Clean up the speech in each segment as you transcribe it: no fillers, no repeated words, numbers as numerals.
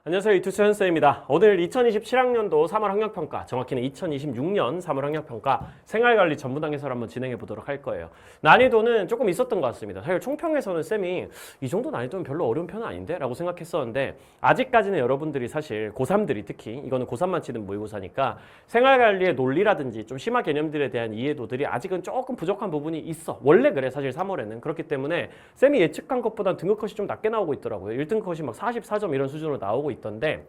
안녕하세요. 이투스 현쌤입니다. 오늘 2027학년도 3월 학력평가, 정확히는 2026년 3월 학력평가 생활관리 전문당 해설 한번 진행해 보도록 할 거예요. 난이도는 조금 있었던 것 같습니다. 사실 총평에서는 쌤이 이 정도 난이도는 별로 어려운 편은 아닌데? 라고 생각했었는데 아직까지는 여러분들이 사실 고3들이 특히 이거는 고3만 치는 모의고사니까 생활관리의 논리라든지 좀 심화 개념들에 대한 이해도들이 아직은 조금 부족한 부분이 있어. 원래 그래 사실 3월에는. 그렇기 때문에 쌤이 예측한 것보다 등급컷이 좀 낮게 나오고 있더라고요. 1등급컷이 막 44점 이런 수준으로 나오고 있던데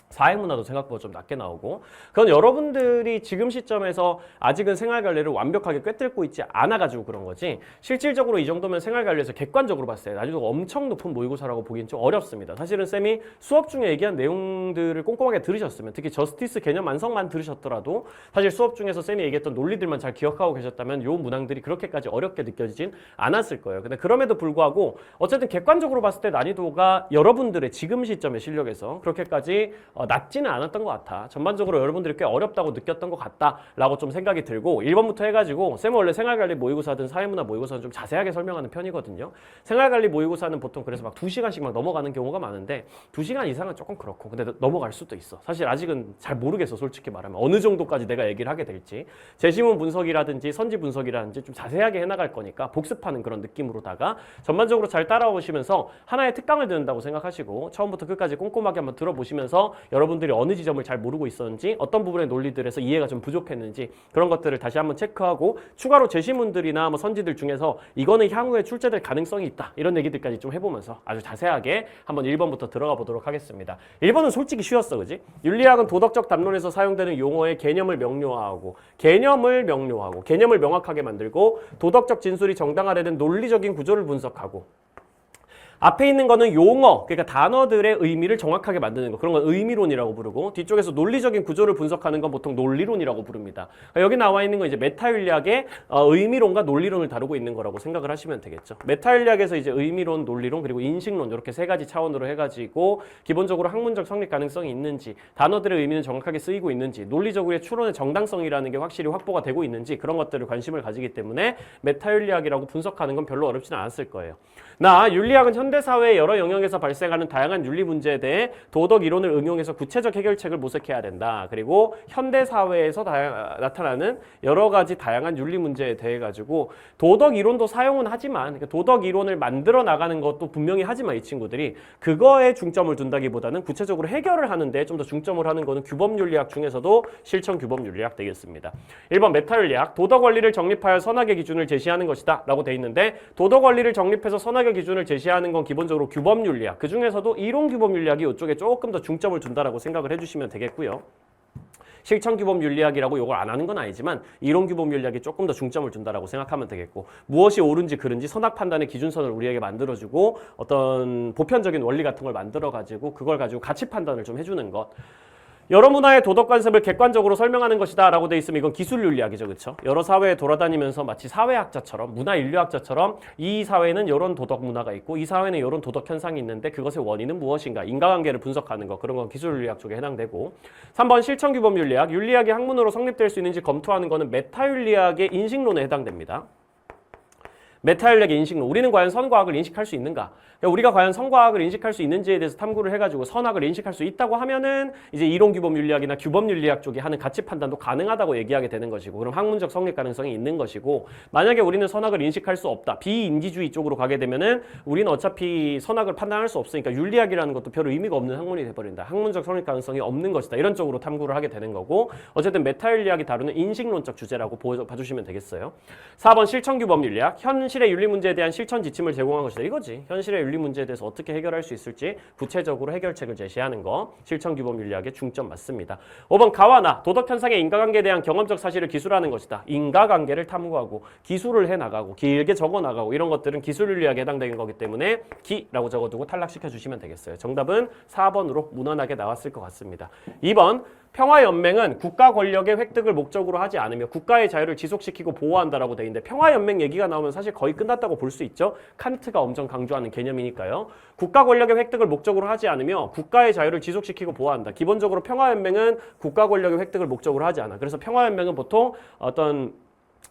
사회문화도 생각보다 좀 낮게 나오고 그건 여러분들이 지금 시점에서 아직은 생활관리를 완벽하게 꿰뚫고 있지 않아가지고 그런 거지 실질적으로 이 정도면 생활관리에서 객관적으로 봤을 때 난이도가 엄청 높은 모의고사라고 보기엔 좀 어렵습니다. 사실은 쌤이 수업 중에 얘기한 내용들을 꼼꼼하게 들으셨으면 특히 저스티스 개념 완성만 들으셨더라도 사실 수업 중에서 쌤이 얘기했던 논리들만 잘 기억하고 계셨다면 요 문항들이 그렇게까지 어렵게 느껴지진 않았을 거예요. 근데 그럼에도 불구하고 어쨌든 객관적으로 봤을 때 난이도가 여러분들의 지금 시점의 실력에서 그렇게까지 낮지는 않았던 것 같아. 전반적으로 여러분들이 꽤 어렵다고 느꼈던 것 같다라고 좀 생각이 들고 1번부터 해가지고 쌤은 원래 생활관리 모의고사든 사회문화 모의고사는 좀 자세하게 설명하는 편이거든요. 생활관리 모의고사는 보통 그래서 막 2시간씩 막 넘어가는 경우가 많은데 2시간 이상은 조금 그렇고 근데 넘어갈 수도 있어. 사실 아직은 잘 모르겠어. 솔직히 말하면 어느 정도까지 내가 얘기를 하게 될지 제시문 분석이라든지 선지 분석이라든지 좀 자세하게 해나갈 거니까 복습하는 그런 느낌으로다가 전반적으로 잘 따라오시면서 하나의 특강을 듣는다고 생각하시고 처음부터 끝까지 꼼꼼하게 한번 들어보시면서 여러분들이 어느 지점을 잘 모르고 있었는지 어떤 부분의 논리들에서 이해가 좀 부족했는지 그런 것들을 다시 한번 체크하고 추가로 제시문들이나 뭐 선지들 중에서 이거는 향후에 출제될 가능성이 있다 이런 얘기들까지 좀 해보면서 아주 자세하게 한번 1번부터 들어가 보도록 하겠습니다. 1번은 솔직히 쉬웠어 그지? 윤리학은 도덕적 담론에서 사용되는 용어의 개념을 명료화하고 개념을 명확하게 만들고 도덕적 진술이 정당화되는 논리적인 구조를 분석하고 앞에 있는 거는 용어, 그러니까 단어들의 의미를 정확하게 만드는 거. 그런 건 의미론이라고 부르고 뒤쪽에서 논리적인 구조를 분석하는 건 보통 논리론이라고 부릅니다. 그러니까 여기 나와 있는 건 이제 메타윤리학의 의미론과 논리론을 다루고 있는 거라고 생각을 하시면 되겠죠. 메타윤리학에서 이제 의미론, 논리론 그리고 인식론 이렇게 세 가지 차원으로 해가지고 기본적으로 학문적 성립 가능성이 있는지 단어들의 의미는 정확하게 쓰이고 있는지 논리적으로의 추론의 정당성이라는 게 확실히 확보가 되고 있는지 그런 것들을 관심을 가지기 때문에 메타윤리학이라고 분석하는 건 별로 어렵지는 않았을 거예요. 윤리학은 현대사회의 여러 영역에서 발생하는 다양한 윤리 문제에 대해 도덕 이론을 응용해서 구체적 해결책을 모색해야 된다. 그리고 현대사회에서 나타나는 여러 가지 다양한 윤리 문제에 대해 가지고 도덕 이론도 사용은 하지만 그러니까 도덕 이론을 만들어 나가는 것도 분명히 하지만 이 친구들이 그거에 중점을 둔다기보다는 구체적으로 해결을 하는데 좀 더 중점을 하는 거는 규범윤리학 중에서도 실천 규범윤리학 되겠습니다. 1번 메타윤리학 도덕 원리를 정립하여 선악의 기준을 제시하는 것이다 라고 돼 있는데 도덕 원리를 정립해서 선악의 기준을 제시하는 건 기본적으로 규범윤리학 그 중에서도 이론 규범윤리학이 이쪽에 조금 더 중점을 둔다라고 생각을 해주시면 되겠고요. 실천 규범 윤리학이라고 이걸 안 하는 건 아니지만 이론 규범 윤리학이 조금 더 중점을 둔다라고 생각하면 되겠고 무엇이 옳은지 그른지 선악 판단의 기준선을 우리에게 만들어주고 어떤 보편적인 원리 같은 걸 만들어가지고 그걸 가지고 가치 판단을 좀 해주는 것. 여러 문화의 도덕 관습을 객관적으로 설명하는 것이다 라고 돼 있으면 이건 기술윤리학이죠. 그렇죠? 여러 사회에 돌아다니면서 마치 사회학자처럼 문화인류학자처럼 이 사회는 이런 도덕 문화가 있고 이 사회는 이런 도덕 현상이 있는데 그것의 원인은 무엇인가 인과관계를 분석하는 거 그런 건 기술윤리학 쪽에 해당되고 3번 실천규범윤리학 윤리학이 학문으로 성립될 수 있는지 검토하는 거는 메타윤리학의 인식론에 해당됩니다. 메타윤리학의 인식론. 우리는 과연 선과학을 인식할 수 있는가? 그러니까 우리가 과연 선과학을 인식할 수 있는지에 대해서 탐구를 해가지고 선악을 인식할 수 있다고 하면은 이제 이론규범윤리학이나 규범윤리학 쪽이 하는 가치 판단도 가능하다고 얘기하게 되는 것이고 그럼 학문적 성립 가능성이 있는 것이고 만약에 우리는 선악을 인식할 수 없다. 비인지주의 쪽으로 가게 되면은 우리는 어차피 선악을 판단할 수 없으니까 윤리학이라는 것도 별 의미가 없는 학문이 돼버린다. 학문적 성립 가능성이 없는 것이다. 이런 쪽으로 탐구를 하게 되는 거고 어쨌든 메타윤리학이 다루는 인식론적 주제라고 봐주시면 되겠어요. 4번 실천규범윤리학. 현실의 윤리 문제에 대한 실천 지침을 제공한 것이다. 이거지. 현실의 윤리 문제에 대해서 어떻게 해결할 수 있을지 구체적으로 해결책을 제시하는 거 실천규범윤리학의 중점 맞습니다. 5번 가와나 도덕 현상의 인과관계에 대한 경험적 사실을 기술하는 것이다. 인과관계를 탐구하고 기술을 해나가고 길게 적어나가고 이런 것들은 기술윤리학에 해당되는 거기 때문에 기라고 적어두고 탈락시켜 주시면 되겠어요. 정답은 4번으로 무난하게 나왔을 것 같습니다. 2번 평화연맹은 국가 권력의 획득을 목적으로 하지 않으며 국가의 자유를 지속시키고 보호한다라고 돼 있는데 평화연맹 얘기가 나오면 사실 거의 끝났다고 볼 수 있죠. 칸트가 엄청 강조하는 개념이니까요. 국가 권력의 획득을 목적으로 하지 않으며 국가의 자유를 지속시키고 보호한다. 기본적으로 평화연맹은 국가 권력의 획득을 목적으로 하지 않아. 그래서 평화연맹은 보통 어떤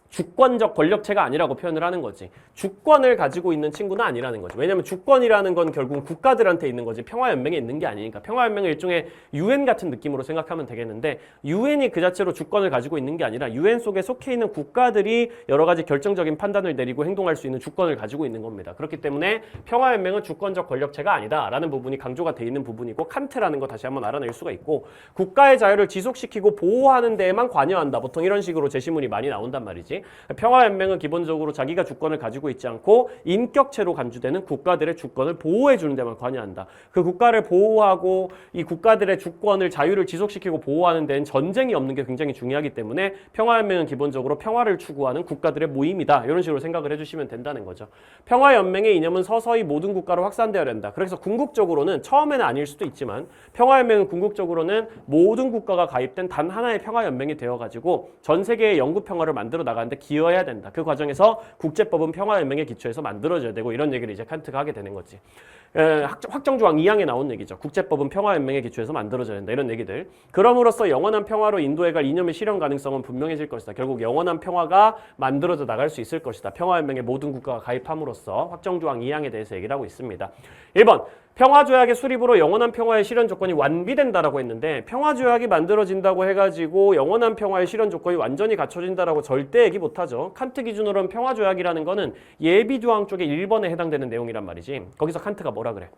주권적 권력체가 아니라고 표현을 하는 거지. 주권을 가지고 있는 친구는 아니라는 거지. 왜냐하면 주권이라는 건 결국 국가들한테 있는 거지 평화연맹에 있는 게 아니니까. 평화연맹은 일종의 UN 같은 느낌으로 생각하면 되겠는데 UN이 그 자체로 주권을 가지고 있는 게 아니라 UN 속에 속해 있는 국가들이 여러 가지 결정적인 판단을 내리고 행동할 수 있는 주권을 가지고 있는 겁니다. 그렇기 때문에 평화연맹은 주권적 권력체가 아니다라는 부분이 강조가 돼 있는 부분이고 칸트라는 거 다시 한번 알아낼 수가 있고 국가의 자유를 지속시키고 보호하는 데에만 관여한다. 보통 이런 식으로 제시문이 많이 나온단 말이지. 평화연맹은 기본적으로 자기가 주권을 가지고 있지 않고 인격체로 간주되는 국가들의 주권을 보호해 주는 데만 관여한다. 그 국가를 보호하고 이 국가들의 주권을 자유를 지속시키고 보호하는 데는 전쟁이 없는 게 굉장히 중요하기 때문에 평화연맹은 기본적으로 평화를 추구하는 국가들의 모임이다. 이런 식으로 생각을 해주시면 된다는 거죠. 평화연맹의 이념은 서서히 모든 국가로 확산되어야 된다. 그래서 궁극적으로는 처음에는 아닐 수도 있지만 평화연맹은 궁극적으로는 모든 국가가 가입된 단 하나의 평화연맹이 되어가지고 전 세계의 영구 평화를 만들어 나가는데 기여해야 된다. 그 과정에서 국제법은 평화연맹에 기초해서 만들어져야 되고 이런 얘기를 이제 칸트가 하게 되는 거지. 확정조항 2항에 나온 얘기죠. 국제법은 평화연맹에 기초해서 만들어져야 된다. 이런 얘기들. 그럼으로써 영원한 평화로 인도해갈 이념의 실현 가능성은 분명해질 것이다. 결국 영원한 평화가 만들어져 나갈 수 있을 것이다. 평화연맹에 모든 국가가 가입함으로써 확정조항 2항에 대해서 얘기를 하고 있습니다. 1번. 평화조약의 수립으로 영원한 평화의 실현 조건이 완비된다라고 했는데 평화조약이 만들어진다고 해가지고 영원한 평화의 실현 조건이 완전히 갖춰진다라고 절대 얘기 못하죠. 칸트 기준으로는 평화조약이라는 거는 예비조항 쪽에 1번에 해당되는 내용이란 말이지. 거기서 칸트가 뭐라 그래?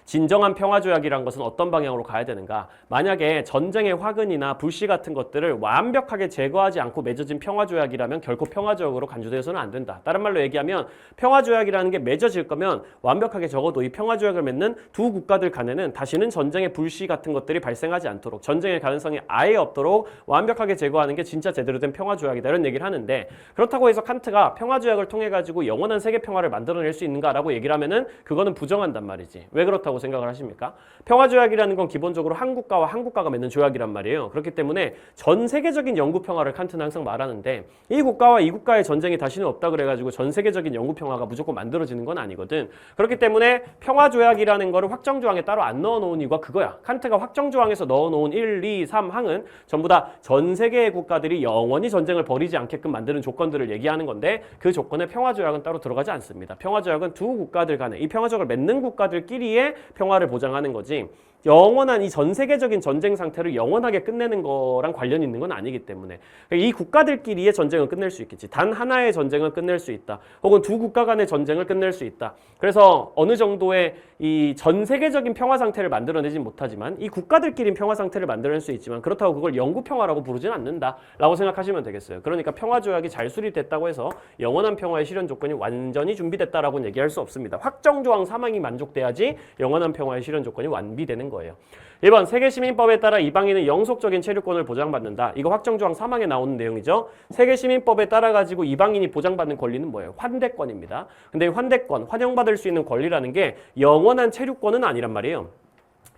진정한 평화조약이란 것은 어떤 방향으로 가야 되는가? 만약에 전쟁의 화근이나 불씨 같은 것들을 완벽하게 제거하지 않고 맺어진 평화조약이라면 결코 평화조약으로 간주되어서는 안 된다. 다른 말로 얘기하면 평화조약이라는 게 맺어질 거면 완벽하게 적어도 이 평화조약을 맺는 두 국가들 간에는 다시는 전쟁의 불씨 같은 것들이 발생하지 않도록 전쟁의 가능성이 아예 없도록 완벽하게 제거하는 게 진짜 제대로 된 평화조약이다. 이런 얘기를 하는데 그렇다고 해서 칸트가 평화조약을 통해 가지고 영원한 세계 평화를 만들어낼 수 있는가라고 얘기를 하면은 그거는 부정한단 말이지. 왜 그렇다고 생각을 하십니까? 평화조약이라는 건 기본적으로 한 국가와 한 국가가 맺는 조약이란 말이에요. 그렇기 때문에 전 세계적인 영구 평화를 칸트는 항상 말하는데 이 국가와 이 국가의 전쟁이 다시는 없다 그래가지고 전 세계적인 영구 평화가 무조건 만들어지는 건 아니거든. 그렇기 때문에 평화조약이라는 거를 확정조항에 따로 안 넣어놓은 이유가 그거야. 칸트가 확정조항에서 넣어놓은 1, 2, 3항은 전부 다 전 세계의 국가들이 영원히 전쟁을 벌이지 않게끔 만드는 조건들을 얘기하는 건데 그 조건에 평화조약은 따로 들어가지 않습니다. 평화조약은 두 국가들 간에 이 평화조약을 맺는 국가들끼리의 평화를 보장하는 거지 영원한 이 전 세계적인 전쟁 상태를 영원하게 끝내는 거랑 관련이 있는 건 아니기 때문에 이 국가들끼리의 전쟁은 끝낼 수 있겠지. 단 하나의 전쟁은 끝낼 수 있다. 혹은 두 국가 간의 전쟁을 끝낼 수 있다. 그래서 어느 정도의 이 전 세계적인 평화 상태를 만들어내진 못하지만 이 국가들끼리 평화 상태를 만들어낼 수 있지만 그렇다고 그걸 영구 평화라고 부르진 않는다라고 생각하시면 되겠어요. 그러니까 평화조약이 잘 수립됐다고 해서 영원한 평화의 실현 조건이 완전히 준비됐다라고는 얘기할 수 없습니다. 확정조항 3항이 만족돼야지 영원한 평화의 실현 조건이 완비되는 거예요. 1번 세계시민법에 따라 이방인은 영속적인 체류권을 보장받는다. 이거 확정조항 3항에 나오는 내용이죠. 세계시민법에 따라 가지고 이방인이 보장받는 권리는 뭐예요? 환대권입니다. 근데 이 환대권, 환영받을 수 있는 권리라는 게 영원한 체류권은 아니란 말이에요.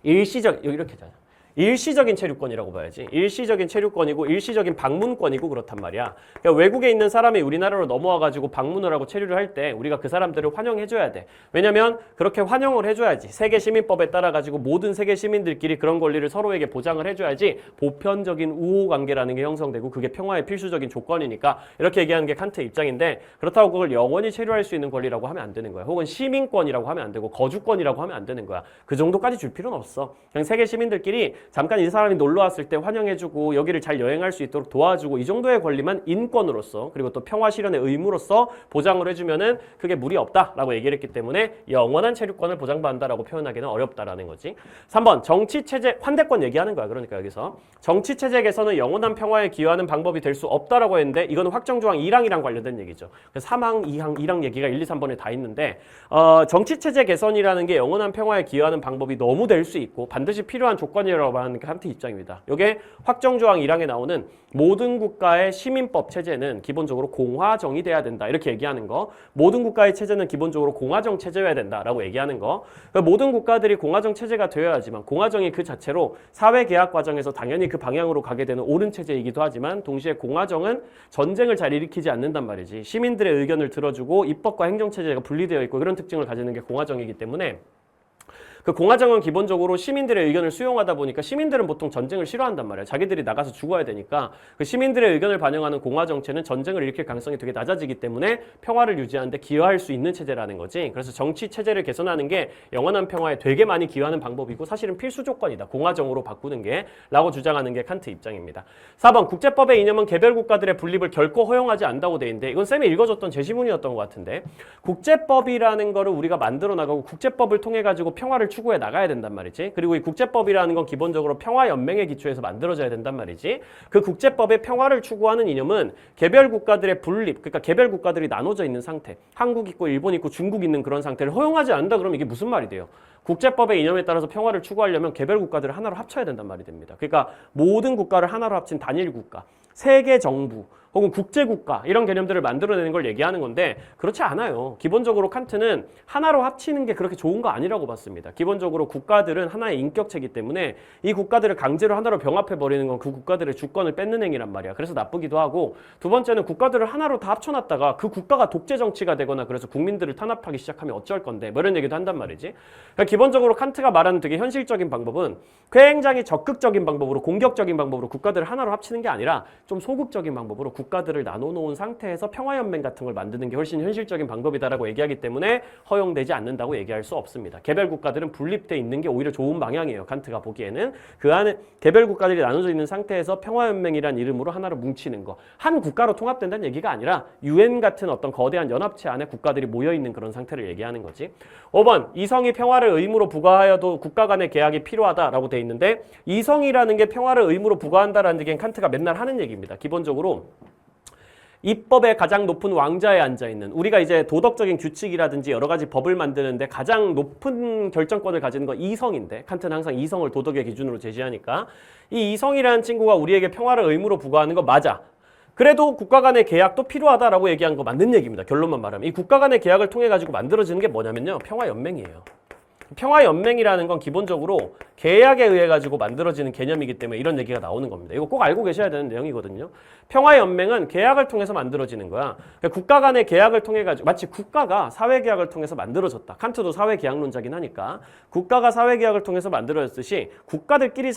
일시적, 이렇게 하잖아. 일시적인 체류권이라고 봐야지. 일시적인 체류권이고 일시적인 방문권이고 그렇단 말이야. 그러니까 외국에 있는 사람이 우리나라로 넘어와가지고 방문을 하고 체류를 할 때 우리가 그 사람들을 환영해줘야 돼. 왜냐면 그렇게 환영을 해줘야지. 세계시민법에 따라가지고 모든 세계 시민들끼리 그런 권리를 서로에게 보장을 해줘야지 보편적인 우호관계라는 게 형성되고 그게 평화의 필수적인 조건이니까 이렇게 얘기하는 게 칸트의 입장인데 그렇다고 그걸 영원히 체류할 수 있는 권리라고 하면 안 되는 거야. 혹은 시민권이라고 하면 안 되고 거주권이라고 하면 안 되는 거야. 그 정도까지 줄 필요는 없어. 그냥 세계 시민들끼리 잠깐 이 사람이 놀러 왔을 때 환영해주고 여기를 잘 여행할 수 있도록 도와주고 이 정도의 권리만 인권으로서 그리고 또 평화 실현의 의무로서 보장을 해주면은 그게 무리 없다라고 얘기를 했기 때문에 영원한 체류권을 보장받는다라고 표현하기는 어렵다라는 거지. 3번 정치체제 환대권 얘기하는 거야. 그러니까 여기서 정치체제 개선은 영원한 평화에 기여하는 방법이 될 수 없다라고 했는데 이거는 확정조항 1항이랑 관련된 얘기죠. 3항, 2항, 1항 얘기가 1, 2, 3번에 다 있는데 정치체제 개선이라는 게 영원한 평화에 기여하는 방법이 너무 될 수 있고 반드시 필요한 조건이라고 하는 게 칸트 입장입니다. 이게 확정조항 1항에 나오는 모든 국가의 시민법 체제는 기본적으로 공화정이 돼야 된다. 이렇게 얘기하는 거. 모든 국가의 체제는 기본적으로 공화정 체제여야 된다라고 얘기하는 거. 그러니까 모든 국가들이 공화정 체제가 되어야지만 공화정이 그 자체로 사회계약 과정에서 당연히 그 방향으로 가게 되는 옳은 체제이기도 하지만 동시에 공화정은 전쟁을 잘 일으키지 않는단 말이지. 시민들의 의견을 들어주고 입법과 행정체제가 분리되어 있고 그런 특징을 가지는 게 공화정이기 때문에 그 공화정은 기본적으로 시민들의 의견을 수용하다 보니까 시민들은 보통 전쟁을 싫어한단 말이야. 자기들이 나가서 죽어야 되니까 그 시민들의 의견을 반영하는 공화 정체는 전쟁을 일으킬 가능성이 되게 낮아지기 때문에 평화를 유지하는 데 기여할 수 있는 체제라는 거지. 그래서 정치 체제를 개선하는 게 영원한 평화에 되게 많이 기여하는 방법이고 사실은 필수 조건이다. 공화정으로 바꾸는 게 라고 주장하는 게 칸트 입장입니다. 4번 국제법의 이념은 개별 국가들의 분립을 결코 허용하지 않는다고 돼 있는데 이건 쌤이 읽어줬던 제시문이었던 것 같은데 국제법이라는 거를 우리가 만들어 나가고 국제법을 통해 가지고 평화를 추구해 나가야 된단 말이지. 그리고 이 국제법이라는 건 기본적으로 평화연맹의 기초에서 만들어져야 된단 말이지. 그 국제법의 평화를 추구하는 이념은 개별 국가들의 분립, 그러니까 개별 국가들이 나눠져 있는 상태, 한국 있고 일본 있고 중국 있는 그런 상태를 허용하지 않는다 그러면 이게 무슨 말이 돼요? 국제법의 이념에 따라서 평화를 추구하려면 개별 국가들을 하나로 합쳐야 된단 말이 됩니다. 그러니까 모든 국가를 하나로 합친 단일 국가, 세계 정부, 혹은 국제국가 이런 개념들을 만들어내는 걸 얘기하는 건데 그렇지 않아요. 기본적으로 칸트는 하나로 합치는 게 그렇게 좋은 거 아니라고 봤습니다. 기본적으로 국가들은 하나의 인격체이기 때문에 이 국가들을 강제로 하나로 병합해버리는 건 그 국가들의 주권을 뺏는 행위란 말이야. 그래서 나쁘기도 하고 두 번째는 국가들을 하나로 다 합쳐놨다가 그 국가가 독재 정치가 되거나 그래서 국민들을 탄압하기 시작하면 어쩔 건데 뭐 이런 얘기도 한단 말이지. 그러니까 기본적으로 칸트가 말하는 되게 현실적인 방법은 굉장히 적극적인 방법으로 공격적인 방법으로 국가들을 하나로 합치는 게 아니라 좀 소극적인 방법으로 국가들을 나눠놓은 상태에서 평화연맹 같은 걸 만드는 게 훨씬 현실적인 방법이다라고 얘기하기 때문에 허용되지 않는다고 얘기할 수 없습니다. 개별 국가들은 분립돼 있는 게 오히려 좋은 방향이에요. 칸트가 보기에는. 그 안에 개별 국가들이 나눠져 있는 상태에서 평화연맹이란 이름으로 하나로 뭉치는 거. 한 국가로 통합된다는 얘기가 아니라 UN 같은 어떤 거대한 연합체 안에 국가들이 모여있는 그런 상태를 얘기하는 거지. 5번 이성이 평화를 의무로 부과하여도 국가 간의 계약이 필요하다라고 돼 있는데 이성이라는 게 평화를 의무로 부과한다라는 얘기는 칸트가 맨날 하는 얘기입니다. 기본적으로 입법의 가장 높은 왕좌에 앉아있는 우리가 이제 도덕적인 규칙이라든지 여러 가지 법을 만드는데 가장 높은 결정권을 가지는 건 이성인데 칸트는 항상 이성을 도덕의 기준으로 제시하니까 이 이성이라는 친구가 우리에게 평화를 의무로 부과하는 거 맞아. 그래도 국가 간의 계약도 필요하다라고 얘기한 거 맞는 얘기입니다. 결론만 말하면. 이 국가 간의 계약을 통해 가지고 만들어지는 게 뭐냐면요. 평화연맹이에요. 평화연맹이라는 건 기본적으로 계약에 의해 가지고 만들어지는 개념이기 때문에 이런 얘기가 나오는 겁니다. 이거 꼭 알고 계셔야 되는 내용이거든요. 평화연맹은 계약을 통해서 만들어지는 거야. 그러니까 국가 간의 계약을 통해 가지고 마치 국가가 사회계약을 통해서 만들어졌다. 칸트도 사회계약론자긴 하니까 국가가 사회계약을 통해서 만들어졌듯이 국가들끼리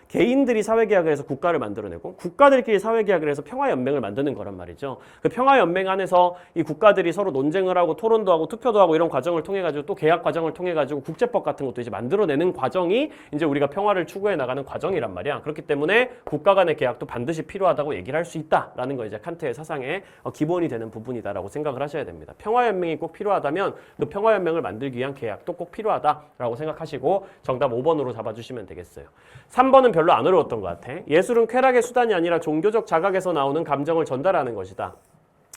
개인들이 사회계약을 해서 국가를 만들어내고 국가들끼리 사회계약을 해서 평화연맹을 만드는 거란 말이죠. 그 평화연맹 안에서 이 국가들이 서로 논쟁을 하고 토론도 하고 투표도 하고 이런 과정을 통해 가지고 또 계약 과정을 통해 가지고 국제법 같은 것도 이제 만들어내는 과정이 이제 우리가 평화를 추구해 나가는 과정이란 말이야. 그렇기 때문에 국가 간의 계약도 반드시 필요하다고 얘기를 할 수 있다라는 거 이제 칸트의 사상의 기본이 되는 부분이다라고 생각을 하셔야 됩니다. 평화연맹이 꼭 필요하다면 그 평화연맹을 만들기 위한 계약도 꼭 필요하다라고 생각하시고 정답 5번으로 잡아주시면 되겠어요. 3번은 별로 안 어려웠던 것 같아. 예술은 쾌락의 수단이 아니라 종교적 자각에서 나오는 감정을 전달하는 것이다.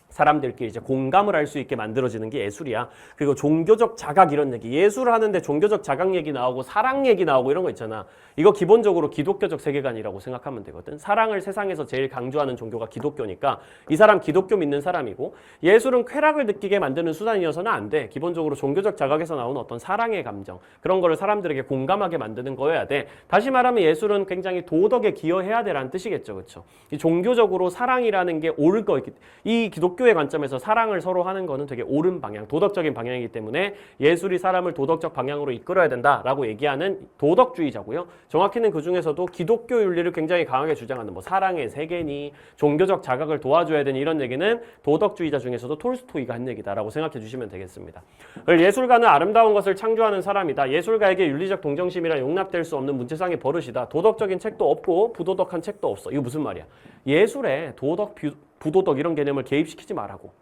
사람들끼리 이제 공감을 할 수 있게 만들어지는 게 예술이야. 그리고 종교적 자각 이런 얘기. 예술을 하는데 종교적 자각 얘기 나오고 사랑 얘기 나오고 이런 거 있잖아. 이거 기본적으로 기독교적 세계관이라고 생각하면 되거든. 사랑을 세상에서 제일 강조하는 종교가 기독교니까 이 사람 기독교 믿는 사람이고 예술은 쾌락을 느끼게 만드는 수단이어서는 안 돼. 기본적으로 종교적 자각에서 나오는 어떤 사랑의 감정 그런 거를 사람들에게 공감하게 만드는 거여야 돼. 다시 말하면 예술은 굉장히 도덕에 기여해야 되라는 뜻이겠죠. 그렇죠? 이 종교적으로 사랑이라는 게 옳은 거 이 기독교의 관점에서 사랑을 서로 하는 거는 되게 옳은 방향, 도덕적인 방향이기 때문에 예술이 사람을 도덕적 방향으로 이끌어야 된다라고 얘기하는 도덕주의자고요. 정확히는 그 중에서도 기독교 윤리를 굉장히 강하게 주장하는 뭐 사랑의 세계니 종교적 자각을 도와줘야 되니 이런 얘기는 도덕주의자 중에서도 톨스토이가 한 얘기다라고 생각해 주시면 되겠습니다. 예술가는 아름다운 것을 창조하는 사람이다. 예술가에게 윤리적 동정심이란 용납될 수 없는 문제상의 버릇이다. 도덕적인 책도 없고 부도덕한 책도 없어. 이거 무슨 말이야? 예술에 도덕, 부도덕 이런 개념을 개입시키지 말라고.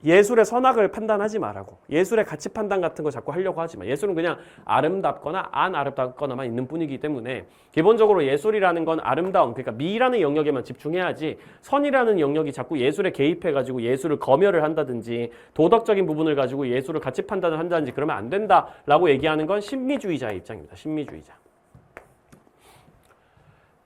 예술의 선악을 판단하지 말라고. 예술의 가치 판단 같은 거 자꾸 하려고 하지 마. 예술은 그냥 아름답거나 안 아름답거나만 있는 뿐이기 때문에 기본적으로 예술이라는 건 아름다움, 그러니까 미라는 영역에만 집중해야지 선이라는 영역이 자꾸 예술에 개입해가지고 예술을 검열을 한다든지 도덕적인 부분을 가지고 예술을 가치 판단을 한다든지 그러면 안 된다라고 얘기하는 건 신미주의자의 입장입니다. 신미주의자.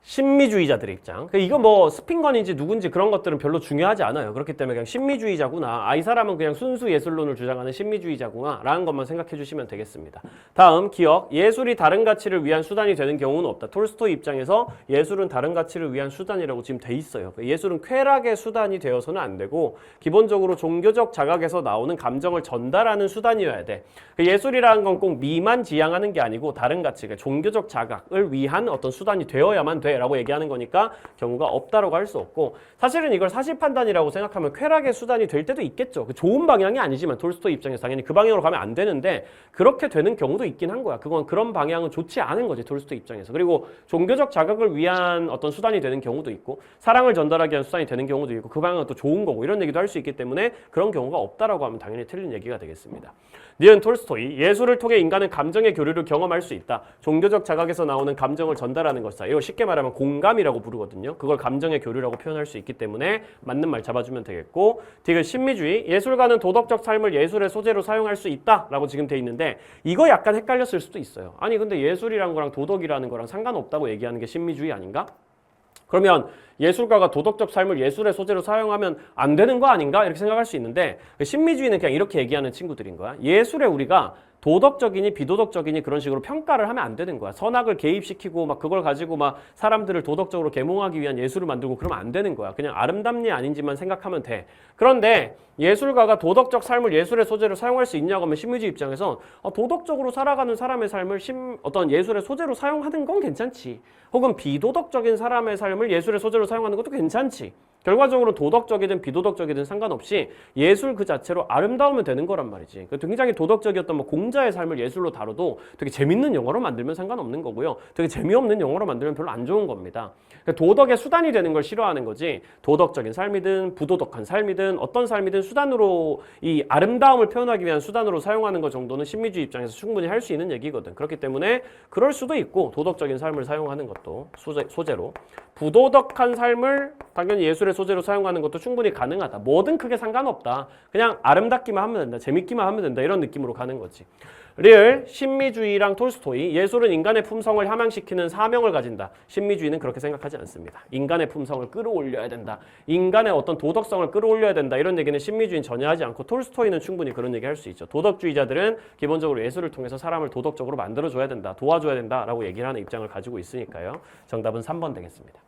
신미주의자들의 입장. 이거 뭐 스핑건인지 누군지 그런 것들은 별로 중요하지 않아요. 그렇기 때문에 그냥 신미주의자구나. 이 사람은 그냥 순수 예술론을 주장하는 신미주의자구나 라는 것만 생각해 주시면 되겠습니다. 다음 기억. 예술이 다른 가치를 위한 수단이 되는 경우는 없다. 톨스토이 입장에서 예술은 다른 가치를 위한 수단이라고 지금 돼 있어요. 예술은 쾌락의 수단이 되어서는 안 되고 기본적으로 종교적 자각에서 나오는 감정을 전달하는 수단이어야 돼. 예술이라는 건 꼭 미만 지향하는 게 아니고 다른 가치, 종교적 자각을 위한 어떤 수단이 되어야만 돼 라고 얘기하는 거니까 경우가 없다라고 할 수 없고, 사실은 이걸 사실 판단이라고 생각하면 쾌락의 수단이 될 때도 있겠죠. 좋은 방향이 아니지만 톨스토이 입장에서 당연히 그 방향으로 가면 안 되는데 그렇게 되는 경우도 있긴 한 거야. 그건 그런 방향은 좋지 않은 거지, 톨스토이 입장에서. 그리고 종교적 자각을 위한 어떤 수단이 되는 경우도 있고 사랑을 전달하기 위한 수단이 되는 경우도 있고 그 방향은 또 좋은 거고 이런 얘기도 할 수 있기 때문에 그런 경우가 없다라고 하면 당연히 틀린 얘기가 되겠습니다. 니은 톨스토이. 예술을 통해 인간은 감정의 교류를 경험할 수 있다. 종교적 자각에서 나오는 감정을 전달하는 것이다. 이거 쉽게 말하면 공감이라고 부르거든요. 그걸 감정의 교류라고 표현할 수 있기 때문에 맞는 말 잡아주면 되겠고, 디귿 신미주의. 예술가는 도덕적 삶을 예술의 소재로 사용할 수 있다라고 지금 돼 있는데 이거 약간 헷갈렸을 수도 있어요. 아니 근데 예술이란 거랑 도덕이라는 거랑 상관없다고 얘기하는 게 신미주의 아닌가? 그러면 예술가가 도덕적 삶을 예술의 소재로 사용하면 안 되는 거 아닌가? 이렇게 생각할 수 있는데 신미주의는 그냥 이렇게 얘기하는 친구들인 거야. 예술에 우리가 도덕적이니 비도덕적이니 그런 식으로 평가를 하면 안 되는 거야. 선악을 개입시키고 막 그걸 가지고 막 사람들을 도덕적으로 계몽하기 위한 예술을 만들고 그러면 안 되는 거야. 그냥 아름답니 아닌지만 생각하면 돼. 그런데 예술가가 도덕적 삶을 예술의 소재로 사용할 수 있냐고 하면 신미주의 입장에선 도덕적으로 살아가는 사람의 삶을 어떤 예술의 소재로 사용하는 건 괜찮지. 혹은 비도덕적인 사람의 삶을 예술의 소재로 사용하는 것도 괜찮지. 결과적으로 도덕적이든 비도덕적이든 상관없이 예술 그 자체로 아름다우면 되는 거란 말이지. 굉장히 도덕적이었던 뭐 공자의 삶을 예술로 다뤄도 되게 재밌는 영화로 만들면 상관없는 거고요. 되게 재미없는 영화로 만들면 별로 안 좋은 겁니다. 도덕의 수단이 되는 걸 싫어하는 거지, 도덕적인 삶이든 부도덕한 삶이든 어떤 삶이든 수단으로 이 아름다움을 표현하기 위한 수단으로 사용하는 것 정도는 신미주의 입장에서 충분히 할 수 있는 얘기거든. 그렇기 때문에 그럴 수도 있고 도덕적인 삶을 사용하는 것도 소재로, 부도덕한 삶을 당연히 예술의 소재로 사용하는 것도 충분히 가능하다. 뭐든 크게 상관없다. 그냥 아름답기만 하면 된다. 재밌기만 하면 된다. 이런 느낌으로 가는 거지. 리을, 신미주의랑 톨스토이. 예술은 인간의 품성을 함양시키는 사명을 가진다. 신미주의는 그렇게 생각하지 않습니다. 인간의 품성을 끌어올려야 된다. 인간의 어떤 도덕성을 끌어올려야 된다. 이런 얘기는 신미주의는 전혀 하지 않고 톨스토이는 충분히 그런 얘기 할 수 있죠. 도덕주의자들은 기본적으로 예술을 통해서 사람을 도덕적으로 만들어줘야 된다. 도와줘야 된다라고 얘기를 하는 입장을 가지고 있으니까요. 정답은 3번 되겠습니다.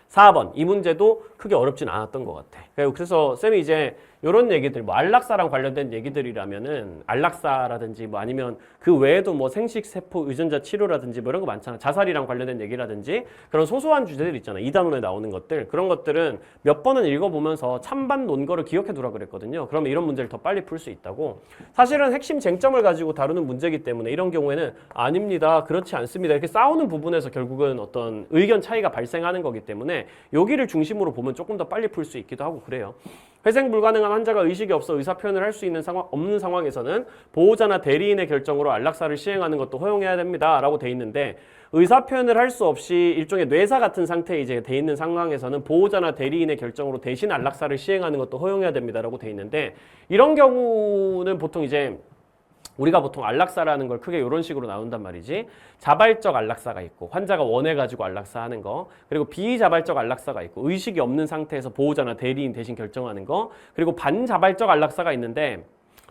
4번. 이 문제도 크게 어렵진 않았던 것 같아. 그래서 쌤이 이제 이런 얘기들, 뭐 안락사랑 관련된 얘기들이라면은 안락사라든지 뭐 아니면 그 외에도 뭐 생식세포 유전자 치료라든지 뭐 이런 거 많잖아. 자살이랑 관련된 얘기라든지 그런 소소한 주제들 있잖아. 2단원에 나오는 것들. 그런 것들은 몇 번은 읽어보면서 찬반 논거를 기억해 두라 그랬거든요. 그러면 이런 문제를 더 빨리 풀 수 있다고. 사실은 핵심 쟁점을 가지고 다루는 문제이기 때문에 이런 경우에는 아닙니다, 그렇지 않습니다, 이렇게 싸우는 부분에서 결국은 어떤 의견 차이가 발생하는 거기 때문에 여기를 중심으로 보면 조금 더 빨리 풀 수 있기도 하고 그래요. 회생 불가능한 환자가 의식이 없어 의사표현을 할 수 있는 없는 상황에서는 보호자나 대리인의 결정으로 안락사를 시행하는 것도 허용해야 됩니다 라고 돼 있는데, 의사표현을 할 수 없이 일종의 뇌사 같은 상태에 이제 돼 있는 상황에서는 보호자나 대리인의 결정으로 대신 안락사를 시행하는 것도 허용해야 됩니다 라고 돼 있는데, 이런 경우는 보통 이제 우리가 보통 안락사라는 걸 크게 이런 식으로 나눈단 말이지. 자발적 안락사가 있고 환자가 원해가지고 안락사하는 거, 그리고 비자발적 안락사가 있고 의식이 없는 상태에서 보호자나 대리인 대신 결정하는 거, 그리고 반자발적 안락사가 있는데,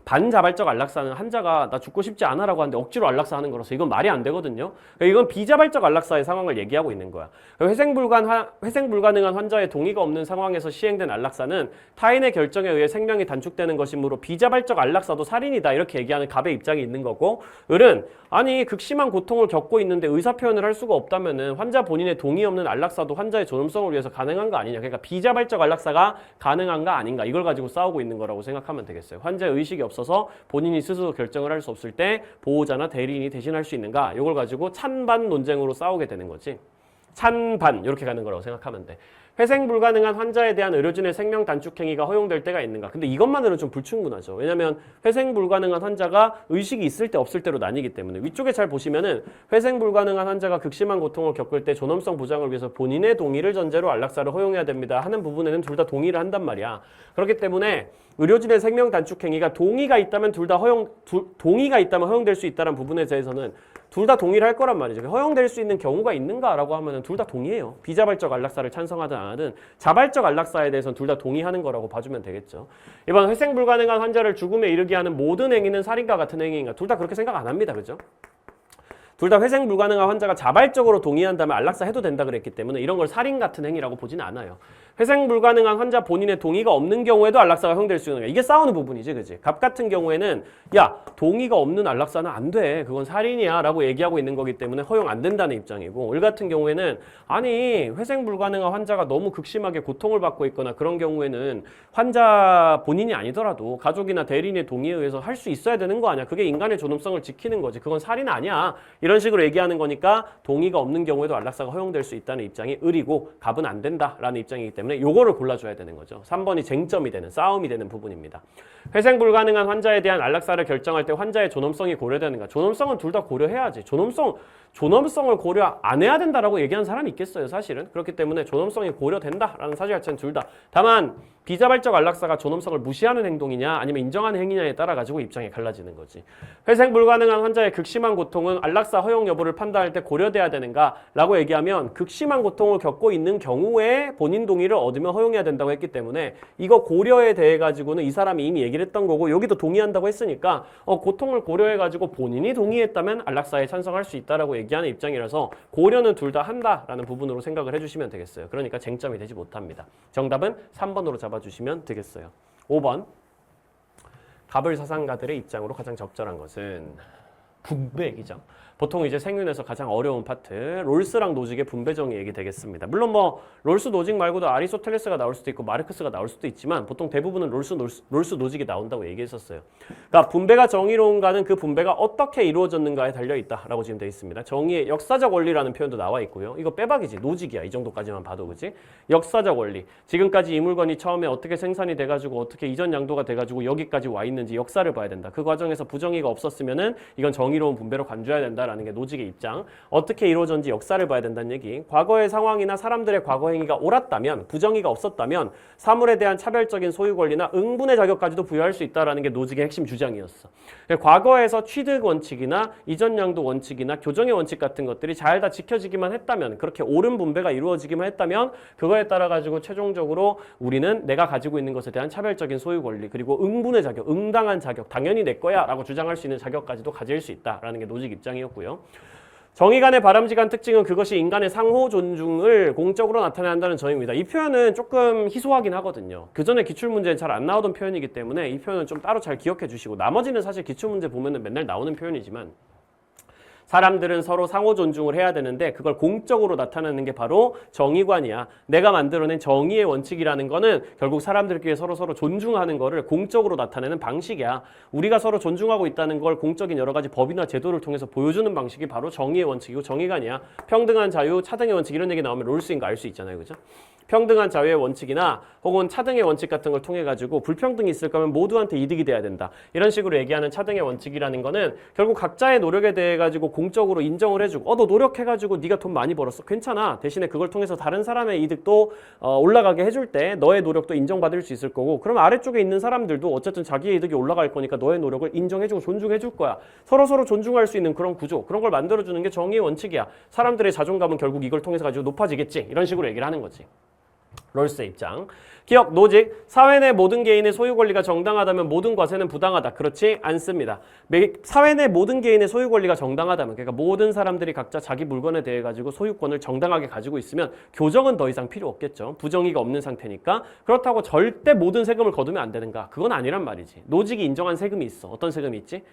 반자발적 안락사는 환자가 나 죽고 싶지 않아라고 하는데 억지로 안락사하는 거라서 이건 말이 안 되거든요. 그러니까 이건 비자발적 안락사의 상황을 얘기하고 있는 거야. 회생 불가능한 환자의 동의가 없는 상황에서 시행된 안락사는 타인의 결정에 의해 생명이 단축되는 것이므로 비자발적 안락사도 살인이다 이렇게 얘기하는 갑의 입장이 있는 거고, 을은 아니 극심한 고통을 겪고 있는데 의사표현을 할 수가 없다면은 환자 본인의 동의 없는 안락사도 환자의 존엄성을 위해서 가능한 거 아니냐. 그러니까 비자발적 안락사가 가능한가 아닌가 이걸 가지고 싸우고 있는 거라고 생각하면 되겠어요. 환자의 의식이 없어서 본인이 스스로 결정을 할 수 없을 때 보호자나 대리인이 대신할 수 있는가, 이걸 가지고 찬반 논쟁으로 싸우게 되는 거지. 찬반 이렇게 가는 거라고 생각하면 돼. 회생 불가능한 환자에 대한 의료진의 생명 단축 행위가 허용될 때가 있는가? 근데 이것만으로는 좀 불충분하죠. 왜냐하면 회생 불가능한 환자가 의식이 있을 때 없을 때로 나뉘기 때문에, 위쪽에 잘 보시면은 회생 불가능한 환자가 극심한 고통을 겪을 때 존엄성 보장을 위해서 본인의 동의를 전제로 안락사를 허용해야 됩니다 하는 부분에는 둘 다 동의를 한단 말이야. 그렇기 때문에 의료진의 생명 단축 행위가 동의가 있다면 동의가 있다면 허용될 수 있다는 부분에 대해서는 둘 다 동의를 할 거란 말이죠. 허용될 수 있는 경우가 있는가라고 하면은 둘 다 동의해요. 비자발적 안락사를 찬성하든 안 하든 자발적 안락사에 대해서는 둘 다 동의하는 거라고 봐주면 되겠죠. 이번 회생 불가능한 환자를 죽음에 이르게 하는 모든 행위는 살인과 같은 행위인가? 둘 다 그렇게 생각 안 합니다. 그죠? 둘 다 회생 불가능한 환자가 자발적으로 동의한다면 안락사 해도 된다 그랬기 때문에 이런 걸 살인 같은 행위라고 보지는 않아요. 회생 불가능한 환자 본인의 동의가 없는 경우에도 안락사가 허용될 수 있는 거야. 이게 싸우는 부분이지, 그지? 갑 같은 경우에는 야, 동의가 없는 안락사는 안 돼. 그건 살인이야 라고 얘기하고 있는 거기 때문에 허용 안 된다는 입장이고, 을 같은 경우에는 아니, 회생 불가능한 환자가 너무 극심하게 고통을 받고 있거나 그런 경우에는 환자 본인이 아니더라도 가족이나 대리인의 동의에 의해서 할 수 있어야 되는 거 아니야. 그게 인간의 존엄성을 지키는 거지. 그건 살인 아니야. 이런 식으로 얘기하는 거니까 동의가 없는 경우에도 안락사가 허용될 수 있다는 입장이 을이고, 갑은 안 된다라는 입장이기 때문에 요거를 골라줘야 되는 거죠. 3번이 쟁점이 되는, 싸움이 되는 부분입니다. 회생 불가능한 환자에 대한 안락사를 결정할 때 환자의 존엄성이 고려되는가? 존엄성은 둘 다 고려해야지. 존엄성을 고려 안 해야 된다라고 얘기하는 사람이 있겠어요, 사실은. 그렇기 때문에 존엄성이 고려된다라는 사실 자체는 둘 다. 다만 비자발적 안락사가 존엄성을 무시하는 행동이냐 아니면 인정하는 행위냐에 따라 가지고 입장이 갈라지는 거지. 회생 불가능한 환자의 극심한 고통은 안락사 허용 여부를 판단할 때 고려돼야 되는가라고 얘기하면 극심한 고통을 겪고 있는 경우에 본인 동의를 얻으면 허용해야 된다고 했기 때문에 이거 고려에 대해 가지고는 이 사람이 이미 얘기를 했던 거고, 여기도 동의한다고 했으니까 고통을 고려해 가지고 본인이 동의했다면 안락사에 찬성할 수 있다라고 얘기하는 입장이라서 고려는 둘 다 한다라는 부분으로 생각을 해주시면 되겠어요. 그러니까 쟁점이 되지 못합니다. 정답은 3번으로 잡아주시면 되겠어요. 5번, 갑을 사상가들의 입장으로 가장 적절한 것은 분배이죠. 보통 이제 생윤에서 가장 어려운 파트, 롤스랑 노직의 분배 정의 얘기 되겠습니다. 물론 뭐 롤스 노직 말고도 아리스토텔레스가 나올 수도 있고 마르크스가 나올 수도 있지만 보통 대부분은 롤스 노직이 나온다고 얘기했었어요. 그러니까 분배가 정의로운가는 그 분배가 어떻게 이루어졌는가에 달려있다라고 지금 되어 있습니다. 정의의 역사적 원리라는 표현도 나와 있고요. 이거 빼박이지, 노직이야. 이 정도까지만 봐도, 그지? 역사적 원리. 지금까지 이 물건이 처음에 어떻게 생산이 돼가지고 어떻게 이전 양도가 돼가지고 여기까지 와 있는지 역사를 봐야 된다. 그 과정에서 부정의가 없었으면은 이건 정의로운 분배로 간주해야 된다. 라는 게 노직의 입장. 어떻게 이루어졌는지 역사를 봐야 된다는 얘기. 과거의 상황이나 사람들의 과거 행위가 옳았다면, 부정의가 없었다면 사물에 대한 차별적인 소유 권리나 응분의 자격까지도 부여할 수 있다는 게 노직의 핵심 주장이었어. 과거에서 취득 원칙이나 이전 양도 원칙이나 교정의 원칙 같은 것들이 잘 다 지켜지기만 했다면, 그렇게 옳은 분배가 이루어지기만 했다면 그거에 따라 가지고 최종적으로 우리는 내가 가지고 있는 것에 대한 차별적인 소유 권리, 그리고 응분의 자격, 응당한 자격, 당연히 내 거야 라고 주장할 수 있는 자격까지도 가질 수 있다라는 게 노직 입장이었고요. 정의 간의 바람직한 특징은 그것이 인간의 상호 존중을 공적으로 나타낸다는 점입니다. 이 표현은 조금 희소하긴 하거든요. 그 전에 기출문제에 잘 안 나오던 표현이기 때문에 이 표현은 좀 따로 잘 기억해 주시고, 나머지는 사실 기출문제 보면은 맨날 나오는 표현이지만 사람들은 서로 상호 존중을 해야 되는데 그걸 공적으로 나타내는 게 바로 정의관이야. 내가 만들어낸 정의의 원칙이라는 거는 결국 사람들끼리 서로 존중하는 거를 공적으로 나타내는 방식이야. 우리가 서로 존중하고 있다는 걸 공적인 여러 가지 법이나 제도를 통해서 보여주는 방식이 바로 정의의 원칙이고 정의관이야. 평등한 자유, 차등의 원칙 이런 얘기 나오면 롤스인 거 알 수 있잖아요. 그죠? 평등한 자유의 원칙이나 혹은 차등의 원칙 같은 걸 통해 가지고 불평등이 있을 거면 모두한테 이득이 돼야 된다. 이런 식으로 얘기하는 차등의 원칙이라는 거는 결국 각자의 노력에 대해 가지고 공적으로 인정을 해주고 너 노력해 가지고 네가 돈 많이 벌었어. 괜찮아. 대신에 그걸 통해서 다른 사람의 이득도 올라가게 해줄 때 너의 노력도 인정받을 수 있을 거고, 그럼 아래쪽에 있는 사람들도 어쨌든 자기의 이득이 올라갈 거니까 너의 노력을 인정해주고 존중해줄 거야. 서로 존중할 수 있는 그런 구조, 그런 걸 만들어주는 게 정의의 원칙이야. 사람들의 자존감은 결국 이걸 통해서 가지고 높아지겠지. 이런 식으로 얘기를 하는 거지. 롤스의 입장. 기억, 노직, 사회 내 모든 개인의 소유 권리가 정당하다면 모든 과세는 부당하다. 그렇지 않습니다. 사회 내 모든 개인의 소유 권리가 정당하다면, 그러니까 모든 사람들이 각자 자기 물건에 대해 가지고 소유권을 정당하게 가지고 있으면 교정은 더 이상 필요 없겠죠. 부정의가 없는 상태니까. 그렇다고 절대 모든 세금을 거두면 안 되는가? 그건 아니란 말이지. 노직이 인정한 세금이 있어. 어떤 세금이 있지?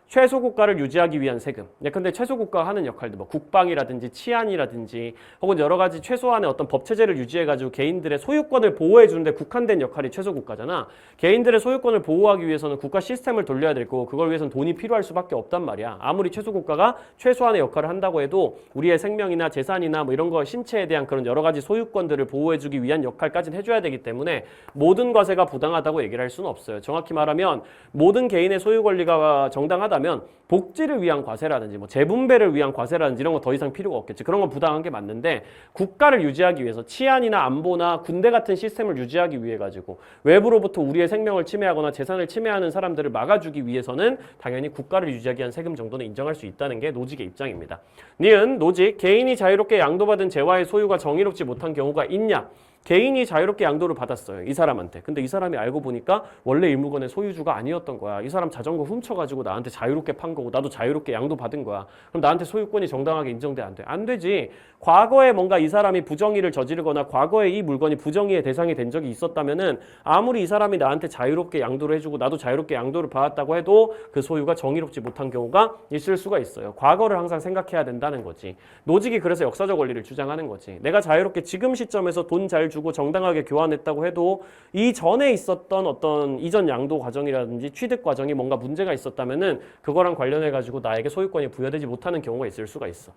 최소국가를 유지하기 위한 세금. 근데 최소국가가 하는 역할도 뭐 국방이라든지 치안이라든지 혹은 여러 가지 최소한의 어떤 법체제를 유지해가지고 개인들의 소유권을 보호해주는데 국한된 역할이 최소국가잖아. 개인들의 소유권을 보호하기 위해서는 국가 시스템을 돌려야 될 거고 그걸 위해서는 돈이 필요할 수밖에 없단 말이야. 아무리 최소국가가 최소한의 역할을 한다고 해도 우리의 생명이나 재산이나 뭐 이런 거 신체에 대한 그런 여러 가지 소유권들을 보호해주기 위한 역할까지는 해줘야 되기 때문에 모든 과세가 부당하다고 얘기를 할 수는 없어요. 정확히 말하면 모든 개인의 소유 권리가 정당하다 필요하다면 복지를 위한 과세라든지 뭐 재분배를 위한 과세라든지 이런 거 더 이상 필요가 없겠지. 그런 건 부당한 게 맞는데 국가를 유지하기 위해서 치안이나 안보나 군대 같은 시스템을 유지하기 위해 가지고 외부로부터 우리의 생명을 침해하거나 재산을 침해하는 사람들을 막아주기 위해서는 당연히 국가를 유지하기 위한 세금 정도는 인정할 수 있다는 게 노직의 입장입니다. 니은 노직 개인이 자유롭게 양도받은 재화의 소유가 정의롭지 못한 경우가 있냐? 개인이 자유롭게 양도를 받았어요. 이 사람한테. 근데 이 사람이 알고 보니까 원래 이 물건의 소유주가 아니었던 거야. 이 사람 자전거 훔쳐가지고 나한테 자유롭게 판 거고 나도 자유롭게 양도 받은 거야. 그럼 나한테 소유권이 정당하게 인정돼? 안 돼? 안 되지. 과거에 뭔가 이 사람이 부정의를 저지르거나 과거에 이 물건이 부정의의 대상이 된 적이 있었다면은 아무리 이 사람이 나한테 자유롭게 양도를 해주고 나도 자유롭게 양도를 받았다고 해도 그 소유가 정의롭지 못한 경우가 있을 수가 있어요. 과거를 항상 생각해야 된다는 거지. 노직이 그래서 역사적 원리를 주장하는 거지. 내가 자유롭게 지금 시점에서 돈 잘 주고 정당하게 교환했다고 해도 이 전에 있었던 어떤 이전 양도 과정이라든지 취득 과정이 뭔가 문제가 있었다면은 그거랑 관련해 가지고 나에게 소유권이 부여되지 못하는 경우가 있을 수가 있어.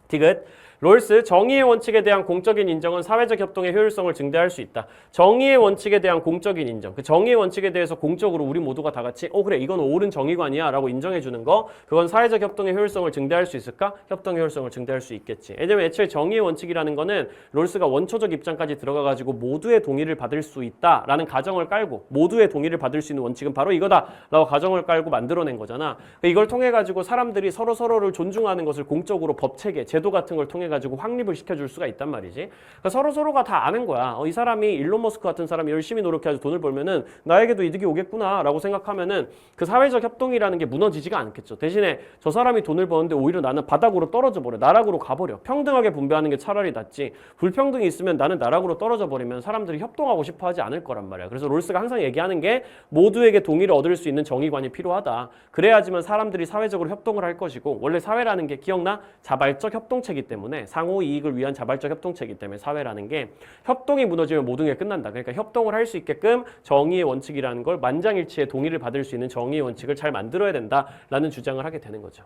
디귿. 롤스, 정의의 원칙에 대한 공적인 인정은 사회적 협동의 효율성을 증대할 수 있다. 정의의 원칙에 대한 공적인 인정. 그 정의의 원칙에 대해서 공적으로 우리 모두가 다 같이 그래 이건 옳은 정의관이야 라고 인정해 주는 거, 그건 사회적 협동의 효율성을 증대할 수 있을까? 협동의 효율성을 증대할 수 있겠지. 왜냐면 애초에 정의의 원칙이라는 거는 롤스가 원초적 입장까지 들어가 가지고 모두의 동의를 받을 수 있다라는 가정을 깔고 모두의 동의를 받을 수 있는 원칙은 바로 이거다 라고 가정을 깔고 만들어낸 거잖아. 이걸 통해 가지고 사람들이 서로를 존중하는 것을 공적으로 법체계, 제도 같은 걸 통해 가지고 확립을 시켜줄 수가 있단 말이지. 그러니까 서로가 다 아는 거야. 이 사람이 일론 머스크 같은 사람이 열심히 노력해서 돈을 벌면은 나에게도 이득이 오겠구나 라고 생각하면은 그 사회적 협동이라는 게 무너지지가 않겠죠. 대신에 저 사람이 돈을 버는데 오히려 나는 바닥으로 떨어져 버려. 나락으로 가버려. 평등하게 분배하는 게 차라리 낫지. 불평등이 있으면 나는 나락으로 떨어져 버리면 사람들이 협동하고 싶어 하지 않을 거란 말이야. 그래서 롤스가 항상 얘기하는 게 모두에게 동의를 얻을 수 있는 정의관이 필요하다. 그래야지만 사람들이 사회적으로 협동을 할 것이고, 원래 사회라는 게 기억나? 자발적 협동체이기 때문에 상호 이익을 위한 자발적 협동체이기 때문에 사회라는 게 협동이 무너지면 모든 게 끝난다. 그러니까 협동을 할 수 있게끔 정의의 원칙이라는 걸 만장일치의 동의를 받을 수 있는 정의의 원칙을 잘 만들어야 된다라는 주장을 하게 되는 거죠.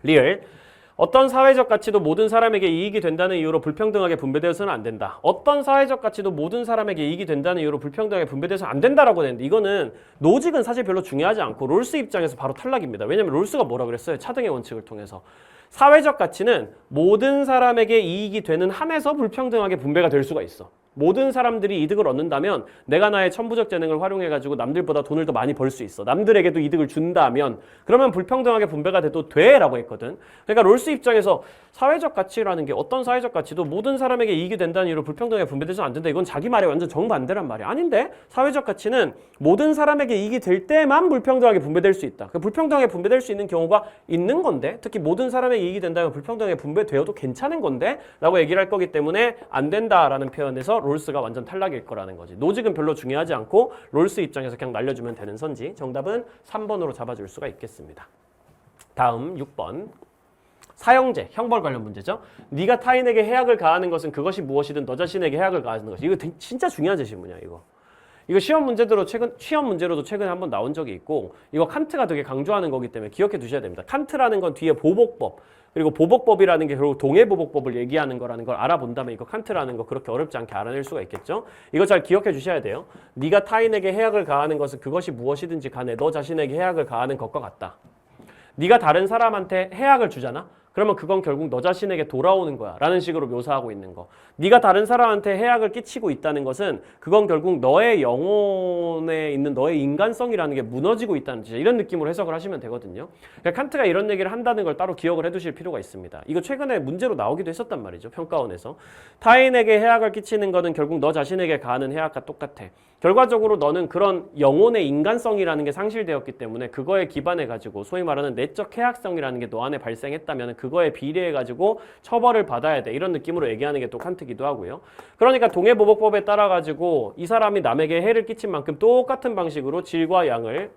리얼. 어떤 사회적 가치도 모든 사람에게 이익이 된다는 이유로 불평등하게 분배되어서는 안 된다. 어떤 사회적 가치도 모든 사람에게 이익이 된다는 이유로 불평등하게 분배돼서 안 된다라고 되는데, 이거는 노직은 사실 별로 중요하지 않고 롤스 입장에서 바로 탈락입니다. 왜냐면 롤스가 뭐라 그랬어요? 차등의 원칙을 통해서. 사회적 가치는 모든 사람에게 이익이 되는 한에서 불평등하게 분배가 될 수가 있어. 모든 사람들이 이득을 얻는다면 내가 나의 천부적 재능을 활용해가지고 남들보다 돈을 더 많이 벌 수 있어. 남들에게도 이득을 준다면 그러면 불평등하게 분배가 돼도 돼 라고 했거든. 그러니까 롤스 입장에서 사회적 가치라는 게 어떤 사회적 가치도 모든 사람에게 이익이 된다는 이유로 불평등하게 분배돼서 안 된다. 이건 자기 말에 완전 정반대란 말이야. 아닌데 사회적 가치는 모든 사람에게 이익이 될 때만 불평등하게 분배될 수 있다. 불평등하게 분배될 수 있는 경우가 있는 건데, 특히 모든 사람에게 이익이 된다면 불평등하게 분배되어도 괜찮은 건데 라고 얘기를 할 거기 때문에 안 된다라는 표현에서 롤스가 완전 탈락일 거라는 거지. 노직은 별로 중요하지 않고 롤스 입장에서 그냥 날려주면 되는 선지. 정답은 3번으로 잡아줄 수가 있겠습니다. 다음 6번. 사형제, 형벌 관련 문제죠. 네가 타인에게 해악을 가하는 것은 그것이 무엇이든 너 자신에게 해악을 가하는 것이. 이거 진짜 중요한 제시문이야, 이거. 이거 시험 문제로도 최근에 한번 나온 적이 있고, 이거 칸트가 되게 강조하는 거기 때문에 기억해 두셔야 됩니다. 칸트라는 건 뒤에 보복법, 그리고 보복법이라는 게 결국 동해보복법을 얘기하는 거라는 걸 알아본다면 이거 칸트라는 거 그렇게 어렵지 않게 알아낼 수가 있겠죠. 이거 잘 기억해 주셔야 돼요. 네가 타인에게 해악을 가하는 것은 그것이 무엇이든지 간에 너 자신에게 해악을 가하는 것과 같다. 네가 다른 사람한테 해악을 주잖아. 그러면 그건 결국 너 자신에게 돌아오는 거야 라는 식으로 묘사하고 있는 거. 네가 다른 사람한테 해악을 끼치고 있다는 것은 그건 결국 너의 영혼에 있는 너의 인간성이라는 게 무너지고 있다는 뜻이야. 이런 느낌으로 해석을 하시면 되거든요. 그러니까 칸트가 이런 얘기를 한다는 걸 따로 기억을 해두실 필요가 있습니다. 이거 최근에 문제로 나오기도 했었단 말이죠. 평가원에서. 타인에게 해악을 끼치는 거는 결국 너 자신에게 가하는 해악과 똑같아. 결과적으로 너는 그런 영혼의 인간성이라는 게 상실되었기 때문에 그거에 기반해가지고 소위 말하는 내적 해악성이라는 게 너 안에 발생했다면 그거에 비례해가지고 처벌을 받아야 돼. 이런 느낌으로 얘기하는 게 또 칸트기도 하고요. 그러니까 동해보복법에 따라가지고 이 사람이 남에게 해를 끼친 만큼 똑같은 방식으로 질과 양을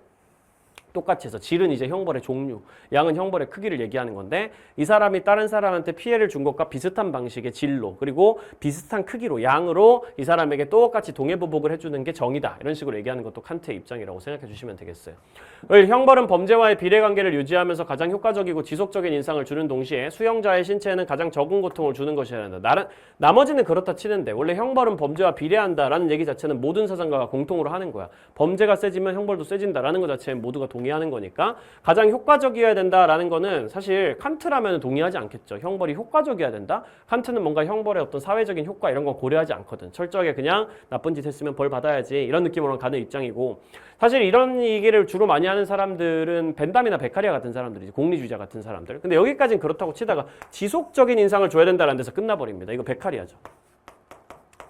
똑같이 해서, 질은 이제 형벌의 종류, 양은 형벌의 크기를 얘기하는 건데, 이 사람이 다른 사람한테 피해를 준 것과 비슷한 방식의 질로 그리고 비슷한 크기로 양으로 이 사람에게 똑같이 동해보복을 해주는 게 정의다. 이런 식으로 얘기하는 것도 칸트의 입장이라고 생각해 주시면 되겠어요. 형벌은 범죄와의 비례관계를 유지하면서 가장 효과적이고 지속적인 인상을 주는 동시에 수형자의 신체에는 가장 적은 고통을 주는 것이어야 한다. 나머지는 그렇다 치는데 원래 형벌은 범죄와 비례한다라는 얘기 자체는 모든 사상가가 공통으로 하는 거야. 범죄가 세지면 형벌도 세진다라는 것 자체는 모두가 동의 중요하는 거니까 가장 효과적이어야 된다라는 거는 사실 칸트라면 동의하지 않겠죠. 형벌이 효과적이어야 된다. 칸트는 뭔가 형벌의 어떤 사회적인 효과 이런 거 고려하지 않거든. 철저하게 그냥 나쁜 짓 했으면 벌 받아야지 이런 느낌으로 가는 입장이고 사실 이런 얘기를 주로 많이 하는 사람들은 벤담이나 베카리아 같은 사람들이지 공리주의자 같은 사람들. 근데 여기까지는 그렇다고 치다가 지속적인 인상을 줘야 된다는 데서 끝나버립니다. 이거 베카리아죠.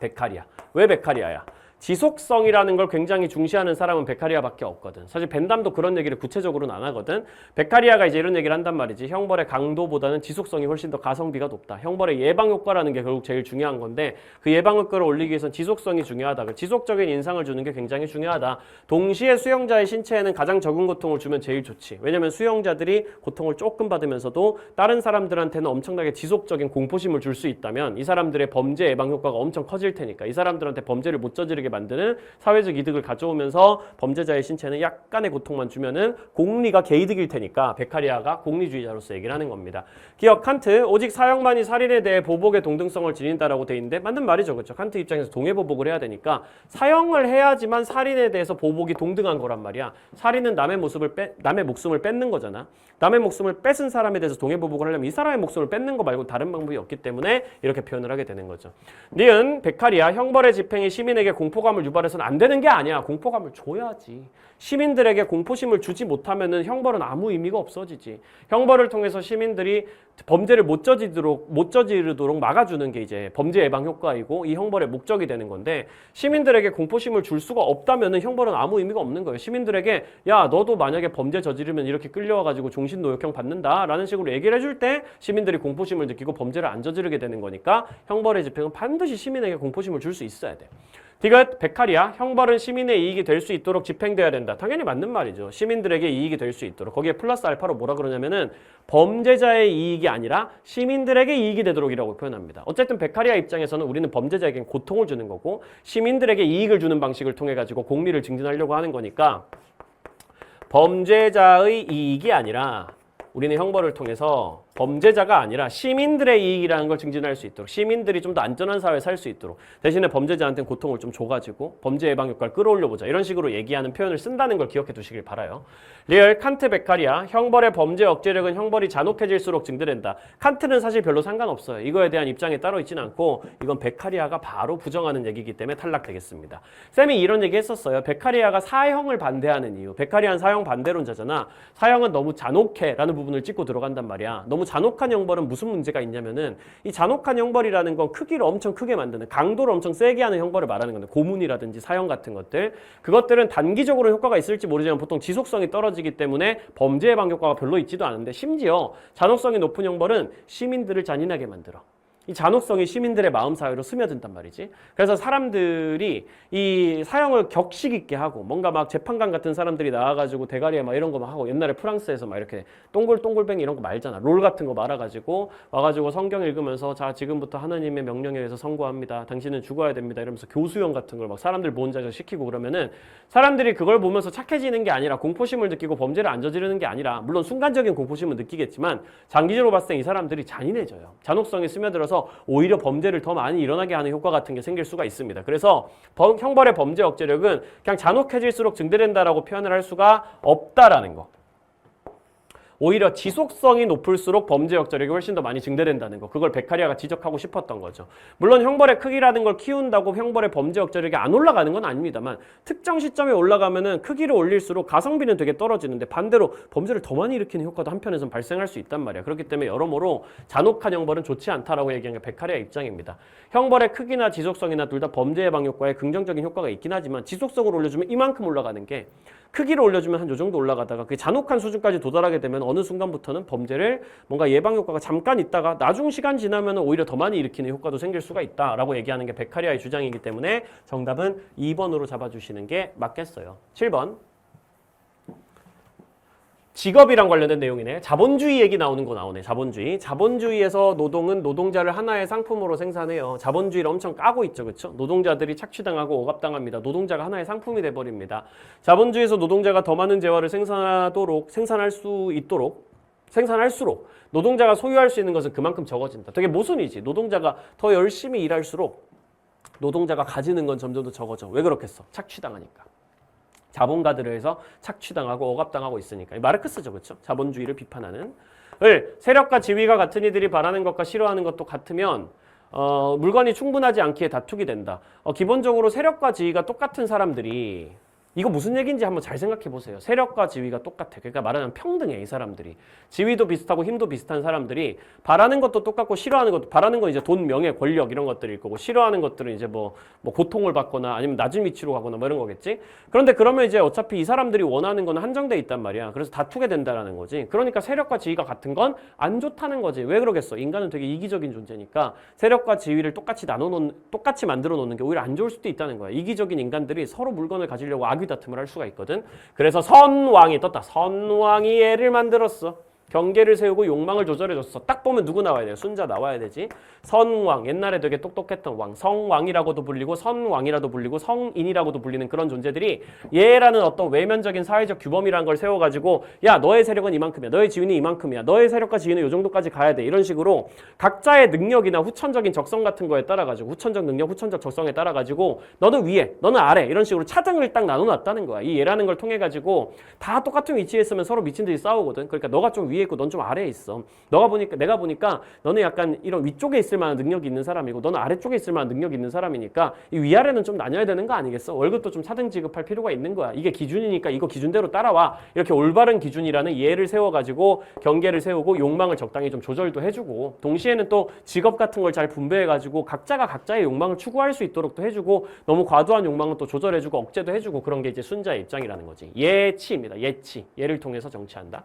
베카리아. 왜 베카리아야? 지속성이라는 걸 굉장히 중시하는 사람은 베카리아밖에 없거든. 사실 벤담도 그런 얘기를 구체적으로는 안 하거든. 베카리아가 이제 이런 얘기를 한단 말이지. 형벌의 강도보다는 지속성이 훨씬 더 가성비가 높다. 형벌의 예방 효과라는 게 결국 제일 중요한 건데 그 예방 효과를 올리기 위해선 지속성이 중요하다. 지속적인 인상을 주는 게 굉장히 중요하다. 동시에 수용자의 신체에는 가장 적은 고통을 주면 제일 좋지. 왜냐면 수용자들이 고통을 조금 받으면서도 다른 사람들한테는 엄청나게 지속적인 공포심을 줄 수 있다면 이 사람들의 범죄 예방 효과가 엄청 커질 테니까 이 사람들한테 범죄를 못 저지르게 만드는 사회적 이득을 가져오면서 범죄자의 신체는 약간의 고통만 주면은 공리가 개이득일 테니까 베카리아가 공리주의자로서 얘기를 하는 겁니다. 기억 칸트 오직 사형만이 살인에 대해 보복의 동등성을 지닌다라고 돼 있는데 맞는 말이죠. 그렇죠? 칸트 입장에서 동해보복을 해야 되니까 사형을 해야지만 살인에 대해서 보복이 동등한 거란 말이야. 살인은 남의 목숨을 뺏는 거잖아. 남의 목숨을 뺏은 사람에 대해서 동해보복을 하려면 이 사람의 목숨을 뺏는 거 말고 다른 방법이 없기 때문에 이렇게 표현을 하게 되는 거죠. 니은 베카리아 형벌의 집행이 시민에게 공포감을 유발해서는 안 되는 게 아니야. 공포감을 줘야지. 시민들에게 공포심을 주지 못하면은 형벌은 아무 의미가 없어지지. 형벌을 통해서 시민들이 범죄를 못 저지르도록 막아주는 게 이제 범죄 예방 효과이고 이 형벌의 목적이 되는 건데 시민들에게 공포심을 줄 수가 없다면은 형벌은 아무 의미가 없는 거예요. 시민들에게 야 너도 만약에 범죄 저지르면 이렇게 끌려와가지고 종신노역형 받는다라는 식으로 얘기를 해줄 때 시민들이 공포심을 느끼고 범죄를 안 저지르게 되는 거니까 형벌의 집행은 반드시 시민에게 공포심을 줄 수 있어야 돼. 디귿 베카리아 형벌은 시민의 이익이 될 수 있도록 집행돼야 된다. 당연히 맞는 말이죠. 시민들에게 이익이 될 수 있도록. 거기에 플러스 알파로 뭐라 그러냐면은 범죄자의 이익이 아니라 시민들에게 이익이 되도록이라고 표현합니다. 어쨌든 베카리아 입장에서는 우리는 범죄자에겐 고통을 주는 거고 시민들에게 이익을 주는 방식을 통해 가지고 공리를 증진하려고 하는 거니까 범죄자의 이익이 아니라 우리는 형벌을 통해서 범죄자가 아니라 시민들의 이익이라는 걸 증진할 수 있도록 시민들이 좀 더 안전한 사회에 살 수 있도록 대신에 범죄자한테는 고통을 좀 줘가지고 범죄 예방 효과를 끌어올려보자 이런 식으로 얘기하는 표현을 쓴다는 걸 기억해 두시길 바라요. 리얼 칸트 베카리아 형벌의 범죄 억제력은 형벌이 잔혹해질수록 증대된다. 칸트는 사실 별로 상관없어요. 이거에 대한 입장이 따로 있지는 않고 이건 베카리아가 바로 부정하는 얘기이기 때문에 탈락되겠습니다. 쌤이 이런 얘기 했었어요. 베카리아가 사형을 반대하는 이유. 베카리아는 사형 반대론자잖아. 사형은 너무 잔혹해 라는 부분을 짚고 들어간단 말이야. 너무 잔혹한 형벌은 무슨 문제가 있냐면은 이 잔혹한 형벌이라는 건 크기를 엄청 크게 만드는 강도를 엄청 세게 하는 형벌을 말하는 건데 고문이라든지 사형 같은 것들 그것들은 단기적으로 효과가 있을지 모르지만 보통 지속성이 떨어지기 때문에 범죄 예방 효과가 별로 있지도 않은데 심지어 잔혹성이 높은 형벌은 시민들을 잔인하게 만들어. 이 잔혹성이 시민들의 마음 사회로 스며든단 말이지. 그래서 사람들이 이 사형을 격식 있게 하고 뭔가 막 재판관 같은 사람들이 나와가지고 대가리에 막 이런 거 막 하고 옛날에 프랑스에서 막 이렇게 동글동글뱅이 이런 거 말잖아. 롤 같은 거 말아가지고 와가지고 성경 읽으면서 자 지금부터 하나님의 명령에 의해서 선고합니다. 당신은 죽어야 됩니다. 이러면서 교수형 같은 걸 막 사람들 보는 자리에서 시키고 그러면은 사람들이 그걸 보면서 착해지는 게 아니라 공포심을 느끼고 범죄를 안 저지르는 게 아니라 물론 순간적인 공포심을 느끼겠지만 장기적으로 봤을 때 이 사람들이 잔인해져요. 잔혹성이 스며들어서 오히려 범죄를 더 많이 일어나게 하는 효과 같은 게 생길 수가 있습니다. 그래서 형벌의 범죄 억제력은 그냥 잔혹해질수록 증대된다라고 표현을 할 수가 없다라는 거. 오히려 지속성이 높을수록 범죄 억제력이 훨씬 더 많이 증대된다는 거. 그걸 베카리아가 지적하고 싶었던 거죠. 물론 형벌의 크기라는 걸 키운다고 형벌의 범죄 억제력이 안 올라가는 건 아닙니다만 특정 시점에 올라가면은 크기를 올릴수록 가성비는 되게 떨어지는데 반대로 범죄를 더 많이 일으키는 효과도 한편에서는 발생할 수 있단 말이야. 그렇기 때문에 여러모로 잔혹한 형벌은 좋지 않다라고 얘기하는 게 베카리아 입장입니다. 형벌의 크기나 지속성이나 둘 다 범죄 예방 효과에 긍정적인 효과가 있긴 하지만 지속성을 올려주면 이만큼 올라가는 게 크기를 올려주면 한 요 정도 올라가다가 그게 잔혹한 수준까지 도달하게 되면 어느 순간부터는 범죄를 뭔가 예방 효과가 잠깐 있다가 나중 시간 지나면 오히려 더 많이 일으키는 효과도 생길 수가 있다라고 얘기하는 게 베카리아의 주장이기 때문에 정답은 2번으로 잡아주시는 게 맞겠어요. 7번. 직업이랑 관련된 내용이네. 자본주의 얘기 나오는 거 나오네. 자본주의. 자본주의에서 노동은 노동자를 하나의 상품으로 생산해요. 자본주의를 엄청 까고 있죠. 그렇죠? 노동자들이 착취당하고 억압당합니다. 노동자가 하나의 상품이 돼버립니다. 자본주의에서 노동자가 더 많은 재화를 생산할수록 노동자가 소유할 수 있는 것은 그만큼 적어진다. 되게 모순이지. 노동자가 더 열심히 일할수록 노동자가 가지는 건 점점 더 적어져. 왜 그렇겠어? 착취당하니까. 자본가들에 의해서 착취당하고 억압당하고 있으니까. 마르크스죠, 그렇죠? 자본주의를 비판하는. 을 세력과 지위가 같은 이들이 바라는 것과 싫어하는 것도 같으면 물건이 충분하지 않기에 다투게 된다. 기본적으로 세력과 지위가 똑같은 사람들이 이거 무슨 얘기인지 한번 잘 생각해 보세요. 세력과 지위가 똑같아. 그러니까 말하자면 평등해, 이 사람들이. 지위도 비슷하고 힘도 비슷한 사람들이 바라는 것도 똑같고 싫어하는 것도, 바라는 건 이제 돈, 명예, 권력 이런 것들일 거고, 싫어하는 것들은 이제 뭐 고통을 받거나 아니면 낮은 위치로 가거나 뭐 이런 거겠지. 그런데 그러면 이제 어차피 이 사람들이 원하는 건 한정돼 있단 말이야. 그래서 다투게 된다라는 거지. 그러니까 세력과 지위가 같은 건 안 좋다는 거지. 왜 그러겠어? 인간은 되게 이기적인 존재니까 세력과 지위를 똑같이 만들어 놓는 게 오히려 안 좋을 수도 있다는 거야. 이기적인 인간들이 서로 물건을 가지려고 악의 다툼을 할 수가 있거든. 그래서 선왕이 떴다. 선왕이 애를 만들었어. 경계를 세우고 욕망을 조절해줬어. 딱 보면 누구 나와야 돼요? 순자 나와야 되지. 선왕, 옛날에 되게 똑똑했던 왕, 성왕이라고도 불리고 선왕이라도 불리고 성인이라고도 불리는 그런 존재들이 얘라는 어떤 외면적인 사회적 규범이라는 걸 세워가지고 야, 너의 세력은 이만큼이야, 너의 지위는 이만큼이야, 너의 세력과 지위는 이 정도까지 가야 돼, 이런 식으로 각자의 능력이나 후천적인 적성 같은 거에 따라가지고, 후천적 능력, 후천적 적성에 따라가지고 너는 위에, 너는 아래, 이런 식으로 차등을 딱 나눠놨다는 거야. 이 얘라는 걸 통해가지고 다 똑같은 위치에 있으면 서로 미친 듯이 싸우거든. 그러니까 너가 좀 위에 있고 넌 좀 아래에 있어. 내가 보니까 너는 약간 이런 위쪽에 있을 만한 능력이 있는 사람이고 너는 아래쪽에 있을 만한 능력이 있는 사람이니까 이 위아래는 좀 나뉘어야 되는 거 아니겠어? 월급도 좀 차등 지급할 필요가 있는 거야. 이게 기준이니까 이거 기준대로 따라와. 이렇게 올바른 기준이라는 예를 세워가지고 경계를 세우고 욕망을 적당히 좀 조절도 해주고, 동시에는 또 직업 같은 걸 잘 분배해가지고 각자가 각자의 욕망을 추구할 수 있도록도 해주고, 너무 과도한 욕망은 또 조절해주고 억제도 해주고, 그런 게 이제 순자의 입장이라는 거지. 예치입니다. 예치. 예를 통해서 정치한다.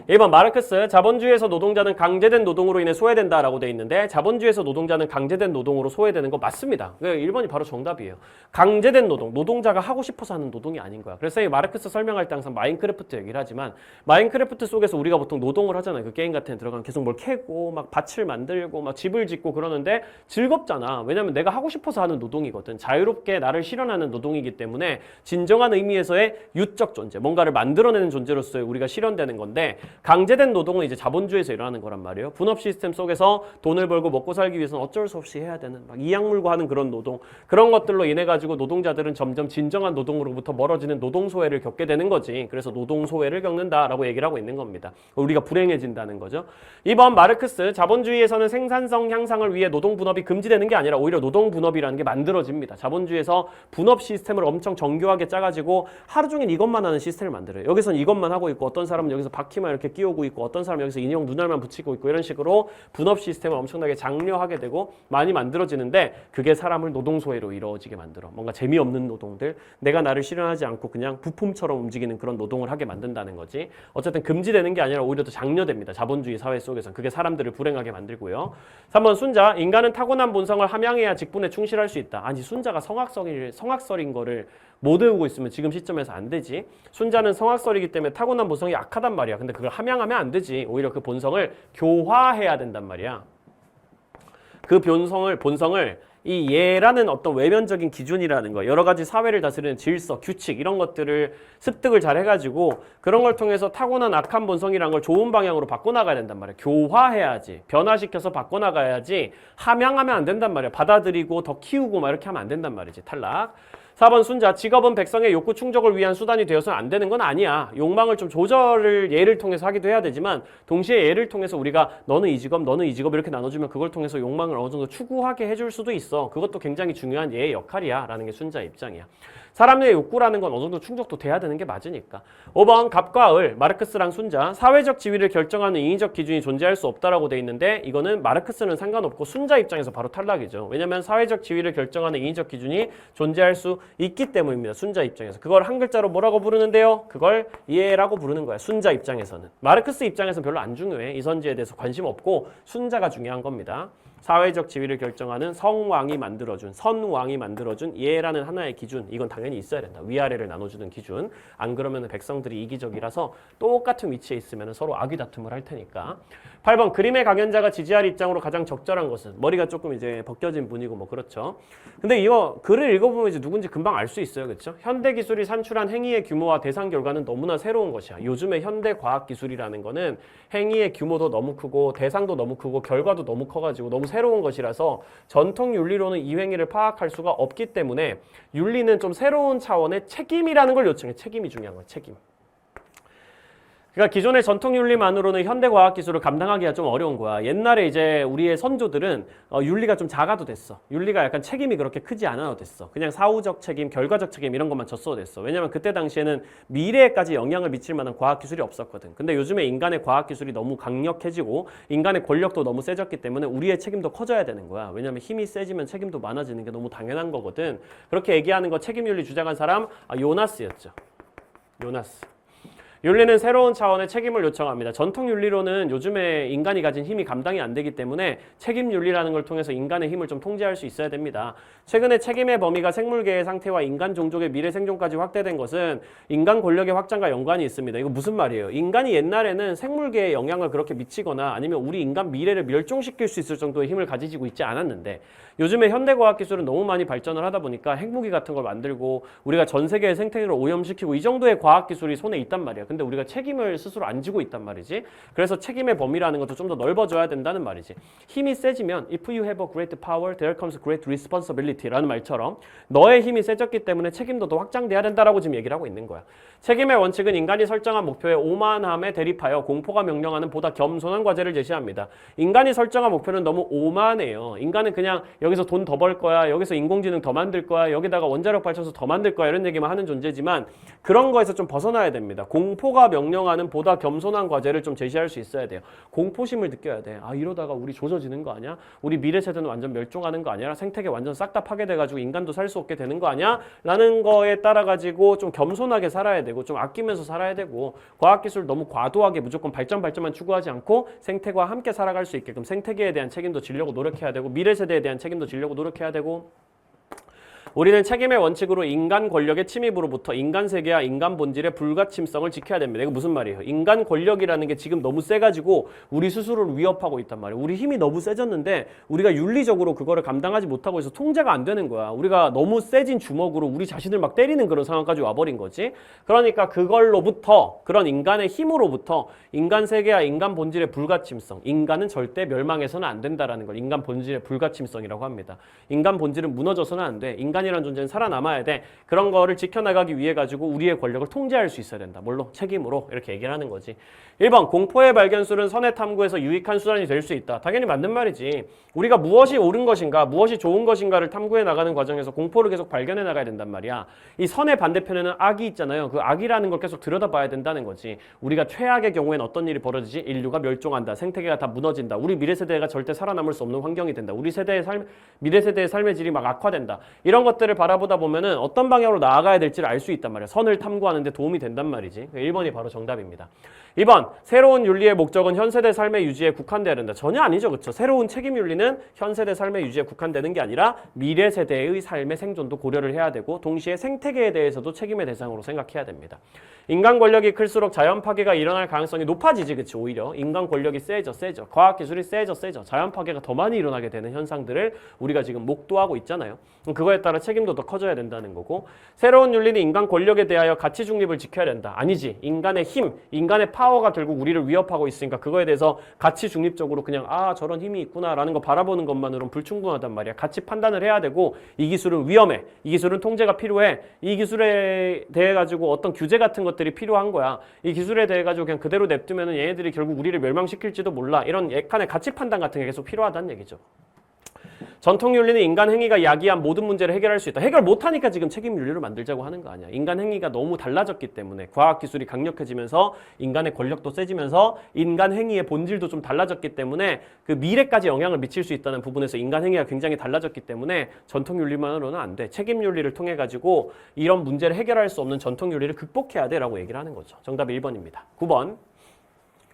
1번 마르크스, 자본주의에서 노동자는 강제된 노동으로 인해 소외된다라고 돼 있는데, 자본주의에서 노동자는 강제된 노동으로 소외되는 거 맞습니다. 1번이 바로 정답이에요. 강제된 노동, 노동자가 하고 싶어서 하는 노동이 아닌 거야. 그래서 이 마르크스 설명할 때 항상 마인크래프트 얘기를 하지만, 마인크래프트 속에서 우리가 보통 노동을 하잖아요. 그 게임 같은 데 들어가면 계속 뭘 캐고 막 밭을 만들고 막 집을 짓고 그러는데 즐겁잖아. 왜냐면 내가 하고 싶어서 하는 노동이거든. 자유롭게 나를 실현하는 노동이기 때문에 진정한 의미에서의 유적 존재, 뭔가를 만들어내는 존재로서의 우리가 실현되는 건데, 강제된 노동은 이제 자본주의에서 일어나는 거란 말이에요. 분업 시스템 속에서 돈을 벌고 먹고 살기 위해서는 어쩔 수 없이 해야 되는, 막 이악 물고 하는 그런 노동, 그런 것들로 인해 가지고 노동자들은 점점 진정한 노동으로부터 멀어지는 노동 소외를 겪게 되는 거지. 그래서 노동 소외를 겪는다라고 얘기를 하고 있는 겁니다. 우리가 불행해진다는 거죠. 2번 마르크스, 자본주의에서는 생산성 향상을 위해 노동 분업이 금지되는 게 아니라 오히려 노동 분업이라는 게 만들어집니다. 자본주의에서 분업 시스템을 엄청 정교하게 짜가지고 하루 종일 이것만 하는 시스템을 만들어요. 여기서는 이것만 하고 있고, 어떤 사람은 여기서 바퀴만 이렇게 끼우고 있고, 어떤 사람은 여기서 인형 눈알만 붙이고 있고, 이런 식으로 분업 시스템을 엄청나게 장려하게 되고 많이 만들어지는데, 그게 사람을 노동소외로 이루어지게 만들어. 뭔가 재미없는 노동들, 내가 나를 실현하지 않고 그냥 부품처럼 움직이는 그런 노동을 하게 만든다는 거지. 어쨌든 금지되는 게 아니라 오히려 더 장려됩니다. 자본주의 사회 속에서는. 그게 사람들을 불행하게 만들고요. 3번 순자, 인간은 타고난 본성을 함양해야 직분에 충실할 수 있다. 아니, 순자가 성악설인 거를 못 외우고 있으면 지금 시점에서 안 되지. 순자는 성악설이기 때문에 타고난 본성이 악하단 말이야. 근데 그걸 함양하면 안 되지. 오히려 그 본성을 교화해야 된단 말이야. 그 본성을 이 예라는 어떤 외면적인 기준이라는 거, 여러 가지 사회를 다스리는 질서, 규칙, 이런 것들을 습득을 잘 해가지고 그런 걸 통해서 타고난 악한 본성이라는 걸 좋은 방향으로 바꿔나가야 된단 말이야. 교화해야지. 변화시켜서 바꿔나가야지. 함양하면 안 된단 말이야. 받아들이고 더 키우고 막 이렇게 하면 안 된단 말이지. 탈락. 4번 순자, 직업은 백성의 욕구 충족을 위한 수단이 되어서는 안 되는 건 아니야. 욕망을 좀 조절을 예를 통해서 하기도 해야 되지만, 동시에 예를 통해서 우리가 너는 이 직업, 너는 이 직업 이렇게 나눠주면 그걸 통해서 욕망을 어느 정도 추구하게 해줄 수도 있어. 그것도 굉장히 중요한 예의 역할이야 라는 게 순자의 입장이야. 사람의 욕구라는 건 어느 정도 충족도 돼야 되는 게 맞으니까. 5번 갑과 을, 마르크스랑 순자, 사회적 지위를 결정하는 인위적 기준이 존재할 수 없다라고 돼 있는데, 이거는 마르크스는 상관없고 순자 입장에서 바로 탈락이죠. 왜냐면 사회적 지위를 결정하는 인위적 기준이 존재할 수 있기 때문입니다. 순자 입장에서. 그걸 한 글자로 뭐라고 부르는데요? 그걸 예라고 부르는 거야. 순자 입장에서는. 마르크스 입장에서는 별로 안 중요해. 이선지에 대해서 관심 없고 순자가 중요한 겁니다. 사회적 지위를 결정하는 성왕이 만들어준, 선왕이 만들어준 예라는 하나의 기준, 이건 당연히 있어야 된다. 위아래를 나눠주는 기준. 안 그러면 백성들이 이기적이라서 똑같은 위치에 있으면 서로 악의다툼을 할 테니까. 8번 그림의 강연자가 지지할 입장으로 가장 적절한 것은, 머리가 조금 이제 벗겨진 분이고 뭐 그렇죠. 근데 이거 글을 읽어보면 이제 누군지 금방 알 수 있어요. 그렇죠? 현대 기술이 산출한 행위의 규모와 대상 결과는 너무나 새로운 것이야. 요즘의 현대 과학 기술이라는 거는 행위의 규모도 너무 크고 대상도 너무 크고 결과도 너무 커가지고 너무 새로운 것이라서 전통 윤리로는 이 행위를 파악할 수가 없기 때문에 윤리는 좀 새로운 차원의 책임이라는 걸 요청해. 책임이 중요한 거야. 책임. 그러니까 기존의 전통 윤리만으로는 현대 과학 기술을 감당하기가 좀 어려운 거야. 옛날에 이제 우리의 선조들은 윤리가 좀 작아도 됐어. 윤리가 약간 책임이 그렇게 크지 않아도 됐어. 그냥 사후적 책임, 결과적 책임 이런 것만 졌어도 됐어. 왜냐면 그때 당시에는 미래에까지 영향을 미칠 만한 과학 기술이 없었거든. 근데 요즘에 인간의 과학 기술이 너무 강력해지고 인간의 권력도 너무 세졌기 때문에 우리의 책임도 커져야 되는 거야. 왜냐면 힘이 세지면 책임도 많아지는 게 너무 당연한 거거든. 그렇게 얘기하는 거 책임 윤리 주장한 사람 요나스였죠. 요나스. 윤리는 새로운 차원의 책임을 요청합니다. 전통 윤리로는 요즘에 인간이 가진 힘이 감당이 안 되기 때문에 책임 윤리라는 걸 통해서 인간의 힘을 좀 통제할 수 있어야 됩니다. 최근에 책임의 범위가 생물계의 상태와 인간 종족의 미래 생존까지 확대된 것은 인간 권력의 확장과 연관이 있습니다. 이거 무슨 말이에요? 인간이 옛날에는 생물계에 영향을 그렇게 미치거나 아니면 우리 인간 미래를 멸종시킬 수 있을 정도의 힘을 가지고 있지 않았는데 요즘에 현대과학기술은 너무 많이 발전을 하다 보니까 핵무기 같은 걸 만들고 우리가 전 세계의 생태계를 오염시키고 이 정도의 과학기술이 손에 있단 말이야. 근데 우리가 책임을 스스로 안 지고 있단 말이지. 그래서 책임의 범위라는 것도 좀 더 넓어져야 된다는 말이지. 힘이 세지면 If you have a great power, there comes great responsibility라는 말처럼 너의 힘이 세졌기 때문에 책임도 더 확장돼야 된다라고 지금 얘기를 하고 있는 거야. 책임의 원칙은 인간이 설정한 목표에 오만함에 대립하여 공포가 명령하는 보다 겸손한 과제를 제시합니다. 인간이 설정한 목표는 너무 오만해요. 인간은 그냥 여기서 돈 더 벌 거야, 여기서 인공지능 더 만들 거야, 여기다가 원자력 발전소 더 만들 거야 이런 얘기만 하는 존재지만 그런 거에서 좀 벗어나야 됩니다. 공포가 명령하는 보다 겸손한 과제를 좀 제시할 수 있어야 돼요. 공포심을 느껴야 돼. 아 이러다가 우리 조져지는 거 아니야? 우리 미래 세대는 완전 멸종하는 거 아니야? 생태계 완전 싹 다 파괴돼가지고 인간도 살 수 없게 되는 거 아니야? 라는 거에 따라 가지고 좀 겸손하게 살아야 되고 좀 아끼면서 살아야 되고 과학기술 너무 과도하게 무조건 발전만 추구하지 않고 생태계와 함께 살아갈 수 있게끔 생태계에 대한 책임도 지려고 노력해야 되고 미래 세대에 대한 책임도 지려고 노력해야 되고 우리는 책임의 원칙으로 인간 권력의 침입으로부터 인간 세계와 인간 본질의 불가침성을 지켜야 됩니다. 이거 무슨 말이에요? 인간 권력이라는 게 지금 너무 세가지고 우리 스스로를 위협하고 있단 말이에요. 우리 힘이 너무 세졌는데 우리가 윤리적으로 그거를 감당하지 못하고 있어서 통제가 안 되는 거야. 우리가 너무 세진 주먹으로 우리 자신을 막 때리는 그런 상황까지 와버린 거지. 그러니까 그걸로부터 그런 인간의 힘으로부터 인간 세계와 인간 본질의 불가침성, 인간은 절대 멸망해서는 안 된다라는 걸 인간 본질의 불가침성이라고 합니다. 인간 본질은 무너져서는 안 돼. 인간이라는 존재는 살아남아야 돼. 그런 거를 지켜나가기 위해 가지고 우리의 권력을 통제할 수 있어야 된다. 뭘로? 책임으로 이렇게 얘기를 하는 거지. 1번 공포의 발견술은 선의 탐구에서 유익한 수단이 될 수 있다. 당연히 맞는 말이지. 우리가 무엇이 옳은 것인가 무엇이 좋은 것인가를 탐구해 나가는 과정에서 공포를 계속 발견해 나가야 된단 말이야. 이 선의 반대편에는 악이 있잖아요. 그 악이라는 걸 계속 들여다봐야 된다는 거지. 우리가 최악의 경우에는 어떤 일이 벌어지지? 인류가 멸종한다. 생태계가 다 무너진다. 우리 미래 세대가 절대 살아남을 수 없는 환경이 된다. 우리 세대의 미래 세대의 삶의 질이 막 악화된다. 이런 것들을 바라보다 보면은 어떤 방향으로 나아가야 될지를 알 수 있단 말이야. 선을 탐구하는 데 도움이 된단 말이지. 1번이 바로 정답입니다. 2번, 새로운 윤리의 목적은 현 세대 삶의 유지에 국한돼야 된다. 전혀 아니죠. 그렇죠? 새로운 책임 윤리는 현 세대 삶의 유지에 국한되는 게 아니라 미래 세대의 삶의 생존도 고려를 해야 되고 동시에 생태계에 대해서도 책임의 대상으로 생각해야 됩니다. 인간 권력이 클수록 자연 파괴가 일어날 가능성이 높아지지. 그치? 오히려 인간 권력이 세져. 과학기술이 세져. 자연 파괴가 더 많이 일어나게 되는 현상들을 우리가 지금 목도하고 있잖아요. 그거에 따라 책임도 더 커져야 된다는 거고 새로운 윤리는 인간 권력에 대하여 가치 중립을 지켜야 된다. 아니지. 인간의 힘, 인간의 파워가 결국 우리를 위협하고 있으니까 그거에 대해서 가치 중립적으로 그냥 저런 힘이 있구나라는 거 바라보는 것만으로는 불충분하단 말이야. 가치 판단을 해야 되고 이 기술은 위험해. 이 기술은 통제가 필요해. 이 기술에 대해 가지고 어떤 규제 같은 것들이 필요한 거야. 이 기술에 대해 가지고 그냥 그대로 냅두면은 얘네들이 결국 우리를 멸망시킬지도 몰라. 이런 약간의 가치 판단 같은 게 계속 필요하다는 얘기죠. 전통 윤리는 인간 행위가 야기한 모든 문제를 해결할 수 있다. 해결 못하니까 지금 책임 윤리를 만들자고 하는 거 아니야. 인간 행위가 너무 달라졌기 때문에 과학기술이 강력해지면서 인간의 권력도 세지면서 인간 행위의 본질도 좀 달라졌기 때문에 그 미래까지 영향을 미칠 수 있다는 부분에서 인간 행위가 굉장히 달라졌기 때문에 전통 윤리만으로는 안 돼. 책임 윤리를 통해 가지고 이런 문제를 해결할 수 없는 전통 윤리를 극복해야 돼라고 얘기를 하는 거죠. 정답이 1번입니다. 9번.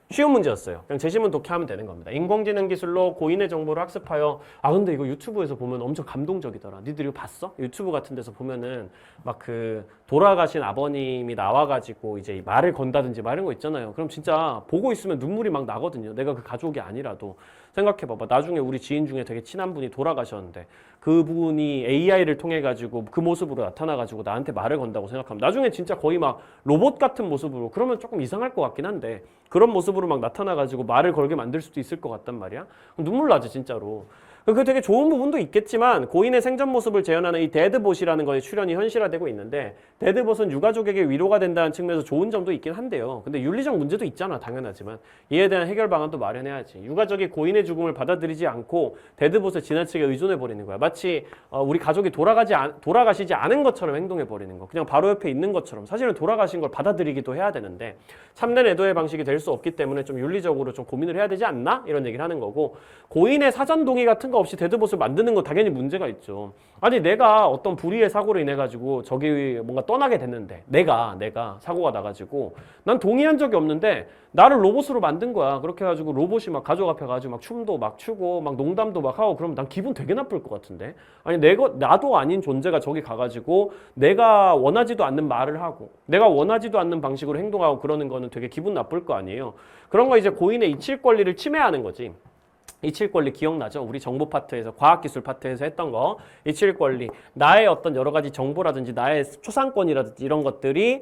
쉬운 문제였어요. 그냥 제시문 독해하면 되는 겁니다. 인공지능 기술로 고인의 정보를 학습하여 근데 이거 유튜브에서 보면 엄청 감동적이더라. 니들 이거 봤어? 유튜브 같은 데서 보면은 막 그 돌아가신 아버님이 나와가지고 이제 말을 건다든지 막 이런 거 있잖아요. 그럼 진짜 보고 있으면 눈물이 막 나거든요. 내가 그 가족이 아니라도. 생각해봐봐. 나중에 우리 지인 중에 되게 친한 분이 돌아가셨는데 그분이 AI를 통해 가지고 그 모습으로 나타나 가지고 나한테 말을 건다고 생각하면 나중에 진짜 거의 막 로봇 같은 모습으로 그러면 조금 이상할 것 같긴 한데 그런 모습으로 막 나타나 가지고 말을 걸게 만들 수도 있을 것 같단 말이야. 눈물 나지 진짜로. 그 되게 좋은 부분도 있겠지만 고인의 생전 모습을 재현하는 이 데드봇이라는 거에 출연이 현실화되고 있는데 데드봇은 유가족에게 위로가 된다는 측면에서 좋은 점도 있긴 한데요. 근데 윤리적 문제도 있잖아, 당연하지만. 이에 대한 해결 방안도 마련해야지. 유가족이 고인의 죽음을 받아들이지 않고 데드봇에 지나치게 의존해버리는 거야. 마치 우리 가족이 돌아가시지 않은 것처럼 행동해버리는 거. 그냥 바로 옆에 있는 것처럼. 사실은 돌아가신 걸 받아들이기도 해야 되는데 참된 애도의 방식이 될 수 없기 때문에 좀 윤리적으로 좀 고민을 해야 되지 않나? 이런 얘기를 하는 거고 고인의 사전 동의 같은 거 없이 데드봇을 만드는 건 당연히 문제가 있죠. 아니 내가 어떤 불의의 사고로 인해 가지고 저기 뭔가 떠나게 됐는데 내가 사고가 나가지고 난 동의한 적이 없는데 나를 로봇으로 만든 거야. 그렇게 해가지고 로봇이 막 가족 앞에 가지고 막 춤도 막 추고 막 농담도 막 하고 그러면 난 기분 되게 나쁠 것 같은데. 아니 나도 아닌 존재가 저기 가가지고 내가 원하지도 않는 말을 하고 내가 원하지도 않는 방식으로 행동하고 그러는 거는 되게 기분 나쁠 거 아니에요. 그런 거 이제 고인의 이칠 권리를 침해하는 거지. 이칠 권리 기억나죠? 우리 정보 파트에서 과학기술 파트에서 했던 거 이칠 권리 나의 어떤 여러 가지 정보라든지 나의 초상권이라든지 이런 것들이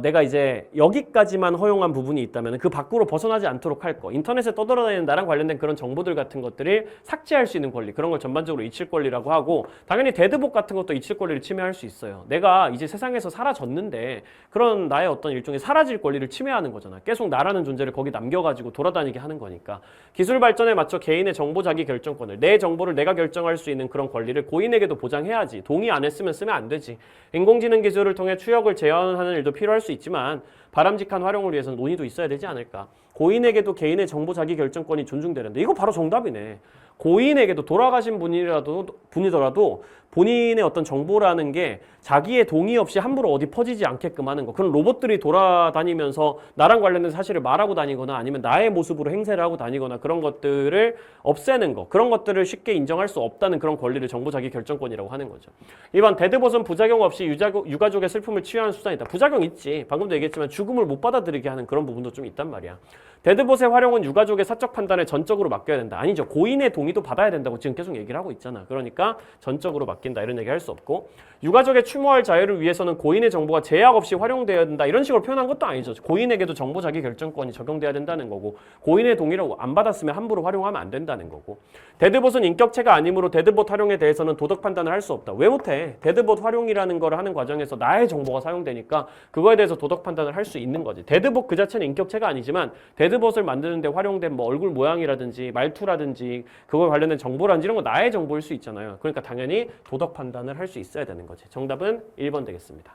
내가 이제 여기까지만 허용한 부분이 있다면 그 밖으로 벗어나지 않도록 할 거. 인터넷에 떠돌아다니는 나랑 관련된 그런 정보들 같은 것들을 삭제할 수 있는 권리. 그런 걸 전반적으로 이칠 권리라고 하고 당연히 데드봇 같은 것도 이칠 권리를 침해할 수 있어요. 내가 이제 세상에서 사라졌는데 그런 나의 어떤 일종의 사라질 권리를 침해하는 거잖아. 계속 나라는 존재를 거기 남겨가지고 돌아다니게 하는 거니까. 기술 발전에 맞춰 개인의 정보 자기 결정권을 내 정보를 내가 결정할 수 있는 그런 권리를 고인에게도 보장해야지. 동의 안 했으면 쓰면 안 되지. 인공지능 기술을 통해 추적을 재현하는 일도 필요할 수 있지만 바람직한 활용을 위해서는 논의도 있어야 되지 않을까. 고인에게도 개인의 정보 자기 결정권이 존중되는데 이거 바로 정답이네. 고인에게도 돌아가신 분이더라도 본인의 어떤 정보라는 게 자기의 동의 없이 함부로 어디 퍼지지 않게끔 하는 거. 그런 로봇들이 돌아다니면서 나랑 관련된 사실을 말하고 다니거나 아니면 나의 모습으로 행세를 하고 다니거나 그런 것들을 없애는 거. 그런 것들을 쉽게 인정할 수 없다는 그런 권리를 정보 자기 결정권이라고 하는 거죠. 2번 데드봇은 부작용 없이 유가족의 슬픔을 치유하는 수단이다. 부작용 있지. 방금도 얘기했지만 죽음을 못 받아들이게 하는 그런 부분도 좀 있단 말이야. 데드봇의 활용은 유가족의 사적 판단에 전적으로 맡겨야 된다. 아니죠. 고인의 동의도 받아야 된다고 지금 계속 얘기를 하고 있잖아. 그러니까 전적으로 맡긴다. 이런 얘기 할 수 없고 유가족의 추모할 자유를 위해서는 고인의 정보가 제약 없이 활용되어야 된다. 이런 식으로 표현한 것도 아니죠. 고인에게도 정보 자기 결정권이 적용돼야 된다는 거고 고인의 동의를 안 받았으면 함부로 활용하면 안 된다는 거고 데드봇은 인격체가 아니므로 데드봇 활용에 대해서는 도덕 판단을 할 수 없다. 왜 못해? 데드봇 활용이라는 걸 하는 과정에서 나의 정보가 사용되니까 그거에 대해서 도덕 판단을 할 수 있는 거지. 데드봇 그 자체는 인격체가 아니지만 데드봇을 만드는데 활용된 뭐 얼굴 모양이라든지 말투라든지 그거에 관련된 정보라든지 이런 거 나의 정보일 수 있잖아요. 그러니까 당연히 도덕 판단을 할 수 있어야 되는 거지. 정답은 1번 되겠습니다.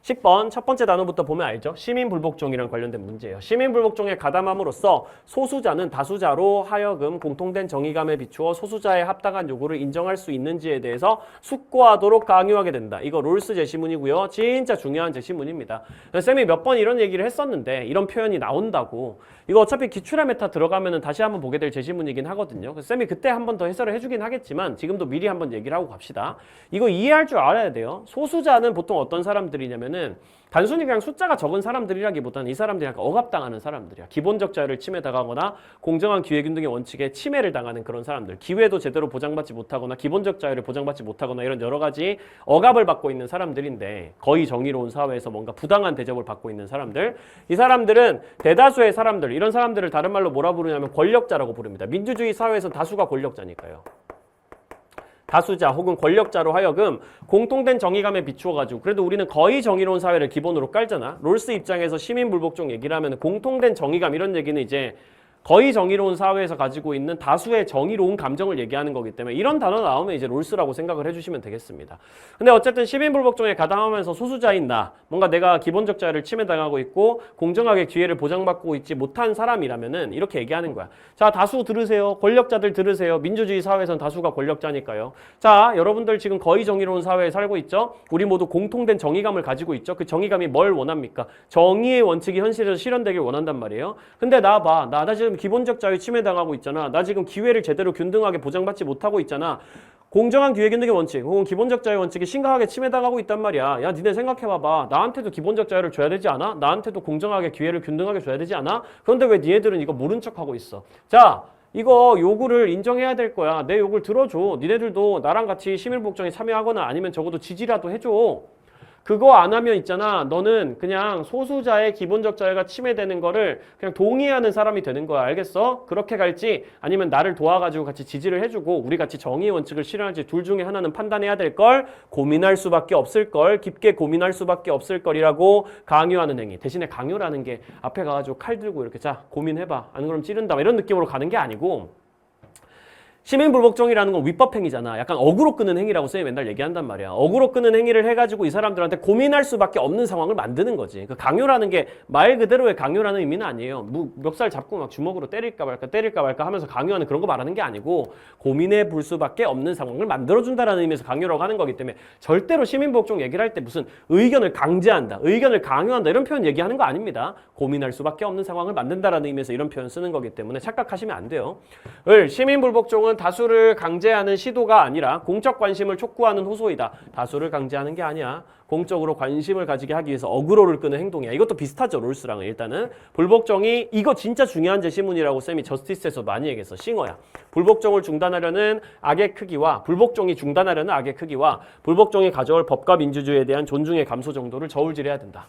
10번 첫 번째 단어부터 보면 알죠? 시민불복종이랑 관련된 문제예요. 시민불복종에 가담함으로써 소수자는 다수자로 하여금 공통된 정의감에 비추어 소수자의 합당한 요구를 인정할 수 있는지에 대해서 숙고하도록 강요하게 된다. 이거 롤스 제시문이고요. 진짜 중요한 제시문입니다. 쌤이 몇 번 이런 얘기를 했었는데 이런 표현이 나온다고. 이거 어차피 기출의 메타 들어가면 다시 한번 보게 될 제시문이긴 하거든요. 그래서 쌤이 그때 한 번 더 해설을 해주긴 하겠지만 지금도 미리 한번 얘기를 하고 갑시다. 이거 이해할 줄 알아야 돼요. 소수자는 보통 어떤 사람들이냐면은 단순히 그냥 숫자가 적은 사람들이라기보다는 이 사람들이 약간 억압당하는 사람들이야. 기본적 자유를 침해당하거나 공정한 기회균등의 원칙에 침해를 당하는 그런 사람들. 기회도 제대로 보장받지 못하거나 기본적 자유를 보장받지 못하거나 이런 여러 가지 억압을 받고 있는 사람들인데 거의 정의로운 사회에서 뭔가 부당한 대접을 받고 있는 사람들. 이 사람들은 대다수의 사람들, 이런 사람들을 다른 말로 뭐라 부르냐면 권력자라고 부릅니다. 민주주의 사회에서 다수가 권력자니까요. 다수자 혹은 권력자로 하여금 공통된 정의감에 비추어가지고 그래도 우리는 거의 정의로운 사회를 기본으로 깔잖아. 롤스 입장에서 시민불복종 얘기를 하면 공통된 정의감 이런 얘기는 이제 거의 정의로운 사회에서 가지고 있는 다수의 정의로운 감정을 얘기하는 거기 때문에 이런 단어 나오면 이제 롤스라고 생각을 해주시면 되겠습니다. 근데 어쨌든 시민불복종에 가담하면서 소수자인 나, 뭔가 내가 기본적 자유를 침해당하고 있고 공정하게 기회를 보장받고 있지 못한 사람이라면은 이렇게 얘기하는 거야. 자, 다수 들으세요. 권력자들 들으세요. 민주주의 사회에선 다수가 권력자니까요. 자, 여러분들 지금 거의 정의로운 사회에 살고 있죠? 우리 모두 공통된 정의감을 가지고 있죠? 그 정의감이 뭘 원합니까? 정의의 원칙이 현실에서 실현되길 원한단 말이에요. 근데 나 봐. 나 지금 기본적 자유 침해당하고 있잖아. 나 지금 기회를 제대로 균등하게 보장받지 못하고 있잖아. 공정한 기회균등의 원칙 혹은 기본적 자유 원칙이 심각하게 침해당하고 있단 말이야. 야, 니네 생각해봐봐. 나한테도 기본적 자유를 줘야 되지 않아? 나한테도 공정하게 기회를 균등하게 줘야 되지 않아? 그런데 왜 니네들은 이거 모른 척하고 있어? 자, 이거 요구를 인정해야 될 거야. 내 요구를 들어줘. 니네들도 나랑 같이 시민복종에 참여하거나 아니면 적어도 지지라도 해줘. 그거 안 하면 있잖아. 너는 그냥 소수자의 기본적 자유가 침해되는 거를 그냥 동의하는 사람이 되는 거야. 알겠어? 그렇게 갈지 아니면 나를 도와가지고 같이 지지를 해주고 우리 같이 정의의 원칙을 실현할지 둘 중에 하나는 판단해야 될 걸 고민할 수밖에 없을 걸 깊게 고민할 수밖에 없을 걸이라고 강요하는 행위. 대신에 강요라는 게 앞에 가가지고 칼 들고 이렇게 자 고민해봐. 안 그러면 찌른다. 이런 느낌으로 가는 게 아니고 시민불복종이라는 건 위법행위잖아. 약간 어그로 끄는 행위라고 쌤이 맨날 얘기한단 말이야. 어그로 끄는 행위를 해가지고 이 사람들한테 고민할 수밖에 없는 상황을 만드는 거지. 그 강요라는 게 말 그대로의 강요라는 의미는 아니에요. 멱살 잡고 막 주먹으로 때릴까 말까 하면서 강요하는 그런 거 말하는 게 아니고 고민해 볼 수밖에 없는 상황을 만들어준다라는 의미에서 강요라고 하는 거기 때문에 절대로 시민불복종 얘기를 할 때 무슨 의견을 강제한다, 의견을 강요한다 이런 표현 얘기하는 거 아닙니다. 고민할 수밖에 없는 상황을 만든다라는 의미에서 이런 표현 쓰는 거기 때문에 착각하시면 안 돼요. 시민불복종은 다수를 강제하는 시도가 아니라 공적 관심을 촉구하는 호소이다. 다수를 강제하는 게 아니야. 공적으로 관심을 가지게 하기 위해서 어그로를 끄는 행동이야. 이것도 비슷하죠. 롤스랑은. 일단은 불복종이 이거 진짜 중요한 제시문이라고 쌤이 저스티스에서 많이 얘기했어. 싱어야. 불복종을 중단하려는 악의 크기와 불복종이 중단하려는 악의 크기와 불복종이 가져올 법과 민주주의에 대한 존중의 감소 정도를 저울질해야 된다.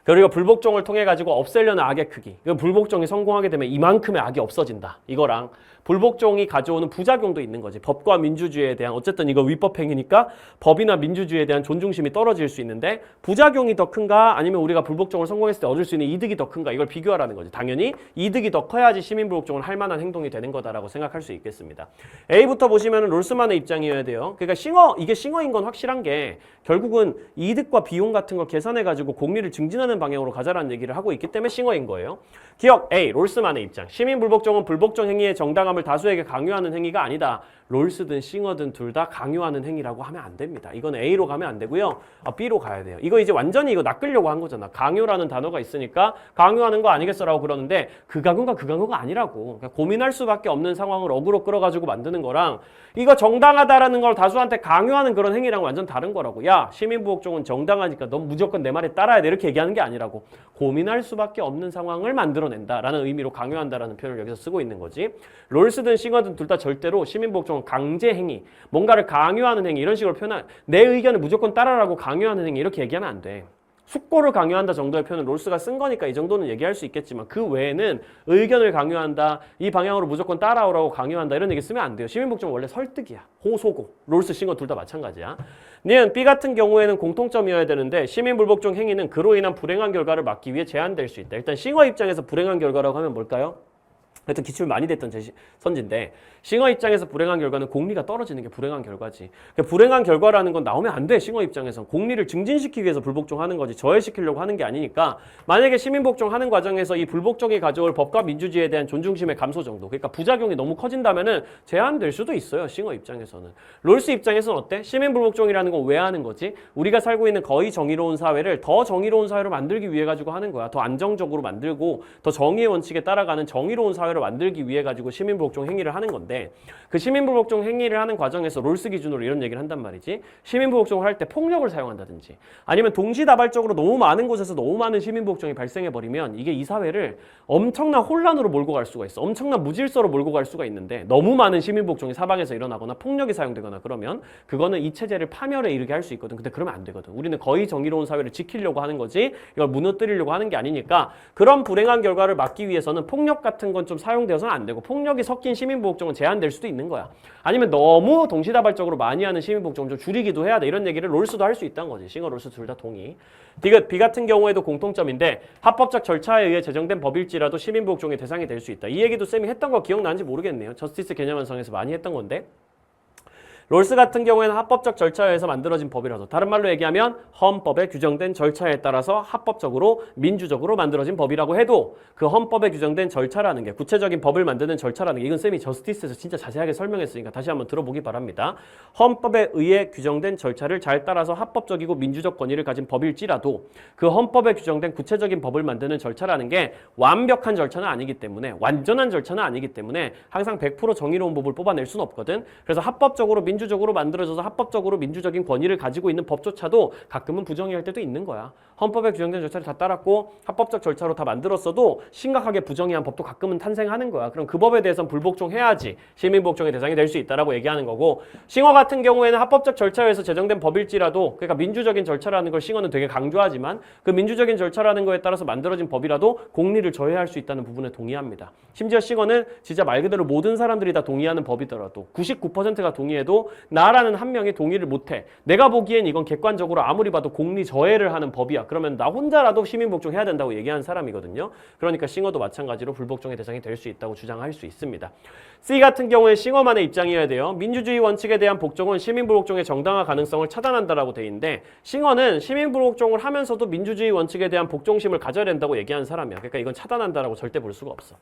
그리고 불복종을 통해 가지고 없애려는 악의 크기. 불복종이 성공하게 되면 이만큼의 악이 없어진다. 이거랑 불복종이 가져오는 부작용도 있는 거지. 법과 민주주의에 대한 어쨌든 이거 위법행위니까 법이나 민주주의에 대한 존중심이 떨어질 수 있는데 부작용이 더 큰가 아니면 우리가 불복종을 성공했을 때 얻을 수 있는 이득이 더 큰가 이걸 비교하라는 거지. 당연히 이득이 더 커야지 시민불복종을 할 만한 행동이 되는 거다라고 생각할 수 있겠습니다. A부터 보시면 롤스만의 입장이어야 돼요. 그러니까 이게 싱어인 건 확실한 게 결국은 이득과 비용 같은 걸 계산해 가지고 공리를 증진하는 방향으로 가자라는 얘기를 하고 있기 때문에 싱어인 거예요. 기억 A, 롤스만의 입장. 시민불복종은 불복종 행위의 정당함을 다수에게 강요하는 행위가 아니다. 롤스든 싱어든 둘 다 강요하는 행위라고 하면 안 됩니다. 이건 A로 가면 안 되고요. B로 가야 돼요. 이거 이제 완전히 이거 낚으려고 한 거잖아. 강요라는 단어가 있으니까 강요하는 거 아니겠어라고 그러는데 그 강요가 아니라고. 그러니까 고민할 수밖에 없는 상황을 어그로 끌어가지고 만드는 거랑 이거 정당하다라는 걸 다수한테 강요하는 그런 행위랑 완전 다른 거라고. 야, 시민불복종은 정당하니까 넌 무조건 내 말에 따라야 돼. 이렇게 얘기하는 게 아니라고. 고민할 수밖에 없는 상황을 만들어낸다라는 의미로 강요한다라는 표현을 여기서 쓰고 있는 거지. 롤스든 싱어든 둘 다 절대로 시민불복종은 강제 행위, 뭔가를 강요하는 행위 이런 식으로 표현한 내 의견을 무조건 따라라고 강요하는 행위 이렇게 얘기하면 안 돼. 숙고를 강요한다 정도의 표현을 롤스가 쓴 거니까 이 정도는 얘기할 수 있겠지만 그 외에는 의견을 강요한다, 이 방향으로 무조건 따라오라고 강요한다 이런 얘기 쓰면 안 돼요. 시민복종은 원래 설득이야. 호소고. 롤스 싱어 둘 다 마찬가지야. 니은 B 같은 경우에는 공통점이어야 되는데 시민불복종 행위는 그로 인한 불행한 결과를 막기 위해 제한될 수 있다. 일단 싱어 입장에서 불행한 결과라고 하면 뭘까요? 하여튼 기출 많이 됐던 선지인데 싱어 입장에서 불행한 결과는 공리가 떨어지는 게 불행한 결과지. 그러니까 불행한 결과라는 건 나오면 안 돼. 싱어 입장에서 공리를 증진시키기 위해서 불복종하는 거지 저해시키려고 하는 게 아니니까 만약에 시민복종하는 과정에서 이 불복종이 가져올 법과 민주주의에 대한 존중심의 감소 정도 그러니까 부작용이 너무 커진다면은 제한될 수도 있어요. 싱어 입장에서는. 롤스 입장에서는 어때? 시민불복종이라는 건 왜 하는 거지? 우리가 살고 있는 거의 정의로운 사회를 더 정의로운 사회로 만들기 위해 가지고 하는 거야. 더 안정적으로 만들고 더 정의의 원칙에 따라가는 정의로운 사회를 만들기 위해 가지고 시민불복종 행위를 하는 건데 그 시민불복종 행위를 하는 과정에서 롤스 기준으로 이런 얘기를 한단 말이지. 시민불복종을 할 때 폭력을 사용한다든지 아니면 동시다발적으로 너무 많은 곳에서 너무 많은 시민불복종이 발생해버리면 이게 이 사회를 엄청난 혼란으로 몰고 갈 수가 있어. 엄청난 무질서로 몰고 갈 수가 있는데 너무 많은 시민불복종이 사방에서 일어나거나 폭력이 사용되거나 그러면 그거는 이 체제를 파멸에 이르게 할 수 있거든. 근데 그러면 안 되거든. 우리는 거의 정의로운 사회를 지키려고 하는 거지 이걸 무너뜨리려고 하는 게 아니니까 그런 불행한 결과를 막기 위해서는 폭력 같은 건 좀 사용되어서는 안 되고 폭력이 섞인 시민불복종은 제한될 수도 있는 거야. 아니면 너무 동시다발적으로 많이 하는 시민불복종 좀 줄이기도 해야 돼. 이런 얘기를 롤스도 할 수 있다는 거지. 싱어 롤스 둘 다 동의. B 같은 경우에도 공통점인데 합법적 절차에 의해 제정된 법일지라도 시민불복종의 대상이 될 수 있다. 이 얘기도 쌤이 했던 거 기억나는지 모르겠네요. 저스티스 개념 완성에서 많이 했던 건데 롤스 같은 경우에는 합법적 절차에 의해서 만들어진 법이라서 다른 말로 얘기하면 헌법에 규정된 절차에 따라서 합법적으로 민주적으로 만들어진 법이라고 해도 그 헌법에 규정된 절차라는 게 구체적인 법을 만드는 절차라는 게 이건 쌤이 저스티스에서 진짜 자세하게 설명했으니까 다시 한번 들어보기 바랍니다. 헌법에 의해 규정된 절차를 잘 따라서 합법적이고 민주적 권위를 가진 법일지라도 그 헌법에 규정된 구체적인 법을 만드는 절차라는 게 완벽한 절차는 아니기 때문에 완전한 절차는 아니기 때문에 항상 100% 정의로운 법을 뽑아낼 수는 없거든. 그래서 합법적으로 민주적으로 만들어져서 합법적으로 민주적인 권위를 가지고 있는 법조차도 가끔은 부정의할 때도 있는 거야. 헌법에 규정된 절차를 다 따랐고 합법적 절차로 다 만들었어도 심각하게 부정의한 법도 가끔은 탄생하는 거야. 그럼 그 법에 대해서는 불복종해야지 시민복종의 대상이 될 수 있다라고 얘기하는 거고, 싱어 같은 경우에는 합법적 절차에 의해서 제정된 법일지라도, 그러니까 민주적인 절차라는 걸 싱어는 되게 강조하지만 그 민주적인 절차라는 거에 따라서 만들어진 법이라도 공리를 저해할 수 있다는 부분에 동의합니다. 심지어 싱어는 진짜 말 그대로 모든 사람들이 다 동의하는 법이더라도 99%가 동의해도 나라는 한 명이 동의를 못해. 내가 보기엔 이건 객관적으로 아무리 봐도 공리 저해를 하는 법이야. 그러면 나 혼자라도 시민복종해야 된다고 얘기하는 사람이거든요. 그러니까 싱어도 마찬가지로 불복종의 대상이 될 수 있다고 주장할 수 있습니다. C 같은 경우에 싱어만의 입장이어야 돼요. 민주주의 원칙에 대한 복종은 시민불복종의 정당화 가능성을 차단한다라고 돼 있는데, 싱어는 시민불복종을 하면서도 민주주의 원칙에 대한 복종심을 가져야 된다고 얘기하는 사람이야. 그러니까 이건 차단한다라고 절대 볼 수가 없어.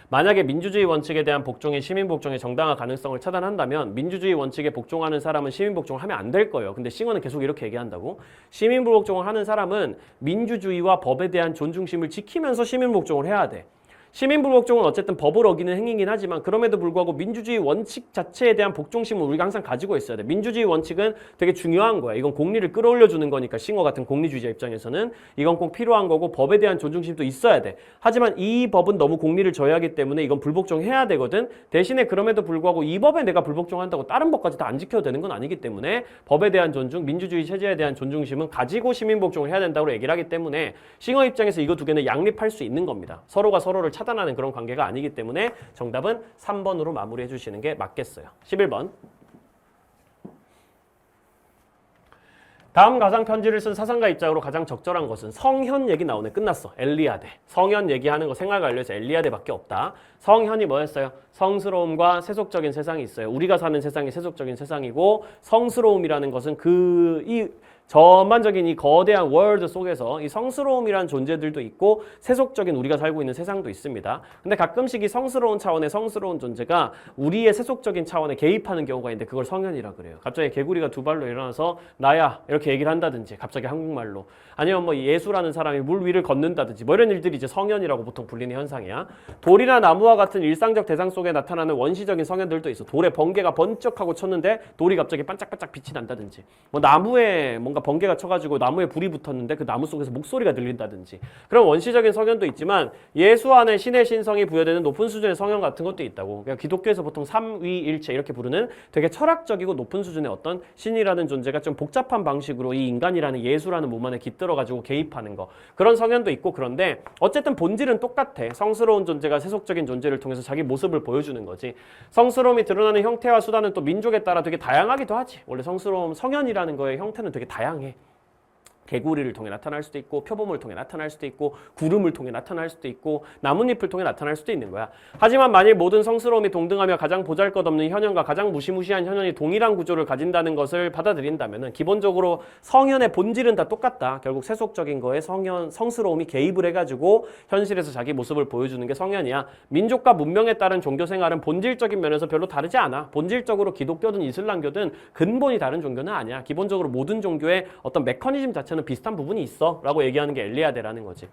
만약에 민주주의 원칙에 대한 복종이 시민복종의 정당화 가능성을 차단한다면 민주주의 원칙에 복종하는 사람은 시민복종을 하면 안 될 거예요. 근데 싱어는 계속 이렇게 얘기한다고. 시민불복종을 하는 사람은 민주주의와 법에 대한 존중심을 지키면서 시민복종을 해야 돼. 시민불복종은 어쨌든 법을 어기는 행위이긴 하지만 그럼에도 불구하고 민주주의 원칙 자체에 대한 복종심을 우리가 항상 가지고 있어야 돼. 민주주의 원칙은 되게 중요한 거야. 이건 공리를 끌어올려주는 거니까 싱어 같은 공리주의자 입장에서는 이건 꼭 필요한 거고 법에 대한 존중심도 있어야 돼. 하지만 이 법은 너무 공리를 저해하기 때문에 이건 불복종해야 되거든. 대신에 그럼에도 불구하고 이 법에 내가 불복종한다고 다른 법까지 다 안 지켜도 되는 건 아니기 때문에 법에 대한 존중, 민주주의 체제에 대한 존중심은 가지고 시민복종을 해야 된다고 얘기를 하기 때문에 싱어 입장에서 이거 두 개는 양립할 수 있는 겁니다. 서로가 서로를 차단하는 그런 관계가 아니기 때문에 정답은 3번으로 마무리해 주시는 게 맞겠어요. 11번. 다음 가상 편지를 쓴 사상가 입장으로 가장 적절한 것은 성현 얘기 나오네. 끝났어. 엘리아데. 성현 얘기하는 거 생활관료에서 엘리아데밖에 없다. 성현이 뭐였어요? 성스러움과 세속적인 세상이 있어요. 우리가 사는 세상이 세속적인 세상이고 성스러움이라는 것은 이 전반적인 이 거대한 월드 속에서 이 성스러움이라는 존재들도 있고 세속적인 우리가 살고 있는 세상도 있습니다. 근데 가끔씩 이 성스러운 차원의 성스러운 존재가 우리의 세속적인 차원에 개입하는 경우가 있는데 그걸 성현이라 그래요. 갑자기 개구리가 두 발로 일어나서 나야 이렇게 얘기를 한다든지 갑자기 한국말로, 아니면 뭐 예수라는 사람이 물 위를 걷는다든지 뭐 이런 일들이 이제 성현이라고 보통 불리는 현상이야. 돌이나 나무와 같은 일상적 대상 속에 나타나는 원시적인 성현들도 있어. 돌에 번개가 번쩍하고 쳤는데 돌이 갑자기 반짝반짝 빛이 난다든지, 뭐 나무에 뭔가 번개가 쳐가지고 나무에 불이 붙었는데 그 나무 속에서 목소리가 들린다든지, 그런 원시적인 성현도 있지만 예수 안에 신의 신성이 부여되는 높은 수준의 성현 같은 것도 있다고. 그러니까 기독교에서 보통 삼위일체 이렇게 부르는 되게 철학적이고 높은 수준의 어떤 신이라는 존재가 좀 복잡한 방식으로 이 인간이라는 예수라는 몸 안에 깃들어가지고 개입하는 거, 그런 성현도 있고. 그런데 어쨌든 본질은 똑같아. 성스러운 존재가 세속적인 존재를 통해서 자기 모습을 보여주는 거지. 성스러움이 드러나는 형태와 수단은 또 민족에 따라 되게 다양하기도 하지. 원래 성스러움, 성현이라는 거의 형태는 되게 다양해. 개구리를 통해 나타날 수도 있고, 표범을 통해 나타날 수도 있고, 구름을 통해 나타날 수도 있고, 나뭇잎을 통해 나타날 수도 있는 거야. 하지만 만일 모든 성스러움이 동등하며 가장 보잘것없는 현현과 가장 무시무시한 현현이 동일한 구조를 가진다는 것을 받아들인다면 기본적으로 성현의 본질은 다 똑같다. 결국 세속적인 거에 성스러움이 개입을 해가지고 현실에서 자기 모습을 보여주는 게 성현이야. 민족과 문명에 따른 종교 생활은 본질적인 면에서 별로 다르지 않아. 본질적으로 기독교든 이슬람교든 근본이 다른 종교는 아니야. 기본적으로 모든 종교의 어떤 메커니즘 자체는 비슷한 부분이 있어 라고 얘기하는 게 엘리아데라는 거지.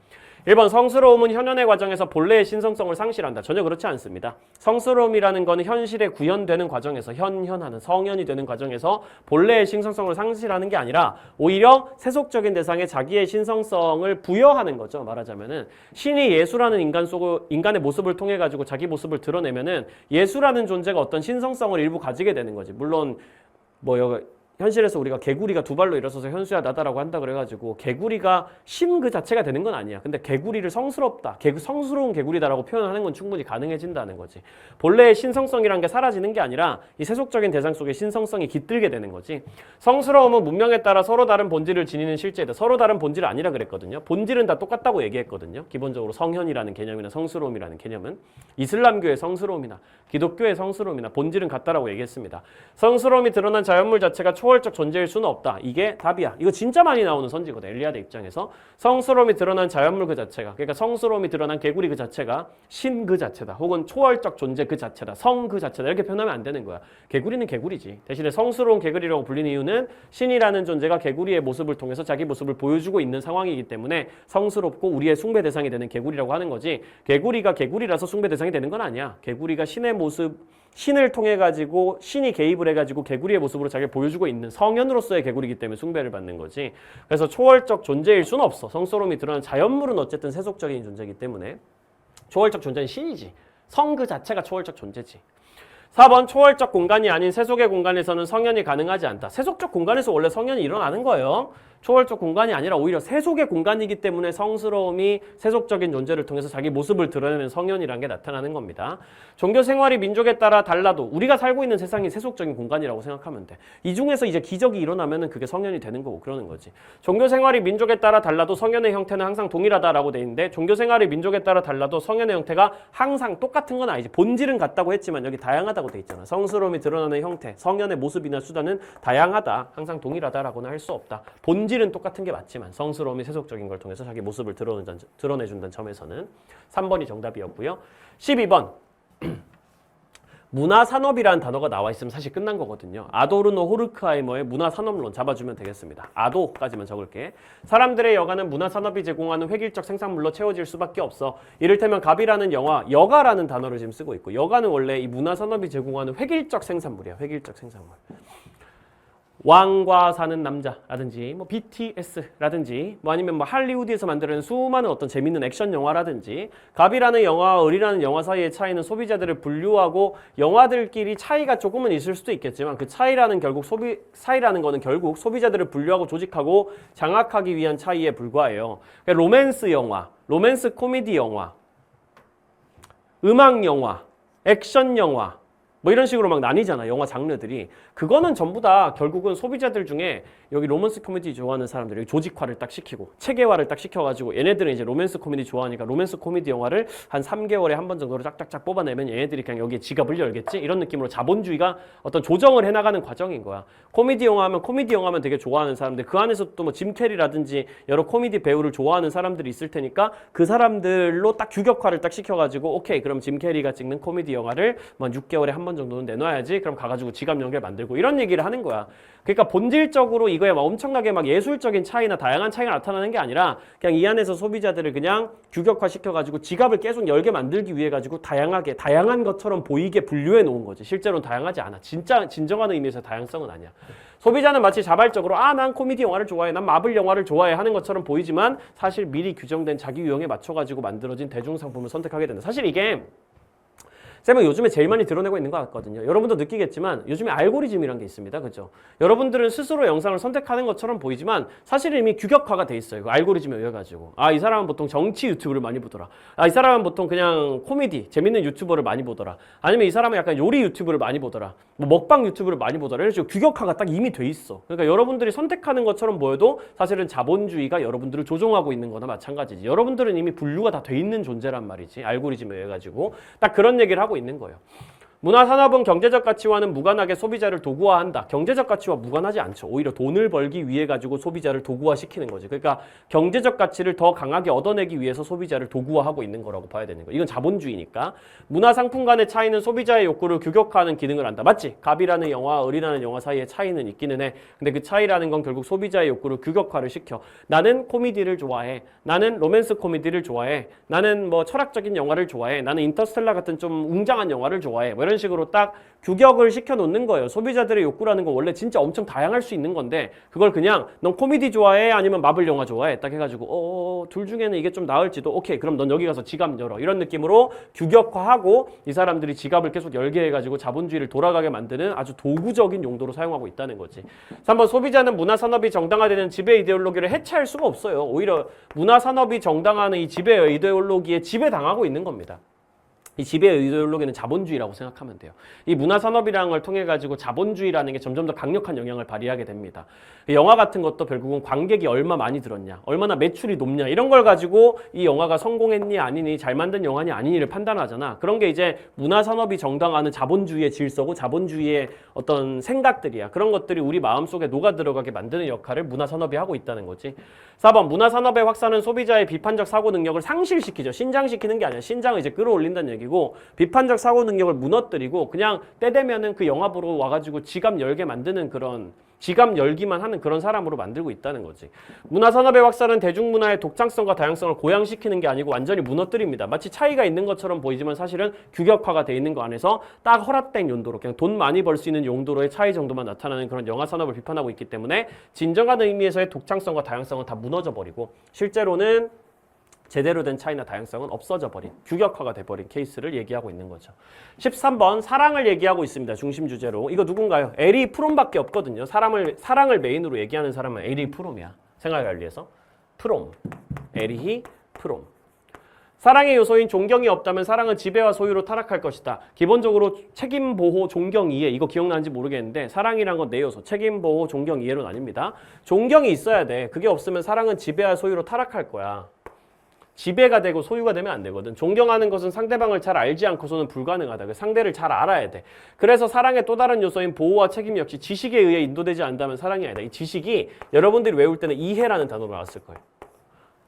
1번, 성스러움은 현현의 과정에서 본래의 신성성을 상실한다. 전혀 그렇지 않습니다. 성스러움이라는 거는 현실에 구현되는 과정에서, 현현하는 성현이 되는 과정에서 본래의 신성성을 상실하는 게 아니라 오히려 세속적인 대상에 자기의 신성성을 부여하는 거죠. 말하자면은 신이 예수라는 인간의 모습을 통해 가지고 자기 모습을 드러내면은 예수라는 존재가 어떤 신성성을 일부 가지게 되는 거지. 물론 현실에서 우리가 개구리가 두 발로 일어서서 현수야 나다라고 한다 그래가지고 개구리가 신 그 자체가 되는 건 아니야. 근데 개구리를 성스럽다, 성스러운 개구리다라고 표현하는 건 충분히 가능해진다는 거지. 본래의 신성성이란 게 사라지는 게 아니라 이 세속적인 대상 속에 신성성이 깃들게 되는 거지. 성스러움은 문명에 따라 서로 다른 본질을 지니는 실제다. 서로 다른 본질은 아니라 그랬거든요. 본질은 다 똑같다고 얘기했거든요. 기본적으로 성현이라는 개념이나 성스러움이라는 개념은 이슬람교의 성스러움이나 기독교의 성스러움이나 본질은 같다라고 얘기했습니다. 성스러움이 드러난 자연물 자체가 초월적 존재일 수는 없다. 이게 답이야. 이거 진짜 많이 나오는 선지거든. 엘리아데 입장에서. 성스러움이 드러난 자연물 그 자체가, 그러니까 성스러움이 드러난 개구리 그 자체가 신 그 자체다. 혹은 초월적 존재 그 자체다. 성 그 자체다. 이렇게 표현하면 안 되는 거야. 개구리는 개구리지. 대신에 성스러운 개구리라고 불리는 이유는 신이라는 존재가 개구리의 모습을 통해서 자기 모습을 보여주고 있는 상황이기 때문에 성스럽고 우리의 숭배 대상이 되는 개구리라고 하는 거지. 개구리가 개구리라서 숭배 대상이 되는 건 아니야. 개구리가 신의 모습, 신을 통해 가지고 신이 개입을 해가지고 개구리의 모습으로 자기를 보여주고 있는 성현으로서의 개구리이기 때문에 숭배를 받는 거지. 그래서 초월적 존재일 수는 없어. 성스러움이 드러나는 자연물은 어쨌든 세속적인 존재이기 때문에 초월적 존재는 신이지. 성 그 자체가 초월적 존재지. 4번 초월적 공간이 아닌 세속의 공간에서는 성현이 가능하지 않다. 세속적 공간에서 원래 성현이 일어나는 거예요. 초월적 공간이 아니라 오히려 세속의 공간이기 때문에 성스러움이 세속적인 존재를 통해서 자기 모습을 드러내는 성현이라는 게 나타나는 겁니다. 종교 생활이 민족에 따라 달라도 우리가 살고 있는 세상이 세속적인 공간이라고 생각하면 돼. 이 중에서 이제 기적이 일어나면 그게 성현이 되는 거고 그러는 거지. 종교 생활이 민족에 따라 달라도 성현의 형태는 항상 동일하다라고 돼 있는데 종교 생활이 민족에 따라 달라도 성현의 형태가 항상 똑같은 건 아니지. 본질은 같다고 했지만 여기 다양하다고 돼 있잖아. 성스러움이 드러나는 형태, 성현의 모습이나 수단은 다양하다. 항상 동일하다라고는 할 수 없다. 본질은 똑같은 게 맞지만 성스러움이 세속적인 걸 통해서 자기 모습을 드러내준다는 점에서는 3번이 정답이었고요. 12번 문화산업이라는 단어가 나와 있으면 사실 끝난 거거든요. 아도르노 호르크하이머의 문화산업론 잡아주면 되겠습니다. 아도까지만 적을게. 사람들의 여가는 문화산업이 제공하는 획일적 생산물로 채워질 수밖에 없어. 이를테면 갑이라는 영화, 여가라는 단어를 지금 쓰고 있고 여가는 원래 이 문화산업이 제공하는 획일적 생산물이야. 획일적 생산물. 왕과 사는 남자라든지 뭐 BTS라든지 뭐 아니면 뭐 할리우드에서 만드는 수많은 어떤 재밌는 액션 영화라든지 갑이라는 영화와 을이라는 영화 사이의 차이는 소비자들을 분류하고 영화들끼리 차이가 조금은 있을 수도 있겠지만 그 차이라는 거는 결국 소비자들을 분류하고 조직하고 장악하기 위한 차이에 불과해요. 그러니까 로맨스 영화, 로맨스 코미디 영화, 음악 영화, 액션 영화 뭐 이런 식으로 막 나뉘잖아. 영화 장르들이. 그거는 전부 다 결국은 소비자들 중에 여기 로맨스 코미디 좋아하는 사람들이 조직화를 딱 시키고 체계화를 딱 시켜가지고 얘네들은 이제 로맨스 코미디 좋아하니까 로맨스 코미디 영화를 한 3개월에 한 번 정도로 짝짝짝 뽑아내면 얘네들이 그냥 여기에 지갑을 열겠지? 이런 느낌으로 자본주의가 어떤 조정을 해나가는 과정인 거야. 코미디 영화 하면 되게 좋아하는 사람들 그 안에서 또 뭐 짐 캐리라든지 여러 코미디 배우를 좋아하는 사람들이 있을 테니까 그 사람들로 딱 규격화를 딱 시켜가지고 오케이 그럼 짐 캐리가 찍는 코미디 영화를 뭐 6개월에 한 번 정도는 내놔야지. 그럼 가가지고 지갑 연결 만들고 이런 얘기를 하는 거야. 그러니까 본질적으로 이거에 막 엄청나게 막 예술적인 차이나 다양한 차이가 나타나는 게 아니라 그냥 이 안에서 소비자들을 그냥 규격화 시켜가지고 지갑을 계속 열게 만들기 위해 가지고 다양한 것처럼 보이게 분류해 놓은 거지. 실제로는 다양하지 않아. 진짜 진정한 의미에서 다양성은 아니야. 소비자는 마치 자발적으로 난 코미디 영화를 좋아해, 난 마블 영화를 좋아해 하는 것처럼 보이지만 사실 미리 규정된 자기 유형에 맞춰가지고 만들어진 대중상품을 선택하게 된다. 사실 이게 쌤은 요즘에 제일 많이 드러내고 있는 것 같거든요. 여러분도 느끼겠지만 요즘에 알고리즘이란 게 있습니다. 그죠? 여러분들은 스스로 영상을 선택하는 것처럼 보이지만 사실은 이미 규격화가 돼 있어요. 그 알고리즘에 의해 가지고. 이 사람은 보통 정치 유튜브를 많이 보더라. 이 사람은 보통 그냥 코미디, 재밌는 유튜버를 많이 보더라. 아니면 이 사람은 약간 요리 유튜브를 많이 보더라. 뭐 먹방 유튜브를 많이 보더라. 이런 식으로 규격화가 딱 이미 돼 있어. 그러니까 여러분들이 선택하는 것처럼 보여도 사실은 자본주의가 여러분들을 조종하고 있는 거나 마찬가지지. 여러분들은 이미 분류가 다 돼 있는 존재란 말이지. 알고리즘에 의해 가지고. 딱 그런 얘기를 하고 있는 거예요. 문화산업은 경제적 가치와는 무관하게 소비자를 도구화한다. 경제적 가치와 무관하지 않죠. 오히려 돈을 벌기 위해 가지고 소비자를 도구화시키는 거지. 그러니까 경제적 가치를 더 강하게 얻어내기 위해서 소비자를 도구화하고 있는 거라고 봐야 되는 거예요. 이건 자본주의니까. 문화상품 간의 차이는 소비자의 욕구를 규격화하는 기능을 한다. 맞지? 갑이라는 영화, 을이라는 영화 사이에 차이는 있기는 해. 근데 그 차이라는 건 결국 소비자의 욕구를 규격화를 시켜. 나는 코미디를 좋아해. 나는 로맨스 코미디를 좋아해. 나는 뭐 철학적인 영화를 좋아해. 나는 인터스텔라 같은 좀 웅장한 영화를 좋아해. 뭐 이런 식으로 딱 규격을 시켜놓는 거예요. 소비자들의 욕구라는 건 원래 진짜 엄청 다양할 수 있는 건데 그걸 그냥 넌 코미디 좋아해? 아니면 마블 영화 좋아해? 딱 해가지고 둘 중에는 이게 좀 나을지도 오케이 그럼 넌 여기 가서 지갑 열어. 이런 느낌으로 규격화하고 이 사람들이 지갑을 계속 열게 해가지고 자본주의를 돌아가게 만드는 아주 도구적인 용도로 사용하고 있다는 거지. 3번 소비자는 문화산업이 정당화되는 지배 이데올로기를 해체할 수가 없어요. 오히려 문화산업이 정당화하는 이 지배 이데올로기에 지배당하고 있는 겁니다. 이 지배 이데올로기는 자본주의라고 생각하면 돼요. 이 문화산업이라는 걸 통해 가지고 자본주의라는 게 점점 더 강력한 영향을 발휘하게 됩니다. 영화 같은 것도 결국은 관객이 얼마 많이 들었냐, 얼마나 매출이 높냐 이런 걸 가지고 이 영화가 성공했니 아니니 잘 만든 영화니 아니니를 판단하잖아. 그런 게 이제 문화산업이 정당화하는 자본주의의 질서고 자본주의의 어떤 생각들이야. 그런 것들이 우리 마음속에 녹아 들어가게 만드는 역할을 문화산업이 하고 있다는 거지. 4번 문화산업의 확산은 소비자의 비판적 사고 능력을 상실시키죠. 신장시키는 게 아니야. 신장을 이제 끌어올린다는 얘기고 무너뜨리고 비판적 사고 능력을 무너뜨리고 그냥 때 되면은 그 영화 보러 와가지고 지갑 열게 만드는 그런 지갑 열기만 하는 그런 사람으로 만들고 있다는 거지. 문화산업의 확산은 대중문화의 독창성과 다양성을 고양시키는 게 아니고 완전히 무너뜨립니다. 마치 차이가 있는 것처럼 보이지만 사실은 규격화가 돼 있는 거 안에서 딱 허락된 용도로 그냥 돈 많이 벌 수 있는 용도로의 차이 정도만 나타나는 그런 영화산업을 비판하고 있기 때문에 진정한 의미에서의 독창성과 다양성은 다 무너져 버리고 실제로는 제대로 된 차이나 다양성은 없어져 버린, 규격화가 돼버린 케이스를 얘기하고 있는 거죠. 13번 사랑을 얘기하고 있습니다. 중심 주제로. 이거 누군가요? 에리 프롬밖에 없거든요. 사랑을 메인으로 얘기하는 사람은 에리 프롬이야. 생활관리에서. 프롬. 에리히 프롬. 사랑의 요소인 존경이 없다면 사랑은 지배와 소유로 타락할 것이다. 기본적으로 책임, 보호, 존경, 이해 이거 기억나는지 모르겠는데 사랑이란 건 네 요소. 책임, 보호, 존경, 이해로 나뉩니다. 존경이 있어야 돼. 그게 없으면 사랑은 지배와 소유로 타락할 거야. 지배가 되고 소유가 되면 안 되거든. 존경하는 것은 상대방을 잘 알지 않고서는 불가능하다. 상대를 잘 알아야 돼. 그래서 사랑의 또 다른 요소인 보호와 책임 역시 지식에 의해 인도되지 않다면 사랑이 아니다. 이 지식이 여러분들이 외울 때는 이해라는 단어로 나왔을 거예요.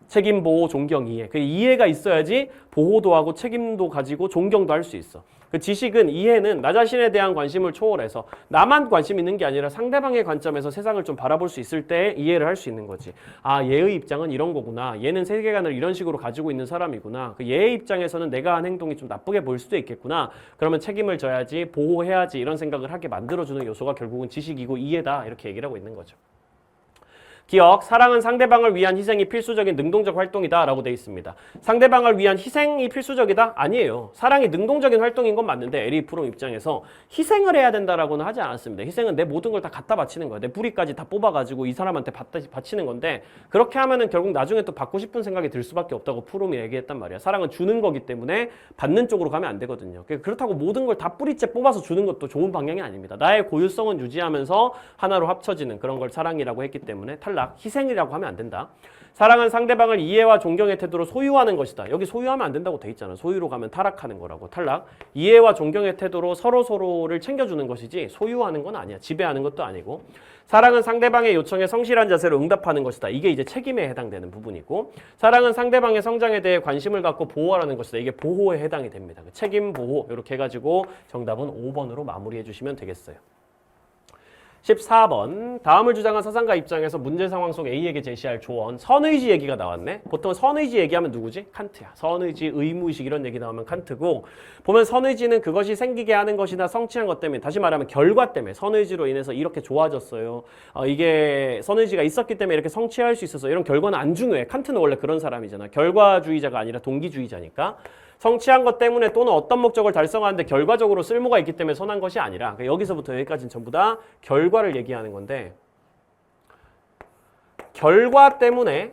책임, 보호, 존경, 이해. 그 이해가 있어야지 보호도 하고 책임도 가지고 존경도 할 수 있어. 그 지식은, 이해는 나 자신에 대한 관심을 초월해서 나만 관심 있는 게 아니라 상대방의 관점에서 세상을 좀 바라볼 수 있을 때 이해를 할 수 있는 거지. 아, 얘의 입장은 이런 거구나. 얘는 세계관을 이런 식으로 가지고 있는 사람이구나. 그 얘의 입장에서는 내가 한 행동이 좀 나쁘게 보일 수도 있겠구나. 그러면 책임을 져야지, 보호해야지 이런 생각을 하게 만들어주는 요소가 결국은 지식이고 이해다. 이렇게 얘기를 하고 있는 거죠. 기억, 사랑은 상대방을 위한 희생이 필수적인 능동적 활동이다 라고 되어 있습니다. 상대방을 위한 희생이 필수적이다? 아니에요. 사랑이 능동적인 활동인 건 맞는데 에리 프롬 입장에서 희생을 해야 된다라고는 하지 않았습니다. 희생은 내 모든 걸 다 갖다 바치는 거야. 내 뿌리까지 다 뽑아가지고 이 사람한테 바치는 건데 그렇게 하면은 결국 나중에 또 받고 싶은 생각이 들 수밖에 없다고 프롬이 얘기했단 말이야. 사랑은 주는 거기 때문에 받는 쪽으로 가면 안 되거든요. 그렇다고 모든 걸 다 뿌리째 뽑아서 주는 것도 좋은 방향이 아닙니다. 나의 고유성은 유지하면서 하나로 합쳐지는 그런 걸 사랑이라고 했기 때문에 탈락. 희생이라고 하면 안 된다. 사랑은 상대방을 이해와 존경의 태도로 소유하는 것이다. 여기 소유하면 안 된다고 돼 있잖아. 소유로 가면 타락하는 거라고. 탈락. 이해와 존경의 태도로 서로를 챙겨주는 것이지 소유하는 건 아니야. 지배하는 것도 아니고. 사랑은 상대방의 요청에 성실한 자세로 응답하는 것이다. 이게 이제 책임에 해당되는 부분이고. 사랑은 상대방의 성장에 대해 관심을 갖고 보호하라는 것이다. 이게 보호에 해당이 됩니다. 책임, 보호 이렇게 해가지고 정답은 5번으로 마무리해 주시면 되겠어요. 14번 다음을 주장한 사상가 입장에서 문제 상황 속 A에게 제시할 조언 선의지 얘기가 나왔네. 보통 선의지 얘기하면 누구지? 칸트야. 선의지, 의무의식 이런 얘기 나오면 칸트고 보면 선의지는 그것이 생기게 하는 것이나 성취한 것 때문에 다시 말하면 결과 때문에 선의지로 인해서 이렇게 좋아졌어요. 이게 선의지가 있었기 때문에 이렇게 성취할 수 있어서 이런 결과는 안 중요해. 칸트는 원래 그런 사람이잖아. 결과주의자가 아니라 동기주의자니까. 성취한 것 때문에 또는 어떤 목적을 달성하는데 결과적으로 쓸모가 있기 때문에 선한 것이 아니라 여기서부터 여기까지는 전부 다 결과를 얘기하는 건데 결과 때문에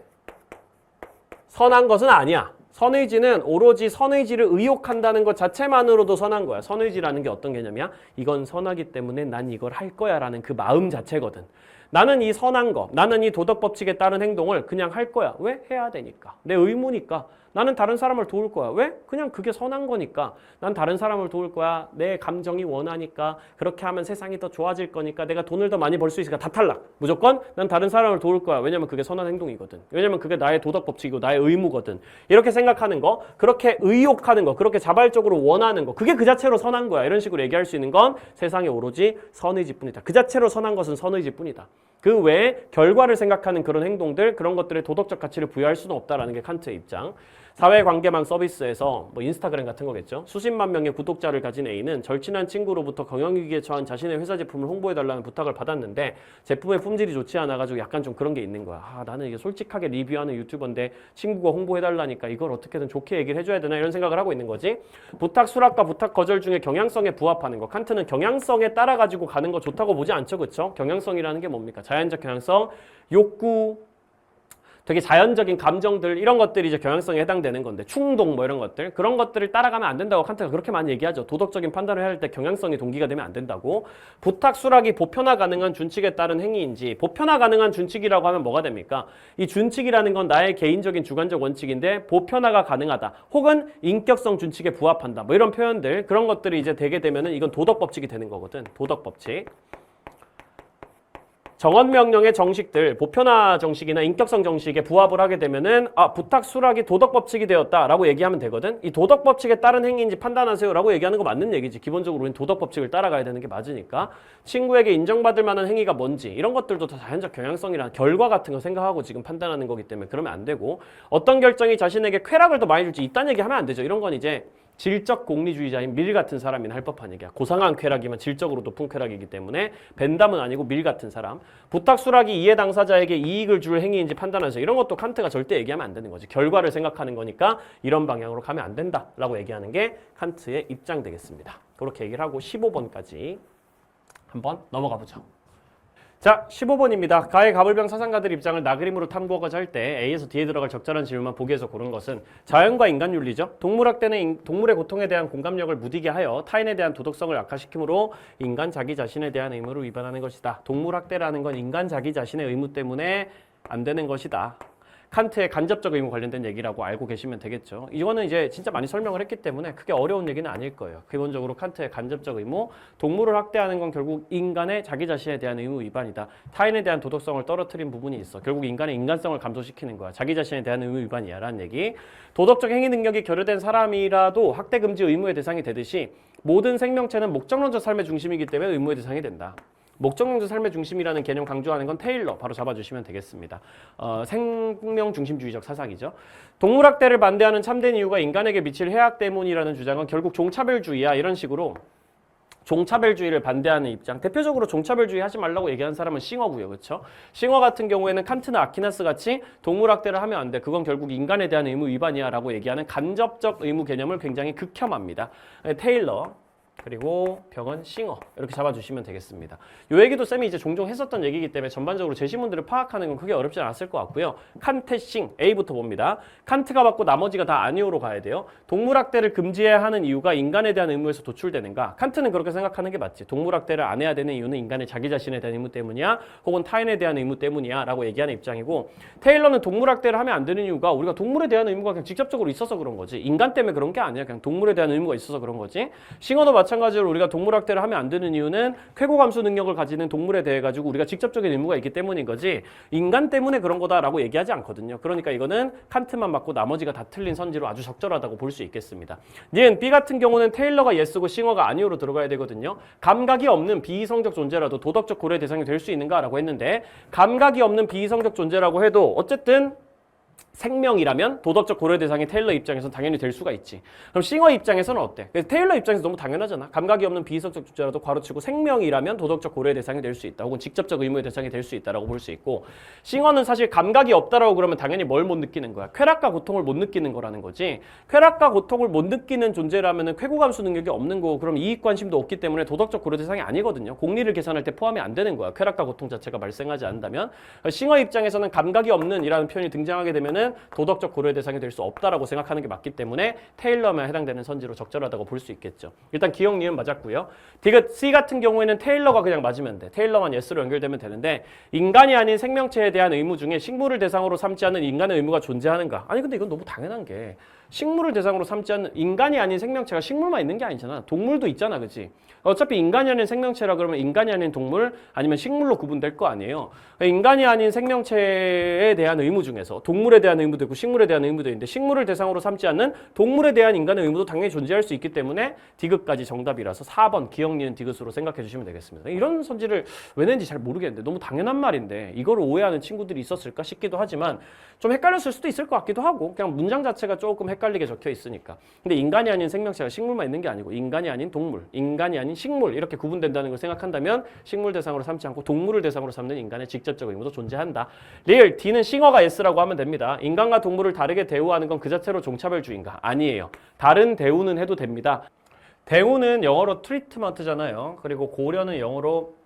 선한 것은 아니야. 선의지는 오로지 선의지를 의욕한다는 것 자체만으로도 선한 거야. 선의지라는 게 어떤 개념이야? 이건 선하기 때문에 난 이걸 할 거야 라는 그 마음 자체거든. 나는 이 선한 거, 나는 이 도덕 법칙에 따른 행동을 그냥 할 거야. 왜? 해야 되니까. 내 의무니까. 나는 다른 사람을 도울 거야. 왜? 그냥 그게 선한 거니까. 난 다른 사람을 도울 거야. 내 감정이 원하니까. 그렇게 하면 세상이 더 좋아질 거니까. 내가 돈을 더 많이 벌 수 있으니까 다 탈락. 무조건 난 다른 사람을 도울 거야. 왜냐면 그게 선한 행동이거든. 왜냐면 그게 나의 도덕 법칙이고 나의 의무거든. 이렇게 생각하는 거, 그렇게 의욕하는 거, 그렇게 자발적으로 원하는 거. 그게 그 자체로 선한 거야. 이런 식으로 얘기할 수 있는 건 세상에 오로지 선의지뿐이다. 그 자체로 선한 것은 선의지뿐이다. 그 외에 결과를 생각하는 그런 행동들, 그런 것들에 도덕적 가치를 부여할 수는 없다라는 게 칸트의 입장. 사회관계망 서비스에서 뭐 인스타그램 같은 거겠죠. 수십만 명의 구독자를 가진 A는 절친한 친구로부터 경영위기에 처한 자신의 회사 제품을 홍보해달라는 부탁을 받았는데 제품의 품질이 좋지 않아가지고 약간 좀 그런 게 있는 거야. 나는 이게 솔직하게 리뷰하는 유튜버인데 친구가 홍보해달라니까 이걸 어떻게든 좋게 얘기를 해줘야 되나 이런 생각을 하고 있는 거지. 부탁 수락과 부탁 거절 중에 경향성에 부합하는 거. 칸트는 경향성에 따라가지고 가는 거 좋다고 보지 않죠. 그렇죠? 경향성이라는 게 뭡니까? 자연적 경향성, 욕구, 되게 자연적인 감정들 이런 것들이 이제 경향성에 해당되는 건데 충동 뭐 이런 것들 그런 것들을 따라가면 안 된다고 칸트가 그렇게 많이 얘기하죠. 도덕적인 판단을 해야 할 때 경향성이 동기가 되면 안 된다고. 부탁 수락이 보편화 가능한 준칙에 따른 행위인지 보편화 가능한 준칙이라고 하면 뭐가 됩니까? 이 준칙이라는 건 나의 개인적인 주관적 원칙인데 보편화가 가능하다. 혹은 인격성 준칙에 부합한다. 뭐 이런 표현들 그런 것들이 이제 되게 되면은 이건 도덕 법칙이 되는 거거든. 도덕 법칙. 정언명령의 정식들, 보편화 정식이나 인격성 정식에 부합을 하게 되면은 부탁 수락이 도덕 법칙이 되었다라고 얘기하면 되거든. 이 도덕 법칙에 따른 행위인지 판단하세요라고 얘기하는 거 맞는 얘기지. 기본적으로 우리는 도덕 법칙을 따라가야 되는 게 맞으니까. 친구에게 인정받을 만한 행위가 뭔지 이런 것들도 다 자연적 경향성이라는 결과 같은 거 생각하고 지금 판단하는 거기 때문에 그러면 안 되고, 어떤 결정이 자신에게 쾌락을 더 많이 줄지 이딴 얘기 하면 안 되죠. 이런 건 이제 질적 공리주의자인 밀 같은 사람이나 할 법한 얘기야. 고상한 쾌락이면 질적으로 높은 쾌락이기 때문에 벤담은 아니고 밀 같은 사람. 부탁 수락이 이해 당사자에게 이익을 줄 행위인지 판단하세요. 이런 것도 칸트가 절대 얘기하면 안 되는 거지. 결과를 생각하는 거니까 이런 방향으로 가면 안 된다라고 얘기하는 게 칸트의 입장 되겠습니다. 그렇게 얘기를 하고 15번까지 한번 넘어가 보죠. 자, 15번입니다. 가해 가불병 사상가들 입장을 나그림으로 탐구하고자 할 때 A에서 D에 들어갈 적절한 질문만 보기에서 고른 것은 자연과 인간윤리죠. 동물학대는 동물의 고통에 대한 공감력을 무디게 하여 타인에 대한 도덕성을 악화시키므로 인간 자기 자신에 대한 의무를 위반하는 것이다. 동물학대라는 건 인간 자기 자신의 의무 때문에 안 되는 것이다. 칸트의 간접적 의무 관련된 얘기라고 알고 계시면 되겠죠. 이거는 이제 진짜 많이 설명을 했기 때문에 크게 어려운 얘기는 아닐 거예요. 기본적으로 칸트의 간접적 의무, 동물을 학대하는 건 결국 인간의 자기 자신에 대한 의무 위반이다. 타인에 대한 도덕성을 떨어뜨린 부분이 있어. 결국 인간의 인간성을 감소시키는 거야. 자기 자신에 대한 의무 위반이야 라는 얘기. 도덕적 행위 능력이 결여된 사람이라도 학대 금지 의무의 대상이 되듯이 모든 생명체는 목적론적 삶의 중심이기 때문에 의무의 대상이 된다. 목적론적 삶의 중심이라는 개념 강조하는 건 테일러 바로 잡아주시면 되겠습니다. 생명 중심주의적 사상이죠. 동물학대를 반대하는 참된 이유가 인간에게 미칠 해악 때문이라는 주장은 결국 종차별주의야. 이런 식으로 종차별주의를 반대하는 입장. 대표적으로 종차별주의 하지 말라고 얘기하는 사람은 싱어고요. 그렇죠? 싱어 같은 경우에는 칸트나 아퀴나스 같이 동물학대를 하면 안 돼. 그건 결국 인간에 대한 의무 위반이야 라고 얘기하는 간접적 의무 개념을 굉장히 극혐합니다. 테일러 그리고 병은 싱어 이렇게 잡아주시면 되겠습니다. 이 얘기도 쌤이 이제 종종 했었던 얘기이기 때문에 전반적으로 제시문들을 파악하는 건 크게 어렵지 않았을 것 같고요. 칸트 싱 A부터 봅니다. 칸트가 받고 나머지가 다 아니오로 가야 돼요. 동물학대를 금지해야 하는 이유가 인간에 대한 의무에서 도출되는가? 칸트는 그렇게 생각하는 게 맞지. 동물학대를 안 해야 되는 이유는 인간의 자기 자신에 대한 의무 때문이야 혹은 타인에 대한 의무 때문이야 라고 얘기하는 입장이고, 테일러는 동물학대를 하면 안 되는 이유가 우리가 동물에 대한 의무가 그냥 직접적으로 있어서 그런 거지 인간 때문에 그런 게 아니야. 그냥 동물에 대한 의무가 있어서 그런 거지. 싱어도 마찬가지로 우리가 동물학대를 하면 안 되는 이유는 쾌고감수 능력을 가지는 동물에 대해 가지고 우리가 직접적인 의무가 있기 때문인 거지 인간 때문에 그런 거다라고 얘기하지 않거든요. 그러니까 이거는 칸트만 맞고 나머지가 다 틀린 선지로 아주 적절하다고 볼 수 있겠습니다. 니은 B 같은 경우는 테일러가 예스고 싱어가 아니오로 들어가야 되거든요. 감각이 없는 비이성적 존재라도 도덕적 고려의 대상이 될 수 있는가라고 했는데, 감각이 없는 비이성적 존재라고 해도 어쨌든 생명이라면 도덕적 고려 대상이 테일러 입장에서는 당연히 될 수가 있지. 그럼 싱어 입장에서는 어때? 그래서 테일러 입장에서 너무 당연하잖아. 감각이 없는 비이성적 존재라도 괄호치고 생명이라면 도덕적 고려의 대상이 될 수 있다. 혹은 직접적 의무의 대상이 될 수 있다라고 볼 수 있고, 싱어는 사실 감각이 없다라고 그러면 당연히 뭘 못 느끼는 거야? 쾌락과 고통을 못 느끼는 거라는 거지. 쾌락과 고통을 못 느끼는 존재라면은 쾌고감수 능력이 없는 거고, 그럼 이익 관심도 없기 때문에 도덕적 고려 대상이 아니거든요. 공리를 계산할 때 포함이 안 되는 거야. 쾌락과 고통 자체가 발생하지 않는다면. 싱어 입장에서는 감각이 없는 이라는 표현이 등장하게 되면은 도덕적 고려의 대상이 될 수 없다라고 생각하는 게 맞기 때문에 테일러만 해당되는 선지로 적절하다고 볼 수 있겠죠. 일단 기억 니은 맞았고요. 디귿 C 같은 경우에는 테일러가 그냥 맞으면 돼. 테일러만 예스로 연결되면 되는데, 인간이 아닌 생명체에 대한 의무 중에 식물을 대상으로 삼지 않는 인간의 의무가 존재하는가? 아니 근데 이건 너무 당연한 게, 식물을 대상으로 삼지 않는 인간이 아닌 생명체가 식물만 있는 게 아니잖아. 동물도 있잖아, 그렇지? 어차피 인간이 아닌 생명체라 그러면 인간이 아닌 동물 아니면 식물로 구분될 거 아니에요. 인간이 아닌 생명체에 대한 의무 중에서 동물에 대한 의무도 있고 식물에 대한 의무도 있는데, 식물을 대상으로 삼지 않는 동물에 대한 인간의 의무도 당연히 존재할 수 있기 때문에 디귿까지 정답이라서 4번 기억 니은 디귿으로 생각해 주시면 되겠습니다. 이런 선지를 왜 낸지 잘 모르겠는데 너무 당연한 말인데 이거를 오해하는 친구들이 있었을까 싶기도 하지만, 좀 헷갈렸을 수도 있을 것 같기도 하고, 그냥 문장 자체가 조금 헷갈리게 적혀 있으니까. 근데 인간이 아닌 생명체가 식물만 있는 게 아니고 인간이 아닌 동물, 인간이 아닌 식물 이렇게 구분된다는 걸 생각한다면 식물 대상으로 삼지 않고 동물을 대상으로 삼는 인간의 직접적 의무도 존재한다. 리을 D는 싱어가 S라고 하면 됩니다. 인간과 동물을 다르게 대우하는 건 그 자체로 종차별주의인가? 아니에요. 다른 대우는 해도 됩니다. 대우는 영어로 트리트먼트잖아요. 그리고 고려는 영어로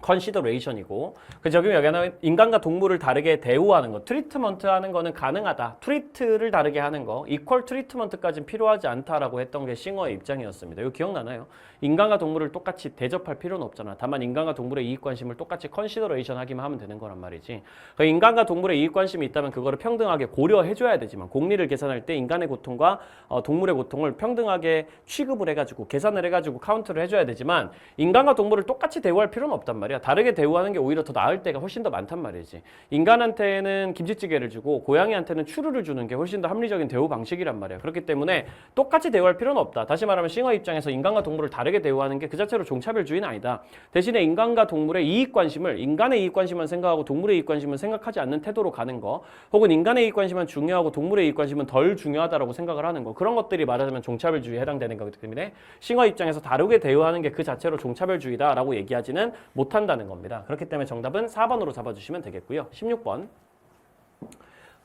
컨시더레이션이고, 저기 여기는 인간과 동물을 다르게 대우하는 거, 트리트먼트 하는 거는 가능하다. 트리트를 다르게 하는 거, 이퀄 트리트먼트까지는 필요하지 않다라고 했던 게 싱어의 입장이었습니다. 이거 기억나나요? 인간과 동물을 똑같이 대접할 필요는 없잖아. 다만 인간과 동물의 이익 관심을 똑같이 컨시더레이션 하기만 하면 되는 거란 말이지. 인간과 동물의 이익 관심이 있다면 그거를 평등하게 고려해줘야 되지만, 공리를 계산할 때 인간의 고통과 동물의 고통을 평등하게 취급을 해가지고 계산을 해가지고 카운트를 해줘야 되지만, 인간과 동물을 똑같이 대우할 필요는 없단 말이야. 말이야. 다르게 대우하는 게 오히려 더 나을 때가 훨씬 더 많단 말이지. 인간한테는 김치찌개를 주고 고양이한테는 추루를 주는 게 훨씬 더 합리적인 대우 방식이란 말이야. 그렇기 때문에 똑같이 대우할 필요는 없다. 다시 말하면 싱어 입장에서 인간과 동물을 다르게 대우하는 게 그 자체로 종차별주의는 아니다. 대신에 인간과 동물의 이익 관심을 인간의 이익 관심만 생각하고 동물의 이익 관심은 생각하지 않는 태도로 가는 거, 혹은 인간의 이익 관심은 중요하고 동물의 이익 관심은 덜 중요하다라고 생각을 하는 거, 그런 것들이 말하자면 종차별주의에 해당되는 거기 때문에 싱어 입장에서 다르게 대우하는 게 그 자체로 종차별주의다라고 얘기하지는 못한다는 겁니다. 그렇기 때문에 정답은 4번으로 잡아주시면 되겠고요. 16번.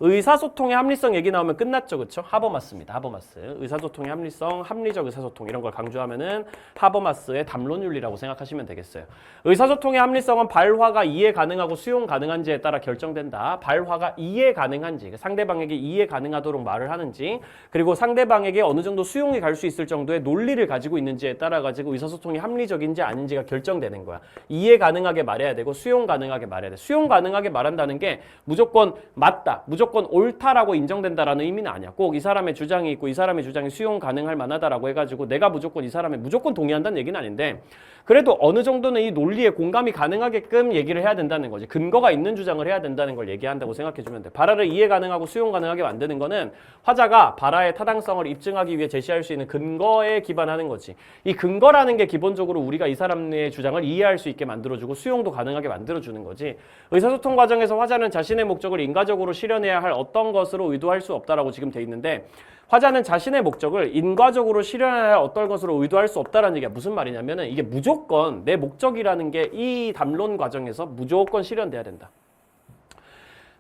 의사소통의 합리성 얘기 나오면 끝났죠, 그렇죠? 하버마스입니다. 하버마스. 의사소통의 합리성, 합리적 의사소통 이런 걸 강조하면은 하버마스의 담론윤리라고 생각하시면 되겠어요. 의사소통의 합리성은 발화가 이해 가능하고 수용 가능한지에 따라 결정된다. 발화가 이해 가능한지, 상대방에게 이해 가능하도록 말을 하는지, 그리고 상대방에게 어느 정도 수용이 갈 수 있을 정도의 논리를 가지고 있는지에 따라 가지고 의사소통이 합리적인지 아닌지가 결정되는 거야. 이해 가능하게 말해야 되고 수용 가능하게 말해야 돼. 수용 가능하게 말한다는 게 무조건 맞다, 무조건 옳다라고 인정된다라는 의미는 아니야. 꼭 이 사람의 주장이 있고 이 사람의 주장이 수용 가능할 만하다라고 해가지고 내가 무조건 이 사람의 무조건 동의한다는 얘기는 아닌데, 그래도 어느 정도는 이 논리에 공감이 가능하게끔 얘기를 해야 된다는 거지. 근거가 있는 주장을 해야 된다는 걸 얘기한다고 생각해주면 돼. 발화를 이해 가능하고 수용 가능하게 만드는 거는 화자가 발화의 타당성을 입증하기 위해 제시할 수 있는 근거에 기반하는 거지. 이 근거라는 게 기본적으로 우리가 이 사람의 주장을 이해할 수 있게 만들어주고 수용도 가능하게 만들어주는 거지. 의사소통 과정에서 화자는 자신의 목적을 인과적으로 실현해야 할 어떤 것으로 의도할 수 없다라고 지금 돼 있는데, 화자는 자신의 목적을 인과적으로 실현해야 할 어떤 것으로 의도할 수 없다라는 얘기가 무슨 말이냐면은, 이게 무조건 내 목적이라는 게 이 담론 과정에서 무조건 실현돼야 된다.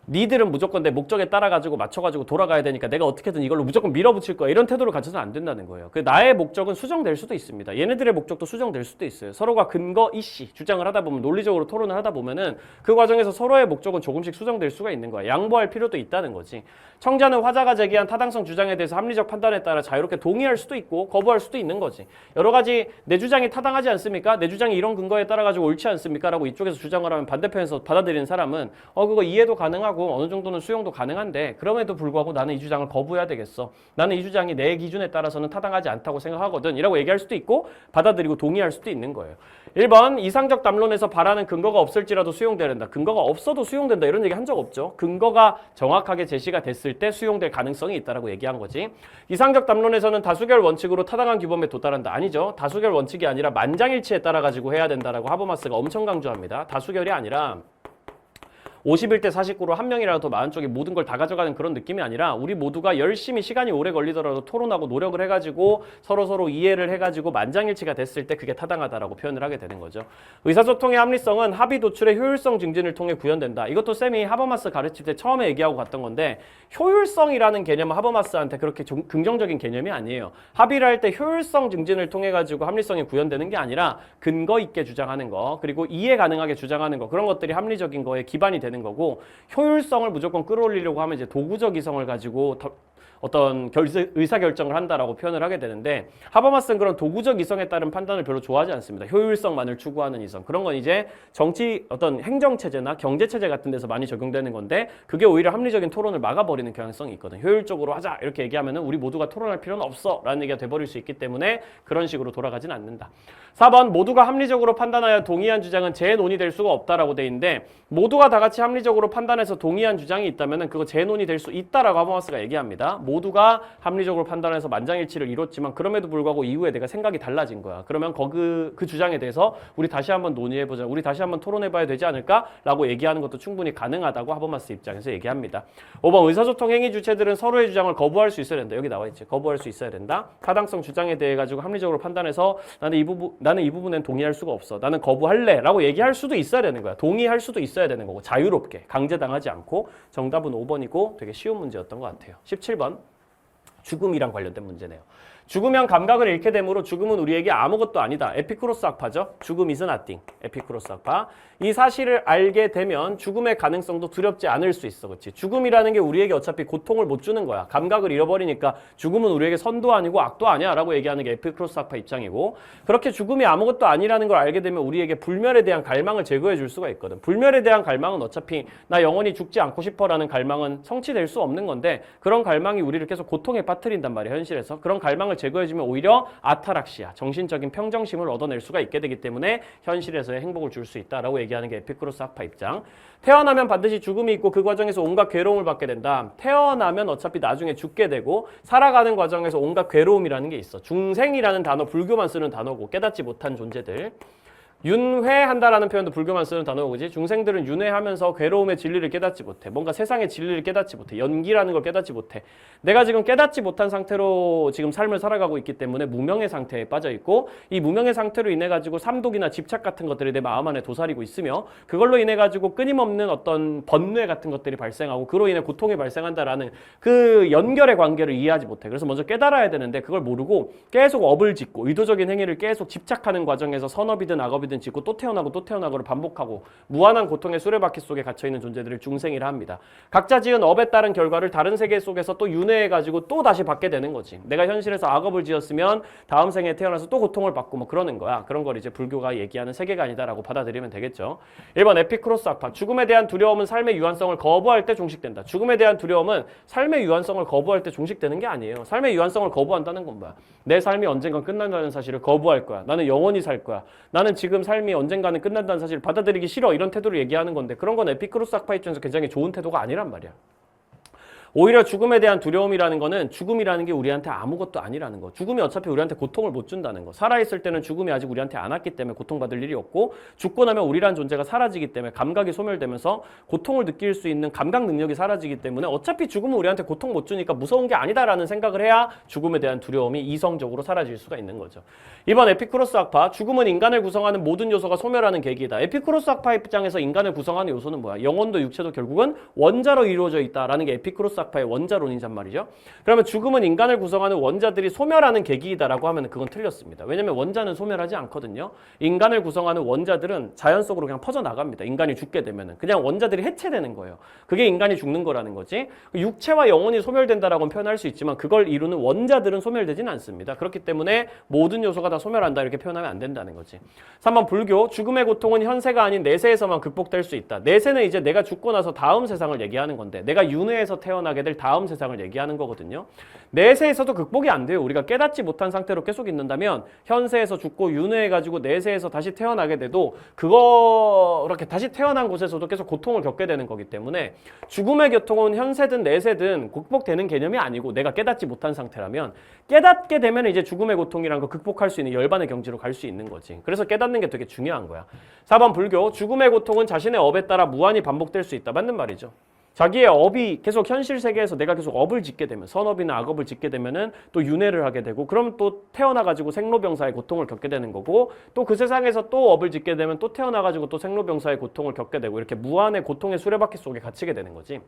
니들은 무조건 내 목적에 따라가지고 맞춰가지고 돌아가야 되니까 내가 어떻게든 이걸로 무조건 밀어붙일 거야, 이런 태도를 가져서는 안 된다는 거예요. 그 나의 목적은 수정될 수도 있습니다. 얘네들의 목적도 수정될 수도 있어요. 서로가 근거 이씨 주장을 하다 보면, 논리적으로 토론을 하다 보면은 그 과정에서 서로의 목적은 조금씩 수정될 수가 있는 거야. 양보할 필요도 있다는 거지. 청자는 화자가 제기한 타당성 주장에 대해서 합리적 판단에 따라 자유롭게 동의할 수도 있고 거부할 수도 있는 거지. 여러 가지 내 주장이 타당하지 않습니까? 내 주장이 이런 근거에 따라 가지고 옳지 않습니까? 라고 이쪽에서 주장을 하면 반대편에서 받아들이는 사람은 그거 이해도 가능하고 어느 정도는 수용도 가능한데, 그럼에도 불구하고 나는 이 주장을 거부해야 되겠어. 나는 이 주장이 내 기준에 따라서는 타당하지 않다고 생각하거든. 이라고 얘기할 수도 있고 받아들이고 동의할 수도 있는 거예요. 1번, 이상적 담론에서 바라는 근거가 없을지라도 수용된다. 근거가 없어도 수용된다, 이런 얘기 한 적 없죠. 근거가 정확하게 제시가 됐을 때 수용될 가능성이 있다라고 얘기한 거지. 이상적 담론에서는 다수결 원칙으로 타당한 규범에 도달한다. 아니죠. 다수결 원칙이 아니라 만장일치에 따라 가지고 해야 된다라고 하버마스가 엄청 강조합니다. 다수결이 아니라 51대 49로 한 명이라도 더 많은 쪽이 모든 걸 다 가져가는 그런 느낌이 아니라, 우리 모두가 열심히 시간이 오래 걸리더라도 토론하고 노력을 해가지고 서로 이해를 해가지고 만장일치가 됐을 때 그게 타당하다라고 표현을 하게 되는 거죠. 의사소통의 합리성은 합의 도출의 효율성 증진을 통해 구현된다. 이것도 쌤이 하버마스 가르칠 때 처음에 얘기하고 갔던 건데, 효율성이라는 개념은 하버마스한테 그렇게 긍정적인 개념이 아니에요. 합의를 할 때 효율성 증진을 통해 가지고 합리성이 구현되는 게 아니라 근거 있게 주장하는 거, 그리고 이해 가능하게 주장하는 거, 그런 것들이 합리적인 거에 기반이 되는 거고, 효율성을 무조건 끌어올리려고 하면 이제 도구적 이성을 가지고 어떤 의사결정을 한다라고 표현을 하게 되는데, 하버마스는 그런 도구적 이성에 따른 판단을 별로 좋아하지 않습니다. 효율성만을 추구하는 이성. 그런 건 이제 정치 어떤 행정체제나 경제체제 같은 데서 많이 적용되는 건데, 그게 오히려 합리적인 토론을 막아버리는 경향성이 있거든. 효율적으로 하자 이렇게 얘기하면은 우리 모두가 토론할 필요는 없어 라는 얘기가 돼버릴 수 있기 때문에 그런 식으로 돌아가진 않는다. 4번, 모두가 합리적으로 판단하여 동의한 주장은 재논의될 수가 없다라고 돼 있는데, 모두가 다 같이 합리적으로 판단해서 동의한 주장이 있다면은 그거 재논의될 수 있다라고 하버마스가 얘기합니다. 모두가 합리적으로 판단해서 만장일치를 이뤘지만 그럼에도 불구하고 이후에 내가 생각이 달라진 거야. 그러면 그 주장에 대해서 우리 다시 한번 논의해보자, 우리 다시 한번 토론해봐야 되지 않을까라고 얘기하는 것도 충분히 가능하다고 하버마스 입장에서 얘기합니다. 5번, 의사소통 행위 주체들은 서로의 주장을 거부할 수 있어야 된다. 여기 나와 있지. 거부할 수 있어야 된다. 타당성 주장에 대해 가지고 합리적으로 판단해서 나는 이 부분엔 동의할 수가 없어, 나는 거부할래 라고 얘기할 수도 있어야 되는 거야. 동의할 수도 있어야 되는 거고, 자유롭게 강제당하지 않고. 정답은 5번이고 되게 쉬운 문제였던 것 같아요. 17번, 죽음이랑 관련된 문제네요. 죽으면 감각을 잃게 되므로 죽음은 우리에게 아무것도 아니다. 에피쿠로스 학파죠. 죽음 is nothing. 에피쿠로스 학파. 이 사실을 알게 되면 죽음의 가능성도 두렵지 않을 수 있어. 그렇지? 죽음이라는 게 우리에게 어차피 고통을 못 주는 거야. 감각을 잃어버리니까 죽음은 우리에게 선도 아니고 악도 아니야 라고 얘기하는 게 에피쿠로스 학파 입장이고, 그렇게 죽음이 아무것도 아니라는 걸 알게 되면 우리에게 불멸에 대한 갈망을 제거해 줄 수가 있거든. 불멸에 대한 갈망은 어차피 나 영원히 죽지 않고 싶어 라는 갈망은 성취될 수 없는 건데, 그런 갈망이 우리를 계속 고통에 빠뜨린단 말이야, 현실에서. 그런 갈망을 불균형을 제거해주면 오히려 아타락시아, 정신적인 평정심을 얻어낼 수가 있게 되기 때문에 현실에서의 행복을 줄 수 있다라고 얘기하는 게 에피쿠로스 학파 입장. 태어나면 반드시 죽음이 있고 그 과정에서 온갖 괴로움을 받게 된다. 태어나면 어차피 나중에 죽게 되고 살아가는 과정에서 온갖 괴로움이라는 게 있어. 중생이라는 단어, 불교만 쓰는 단어고 깨닫지 못한 존재들. 윤회한다라는 표현도 불교만 쓰는 단어고, 그지? 중생들은 윤회하면서 괴로움의 진리를 깨닫지 못해. 뭔가 세상의 진리를 깨닫지 못해. 연기라는 걸 깨닫지 못해. 내가 지금 깨닫지 못한 상태로 지금 삶을 살아가고 있기 때문에 무명의 상태에 빠져 있고, 이 무명의 상태로 인해 가지고 삼독이나 집착 같은 것들이 내 마음 안에 도사리고 있으며, 그걸로 인해 가지고 끊임없는 어떤 번뇌 같은 것들이 발생하고, 그로 인해 고통이 발생한다라는 그 연결의 관계를 이해하지 못해. 그래서 먼저 깨달아야 되는데 그걸 모르고 계속 업을 짓고 의도적인 행위를 계속 집착하는 과정에서 선업이든 악업이든 짓고 또 태어나고를 반복하고 무한한 고통의 수레바퀴 속에 갇혀있는 존재들을 중생이라 합니다. 각자 지은 업에 따른 결과를 다른 세계 속에서 또 윤회해가지고 또 다시 받게 되는 거지. 내가 현실에서 악업을 지었으면 다음 생에 태어나서 또 고통을 받고 뭐 그러는 거야. 그런 걸 이제 불교가 얘기하는 세계관이다라고 받아들이면 되겠죠. 1번 에피쿠로스 학파. 죽음에 대한 두려움은 삶의 유한성을 거부할 때 종식된다. 죽음에 대한 두려움은 삶의 유한성을 거부할 때 종식되는 게 아니에요. 삶의 유한성을 거부한다는 건 뭐야? 내 삶이 언젠간 끝난다는 사실을 거부할 거야. 나는 영원히 살 거야. 나는 지금 삶이 언젠가는 끝난다는 사실을 받아들이기 싫어. 이런 태도를 얘기하는 건데 그런 건 에피쿠로스 학파 입장에서 굉장히 좋은 태도가 아니란 말이야. 오히려 죽음에 대한 두려움이라는 거는 죽음이라는 게 우리한테 아무것도 아니라는 거. 죽음이 어차피 우리한테 고통을 못 준다는 거. 살아있을 때는 죽음이 아직 우리한테 안 왔기 때문에 고통받을 일이 없고 죽고 나면 우리란 존재가 사라지기 때문에 감각이 소멸되면서 고통을 느낄 수 있는 감각 능력이 사라지기 때문에 어차피 죽음은 우리한테 고통 못 주니까 무서운 게 아니다라는 생각을 해야 죽음에 대한 두려움이 이성적으로 사라질 수가 있는 거죠. 이번 에피쿠로스 학파. 죽음은 인간을 구성하는 모든 요소가 소멸하는 계기이다. 에피쿠로스 학파 입장에서 인간을 구성하는 요소는 뭐야? 영혼도 육체도 결국은 원자로 이루어져 있다라는 게 에피쿠로스 학파의 원자론이란 말이죠. 그러면 죽음은 인간을 구성하는 원자들이 소멸하는 계기이다라고 하면 그건 틀렸습니다. 왜냐하면 원자는 소멸하지 않거든요. 인간을 구성하는 원자들은 자연 속으로 그냥 퍼져나갑니다. 인간이 죽게 되면은 그냥 원자들이 해체되는 거예요. 그게 인간이 죽는 거라는 거지. 육체와 영혼이 소멸된다라고는 표현할 수 있지만 그걸 이루는 원자들은 소멸되지는 않습니다. 그렇기 때문에 모든 요소가 다 소멸한다 이렇게 표현하면 안 된다는 거지. 3번 불교. 죽음의 고통은 현세가 아닌 내세에서만 극복될 수 있다. 내세는 이제 내가 죽고 나서 다음 세상을 얘기하는 건데 내가 윤회에서 태어나게 될 다음 세상을 얘기하는 거거든요. 내세에서도 극복이 안 돼요. 우리가 깨닫지 못한 상태로 계속 있는다면 현세에서 죽고 윤회해가지고 내세에서 다시 태어나게 돼도 그렇게 다시 태어난 곳에서도 계속 고통을 겪게 되는 거기 때문에 죽음의 고통은 현세든 내세든 극복되는 개념이 아니고 내가 깨닫지 못한 상태라면 깨닫게 되면 이제 죽음의 고통이란 거 극복할 수 있는 열반의 경지로 갈 수 있는 거지. 그래서 깨닫는 게 되게 중요한 거야. 4번 불교. 죽음의 고통은 자신의 업에 따라 무한히 반복될 수 있다. 맞는 말이죠. 자기의 업이 계속 현실 세계에서 내가 계속 업을 짓게 되면 선업이나 악업을 짓게 되면은 또 윤회를 하게 되고 그럼 또 태어나가지고 생로병사의 고통을 겪게 되는 거고 또 그 세상에서 또 업을 짓게 되면 또 태어나가지고 또 생로병사의 고통을 겪게 되고 이렇게 무한의 고통의 수레바퀴 속에 갇히게 되는 거지.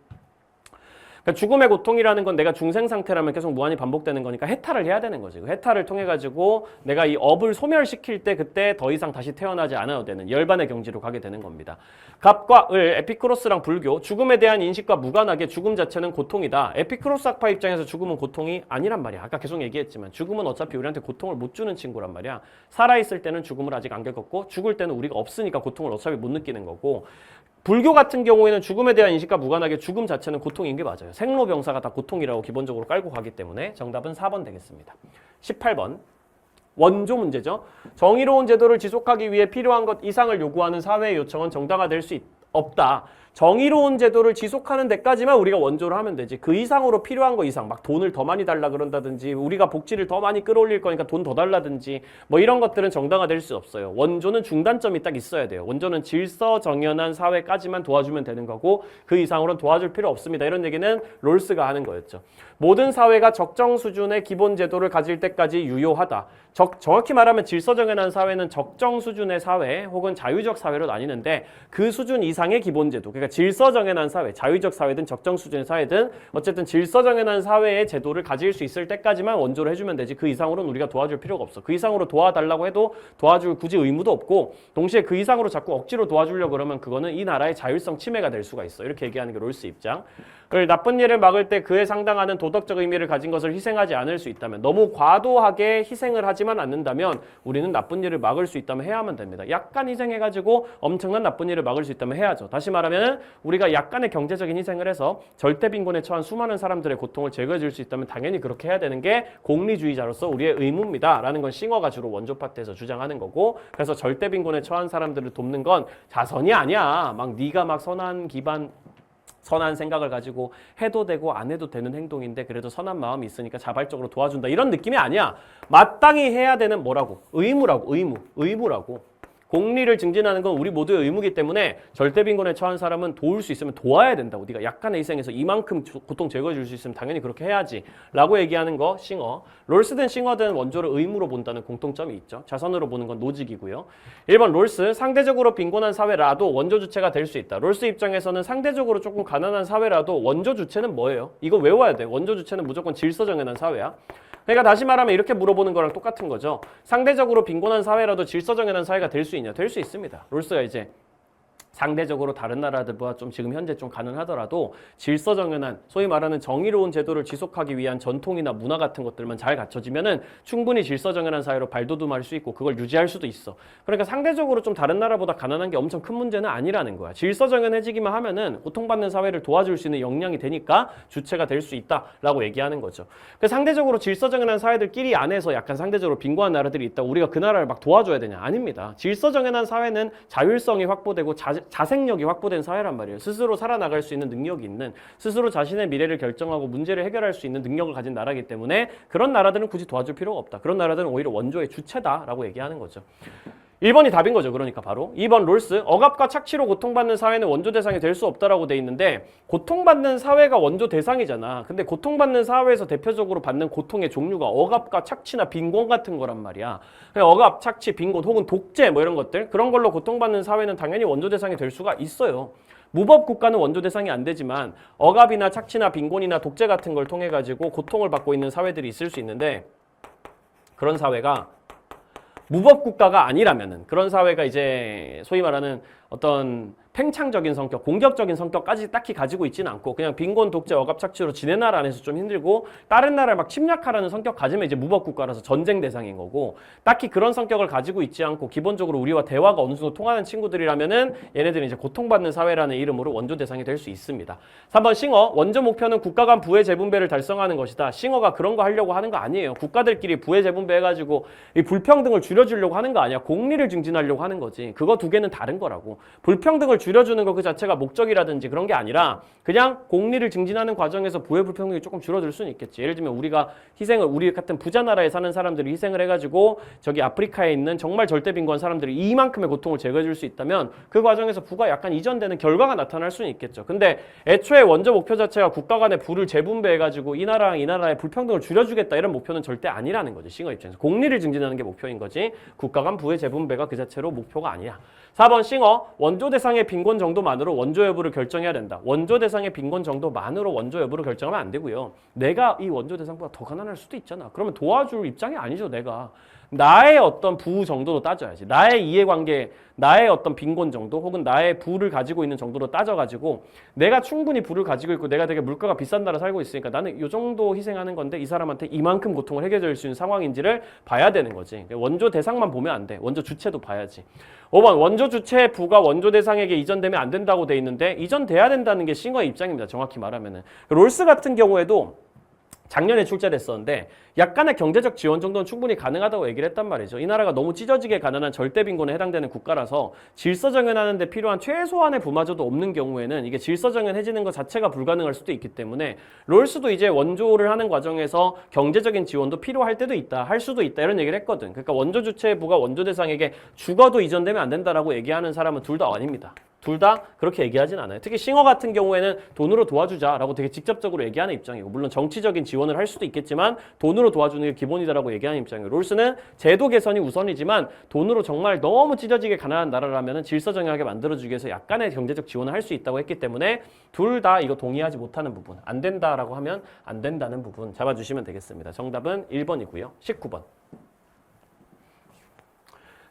그러니까 죽음의 고통이라는 건 내가 중생 상태라면 계속 무한히 반복되는 거니까 해탈을 해야 되는 거지. 그 해탈을 통해 가지고 내가 이 업을 소멸시킬 때 그때 더 이상 다시 태어나지 않아도 되는 열반의 경지로 가게 되는 겁니다. 갑과 을, 에피쿠로스랑 불교. 죽음에 대한 인식과 무관하게 죽음 자체는 고통이다. 에피쿠로스 학파 입장에서 죽음은 고통이 아니란 말이야. 아까 계속 얘기했지만 죽음은 어차피 우리한테 고통을 못 주는 친구란 말이야. 살아있을 때는 죽음을 아직 안 겪었고 죽을 때는 우리가 없으니까 고통을 어차피 못 느끼는 거고 불교 같은 경우에는 죽음에 대한 인식과 무관하게 죽음 자체는 고통인 게 맞아요. 생로병사가 다 고통이라고 기본적으로 깔고 가기 때문에 정답은 4번 되겠습니다. 18번. 원조 문제죠. 정의로운 제도를 지속하기 위해 필요한 것 이상을 요구하는 사회의 요청은 정당화될 수 없다. 정의로운 제도를 지속하는 데까지만 우리가 원조를 하면 되지. 그 이상으로 필요한 거 이상 막 돈을 더 많이 달라 그런다든지 우리가 복지를 더 많이 끌어올릴 거니까 돈 더 달라든지 뭐 이런 것들은 정당화될 수 없어요. 원조는 중단점이 딱 있어야 돼요. 원조는 질서정연한 사회까지만 도와주면 되는 거고 그 이상으로는 도와줄 필요 없습니다. 이런 얘기는 롤스가 하는 거였죠. 모든 사회가 적정 수준의 기본 제도를 가질 때까지 유효하다. 정확히 말하면 질서정연한 사회는 적정 수준의 사회 혹은 자유적 사회로 나뉘는데 그 수준 이상의 기본 제도, 그러니까 질서정연한 사회, 자유적 사회든 적정 수준의 사회든 어쨌든 질서정연한 사회의 제도를 가질 수 있을 때까지만 원조를 해주면 되지 그 이상으로는 우리가 도와줄 필요가 없어. 그 이상으로 도와달라고 해도 도와줄 굳이 의무도 없고 동시에 그 이상으로 자꾸 억지로 도와주려고 그러면 그거는 이 나라의 자율성 침해가 될 수가 있어. 이렇게 얘기하는 게 롤스 입장. 나쁜 일을 막을 때 그에 상당하는 도덕적 의미를 가진 것을 희생하지 않을 수 있다면 너무 과도하게 희생을 하지만 않는다면 우리는 나쁜 일을 막을 수 있다면 해야만 됩니다. 약간 희생해가지고 엄청난 나쁜 일을 막을 수 있다면 해야죠. 다시 말하면 그러면은 우리가 약간의 경제적인 희생을 해서 절대 빈곤에 처한 수많은 사람들의 고통을 제거해 줄 수 있다면 당연히 그렇게 해야 되는 게 공리주의자로서 우리의 의무입니다라는 건 싱어가 주로 원조 파트에서 주장하는 거고, 그래서 절대 빈곤에 처한 사람들을 돕는 건 자선이 아니야. 막 네가 막 선한 기반 선한 생각을 가지고 해도 되고 안 해도 되는 행동인데 그래도 선한 마음이 있으니까 자발적으로 도와준다 이런 느낌이 아니야. 마땅히 해야 되는 뭐라고? 의무라고. 의무라고. 공리를 증진하는 건 우리 모두의 의무이기 때문에 절대 빈곤에 처한 사람은 도울 수 있으면 도와야 된다고. 네가 약간의 희생해서 이만큼 고통 제거해 줄 수 있으면 당연히 그렇게 해야지 라고 얘기하는 거 싱어. 롤스든 싱어든 원조를 의무로 본다는 공통점이 있죠. 자선으로 보는 건 노직이고요. 1번 롤스, 상대적으로 빈곤한 사회라도 원조 주체가 될 수 있다. 롤스 입장에서는 상대적으로 조금 가난한 사회라도 원조 주체는 뭐예요? 이거 외워야 돼. 원조 주체는 무조건 질서정연한 사회야. 그러니까 다시 말하면 이렇게 물어보는 거랑 똑같은 거죠. 상대적으로 빈곤한 사회라도 질서정연한 사회가 될 수 있냐? 될 수 있습니다. 롤스가 이제 상대적으로 다른 나라들보다 좀 지금 현재 좀 가능하더라도 질서정연한 소위 말하는 정의로운 제도를 지속하기 위한 전통이나 문화 같은 것들만 잘 갖춰지면은 충분히 질서정연한 사회로 발돋움할 수 있고 그걸 유지할 수도 있어. 그러니까 상대적으로 좀 다른 나라보다 가난한 게 엄청 큰 문제는 아니라는 거야. 질서정연해지기만 하면은 고통받는 사회를 도와줄 수 있는 역량이 되니까 주체가 될 수 있다라고 얘기하는 거죠. 그래서 상대적으로 질서정연한 사회들끼리 안에서 약간 상대적으로 빈곤한 나라들이 있다. 우리가 그 나라를 막 도와줘야 되냐? 아닙니다. 질서정연한 사회는 자율성이 확보되고 자생력이 확보된 사회란 말이에요. 스스로 살아나갈 수 있는 능력이 있는, 스스로 자신의 미래를 결정하고 문제를 해결할 수 있는 능력을 가진 나라이기 때문에 그런 나라들은 굳이 도와줄 필요가 없다. 그런 나라들은 오히려 원조의 주체다라고 얘기하는 거죠. 1번이 답인 거죠. 그러니까 바로 2번 롤스, 억압과 착취로 고통받는 사회는 원조 대상이 될 수 없다라고 돼 있는데 고통받는 사회가 원조 대상이잖아. 근데 고통받는 사회에서 대표적으로 받는 고통의 종류가 억압과 착취나 빈곤 같은 거란 말이야. 억압, 착취, 빈곤 혹은 독재 뭐 이런 것들, 그런 걸로 고통받는 사회는 당연히 원조 대상이 될 수가 있어요. 무법 국가는 원조 대상이 안 되지만 억압이나 착취나 빈곤이나 독재 같은 걸 통해 가지고 고통을 받고 있는 사회들이 있을 수 있는데, 그런 사회가 무법 국가가 아니라면은, 그런 사회가 이제 소위 말하는 어떤 팽창적인 성격, 공격적인 성격까지 딱히 가지고 있지는 않고 그냥 빈곤, 독재, 억압, 착취로 지네 나라 안에서 좀 힘들고 다른 나라를 막 침략하라는 성격 가지면 이제 무법 국가라서 전쟁 대상인 거고, 딱히 그런 성격을 가지고 있지 않고 기본적으로 우리와 대화가 어느 정도 통하는 친구들이라면은 얘네들은 이제 고통받는 사회라는 이름으로 원조 대상이 될 수 있습니다. 3번 싱어, 원조 목표는 국가 간 부의 재분배를 달성하는 것이다. 싱어가 그런 거 하려고 하는 거 아니에요. 국가들끼리 부의 재분배 해가지고 이 불평등을 줄여주려고 하는 거 아니야. 공리를 증진하려고 하는 거지. 그거 두 개는 다른 거라고. 불평등을 줄여주는 거 그 자체가 목적이라든지 그런 게 아니라 그냥 공리를 증진하는 과정에서 부의 불평등이 조금 줄어들 수는 있겠지. 예를 들면 우리가 희생을, 우리 같은 부자 나라에 사는 사람들이 희생을 해가지고 저기 아프리카에 있는 정말 절대 빈곤한 사람들이 이만큼의 고통을 제거해 줄 수 있다면 그 과정에서 부가 약간 이전되는 결과가 나타날 수는 있겠죠. 근데 애초에 원조 목표 자체가 국가 간의 부를 재분배해가지고 이 나라랑 이 나라의 불평등을 줄여주겠다 이런 목표는 절대 아니라는 거지. 싱어 입장에서 공리를 증진하는 게 목표인 거지 국가 간 부의 재분배가 그 자체로 목표가 아니야. 4번 싱어, 원조 대상의 빈곤 정도만으로 원조 여부를 결정해야 된다. 원조 대상의 빈곤 정도만으로 원조 여부를 결정하면 안 되고요. 내가 이 원조 대상보다 더 가난할 수도 있잖아. 그러면 도와줄 입장이 아니죠, 내가. 나의 어떤 부 정도로 따져야지. 나의 이해관계, 나의 어떤 빈곤 정도 혹은 나의 부를 가지고 있는 정도로 따져가지고 내가 충분히 부를 가지고 있고 내가 되게 물가가 비싼 나라 살고 있으니까 나는 이 정도 희생하는 건데 이 사람한테 이만큼 고통을 해결해 줄 수 있는 상황인지를 봐야 되는 거지. 원조 대상만 보면 안 돼. 원조 주체도 봐야지. 5번, 원조 주체의 부가 원조 대상에게 이전되면 안 된다고 돼 있는데 이전돼야 된다는 게 싱어의 입장입니다. 정확히 말하면은. 롤스 같은 경우에도 작년에 출제됐었는데 약간의 경제적 지원 정도는 충분히 가능하다고 얘기를 했단 말이죠. 이 나라가 너무 찢어지게 가난한 절대 빈곤에 해당되는 국가라서 질서정연하는 데 필요한 최소한의 부마저도 없는 경우에는 이게 질서정연해지는 것 자체가 불가능할 수도 있기 때문에 롤스도 이제 원조를 하는 과정에서 경제적인 지원도 필요할 때도 있다, 할 수도 있다 이런 얘기를 했거든. 그러니까 원조 주체의 부가 원조 대상에게 죽어도 이전되면 안 된다라고 얘기하는 사람은 둘 다 아닙니다. 둘 다 그렇게 얘기하진 않아요. 특히 싱어 같은 경우에는 돈으로 도와주자라고 되게 직접적으로 얘기하는 입장이고, 물론 정치적인 지원을 할 수도 있겠지만 돈으로 도와주는 게 기본이다라고 얘기하는 입장이에요. 롤스는 제도 개선이 우선이지만 돈으로 정말 너무 찢어지게 가난한 나라라면 질서정연하게 만들어주기 위해서 약간의 경제적 지원을 할 수 있다고 했기 때문에 둘 다 이거 동의하지 못하는 부분, 안 된다라고 하면 안 된다는 부분 잡아주시면 되겠습니다. 정답은 1번이고요. 19번.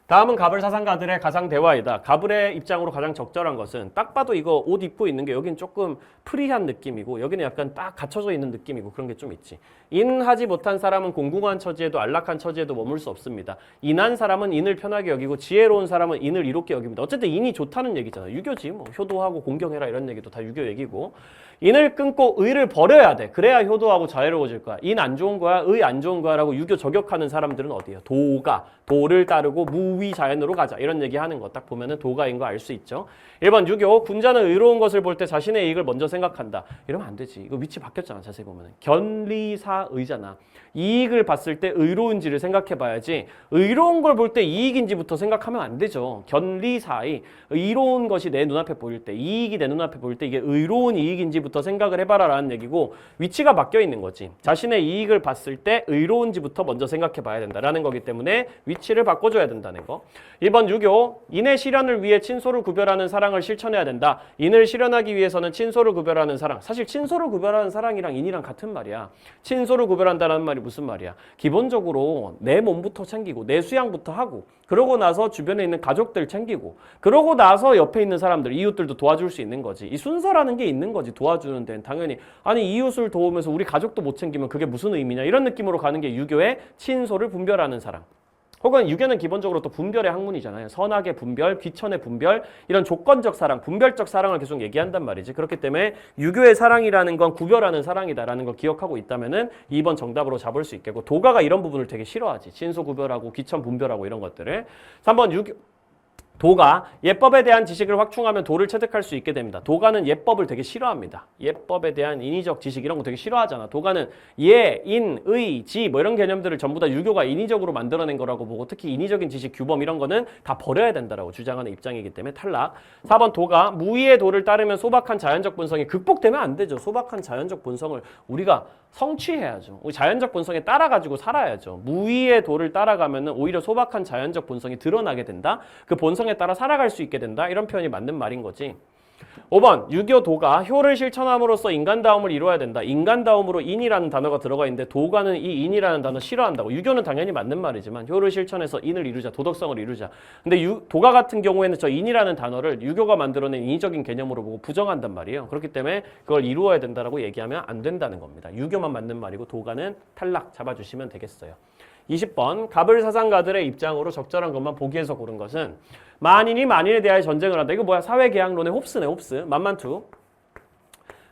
다음은 가불사상가들의 가상대화이다. 가불의 입장으로 가장 적절한 것은 딱 봐도 이거 옷 입고 있는 게 여긴 조금 프리한 느낌이고 여기는 약간 딱 갖춰져 있는 느낌이고 그런 게 좀 있지. 인하지 못한 사람은 공공한 처지에도 안락한 처지에도 머물 수 없습니다. 인한 사람은 인을 편하게 여기고 지혜로운 사람은 인을 이롭게 여깁니다. 어쨌든 인이 좋다는 얘기잖아. 유교지 뭐 효도하고 공경해라 이런 얘기도 다 유교 얘기고 인을 끊고 의를 버려야 돼. 그래야 효도하고 자유로워질 거야. 인 안 좋은 거야, 의 안 좋은 거야 라고 유교 저격하는 사람들은 어디예요? 도가, 도를 따르고 무위자연으로 가자. 이런 얘기하는 거 딱 보면은 도가인 거 알 수 있죠. 1번 유교, 군자는 의로운 것을 볼 때 자신의 이익을 먼저 생각한다. 이러면 안 되지. 이거 위치 바뀌었잖아. 자세히 보면은. 견리사의잖아. 이익을 봤을 때 의로운지를 생각해 봐야지 의로운 걸 볼 때 이익인지부터 생각하면 안 되죠. 견리사의, 의로운 것이 내 눈앞에 보일 때, 이익이 내 눈앞에 보일 때 이게 의로운 이익인지부터 생각을 해봐라 라는 얘기고 위치가 바뀌어 있는 거지. 자신의 이익을 봤을 때 의로운지부터 먼저 생각해 봐야 된다라는 거기 때문에 위치를 바꿔줘야 된다는 거. 1번 유교, 인의 실현을 위해 친소를 구별하는 사랑을 실천해야 된다. 인을 실현하기 위해서는 친소를 구별하는 사랑. 사실 친소를 구별하는 사랑이랑 인이랑 같은 말이야. 친소를 구별한다는 말이 무슨 말이야? 기본적으로 내 몸부터 챙기고 내 수양부터 하고 그러고 나서 주변에 있는 가족들 챙기고 그러고 나서 옆에 있는 사람들, 이웃들도 도와줄 수 있는 거지. 이 순서라는 게 있는 거지. 도와주는 데는 당연히 아니 이웃을 도우면서 우리 가족도 못 챙기면 그게 무슨 의미냐 이런 느낌으로 가는 게 유교의 친소를 분별하는 사랑. 혹은 유교는 기본적으로 또 분별의 학문이잖아요. 선악의 분별, 귀천의 분별, 이런 조건적 사랑, 분별적 사랑을 계속 얘기한단 말이지. 그렇기 때문에 유교의 사랑이라는 건 구별하는 사랑이다라는 걸 기억하고 있다면은 2번 정답으로 잡을 수 있겠고 도가가 이런 부분을 되게 싫어하지. 친소 구별하고 귀천 분별하고 이런 것들을. 3번 유교 도가 예법에 대한 지식을 확충하면 도를 체득할 수 있게 됩니다. 도가는 예법을 되게 싫어합니다. 예법에 대한 인위적 지식 이런 거 되게 싫어하잖아. 도가는 예, 인, 의, 지 뭐 이런 개념들을 전부 다 유교가 인위적으로 만들어낸 거라고 보고 특히 인위적인 지식, 규범 이런 거는 다 버려야 된다라고 주장하는 입장이기 때문에 탈락. 4번 도가 무의의 도를 따르면 소박한 자연적 본성이 극복되면 안 되죠. 소박한 자연적 본성을 우리가 성취해야죠. 우리 자연적 본성에 따라가지고 살아야죠. 무의의 도를 따라가면 오히려 소박한 자연적 본성이 드러나게 된다. 그 본성에 따라 살아갈 수 있게 된다. 이런 표현이 맞는 말인 거지. 5번 유교도가 효를 실천함으로써 인간다움을 이루어야 된다. 인간다움으로 인이라는 단어가 들어가 있는데 도가는 이 인이라는 단어 싫어한다고. 유교는 당연히 맞는 말이지만 효를 실천해서 인을 이루자. 도덕성을 이루자. 근데 도가 같은 경우에는 저 인이라는 단어를 유교가 만들어낸 인위적인 개념으로 보고 부정한단 말이에요. 그렇기 때문에 그걸 이루어야 된다라고 얘기하면 안 된다는 겁니다. 유교만 맞는 말이고 도가는 탈락 잡아주시면 되겠어요. 20번 가불사상가들의 입장으로 적절한 것만 보기에서 고른 것은 만인이 만인에 대하여 전쟁을 한다. 이거 뭐야? 사회계약론의 홉스네. 홉스. 만만투.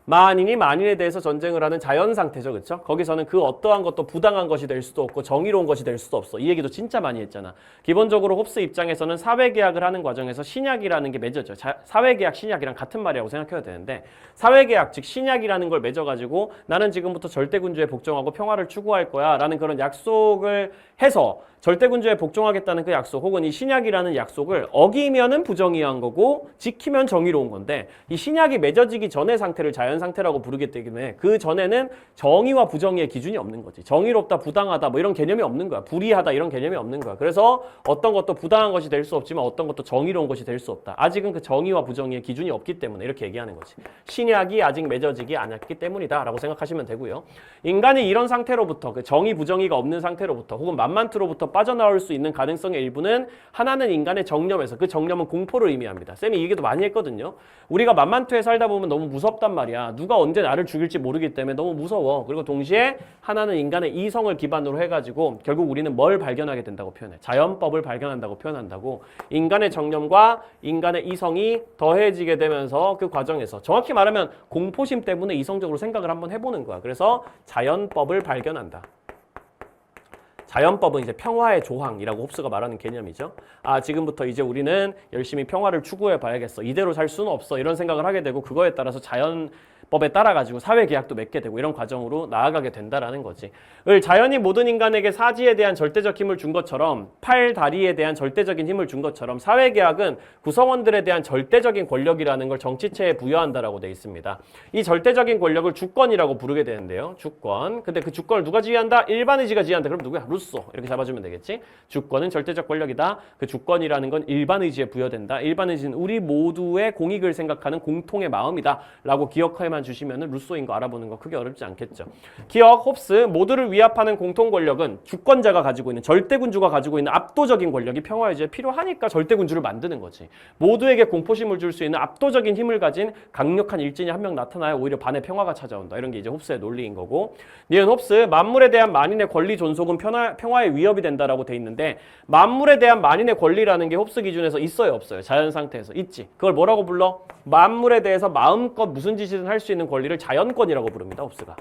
만인이 만인에 대해서 전쟁을 하는 자연상태죠. 그렇죠? 거기서는 그 어떠한 것도 부당한 것이 될 수도 없고 정의로운 것이 될 수도 없어. 이 얘기도 진짜 많이 했잖아. 기본적으로 홉스 입장에서는 사회계약을 하는 과정에서 신약이라는 게 맺어져. 사회계약, 신약이랑 같은 말이라고 생각해야 되는데 사회계약, 즉 신약이라는 걸 맺어가지고 나는 지금부터 절대군주에 복종하고 평화를 추구할 거야 라는 그런 약속을 해서 절대군주에 복종하겠다는 그 약속 혹은 이 신약이라는 약속을 어기면은 부정의한 거고 지키면 정의로운 건데 이 신약이 맺어지기 전의 상태를 자연상태라고 부르기 때문에 그 전에는 정의와 부정의의 기준이 없는 거지. 정의롭다, 부당하다 뭐 이런 개념이 없는 거야. 불의하다 이런 개념이 없는 거야. 그래서 어떤 것도 부당한 것이 될 수 없지만 어떤 것도 정의로운 것이 될 수 없다. 아직은 그 정의와 부정의의 기준이 없기 때문에 이렇게 얘기하는 거지. 신약이 아직 맺어지기 않았기 때문이다 라고 생각하시면 되고요. 인간이 이런 상태로부터 그 정의, 부정의가 없는 상태로부터 혹은 만만투로부터 빠져나올 수 있는 가능성의 일부는 하나는 인간의 정념에서 그 정념은 공포를 의미합니다. 쌤이 이 얘기도 많이 했거든요. 우리가 만만투에 살다 보면 너무 무섭단 말이야. 누가 언제 나를 죽일지 모르기 때문에 너무 무서워. 그리고 동시에 하나는 인간의 이성을 기반으로 해가지고 결국 우리는 뭘 발견하게 된다고 표현해. 자연법을 발견한다고 표현한다고. 인간의 정념과 인간의 이성이 더해지게 되면서 그 과정에서 정확히 말하면 공포심 때문에 이성적으로 생각을 한번 해보는 거야. 그래서 자연법을 발견한다. 자연법은 이제 평화의 조항이라고 홉스가 말하는 개념이죠. 아, 지금부터 이제 우리는 열심히 평화를 추구해 봐야겠어. 이대로 살 수는 없어. 이런 생각을 하게 되고 그거에 따라서 자연법에 따라가지고 사회계약도 맺게 되고 이런 과정으로 나아가게 된다라는 거지. 자연이 모든 인간에게 사지에 대한 절대적 힘을 준 것처럼 팔, 다리에 대한 절대적인 힘을 준 것처럼 사회계약은 구성원들에 대한 절대적인 권력이라는 걸 정치체에 부여한다라고 돼 있습니다. 이 절대적인 권력을 주권이라고 부르게 되는데요. 주권. 근데 그 주권을 누가 지휘한다? 일반의지가 지휘한다. 그럼 누구야? 루소. 이렇게 잡아주면 되겠지. 주권은 절대적 권력이다. 그 주권이라는 건 일반의지에 부여된다. 일반의지는 우리 모두의 공익을 생각하는 공통의 마음이다. 라고 기억해야만 주시면은 루소인 거 알아보는 거 크게 어렵지 않겠죠. 기억, 홉스, 모두를 위압하는 공통 권력은 주권자가 가지고 있는 절대군주가 가지고 있는 압도적인 권력이 평화유지에 필요하니까 절대군주를 만드는 거지. 모두에게 공포심을 줄 수 있는 압도적인 힘을 가진 강력한 일진이 한 명 나타나야 오히려 반의 평화가 찾아온다. 이런 게 이제 홉스의 논리인 거고. 니은 홉스, 만물에 대한 만인의 권리 존속은 평화의 위협이 된다라고 돼 있는데 만물에 대한 만인의 권리라는 게 홉스 기준에서 있어요, 없어요? 자연 상태에서 있지. 그걸 뭐라고 불러? 만물에 대해서 마음껏 무슨 짓이든 할 수 있는 권리를 자연권이라고 부릅니다, 홉스가.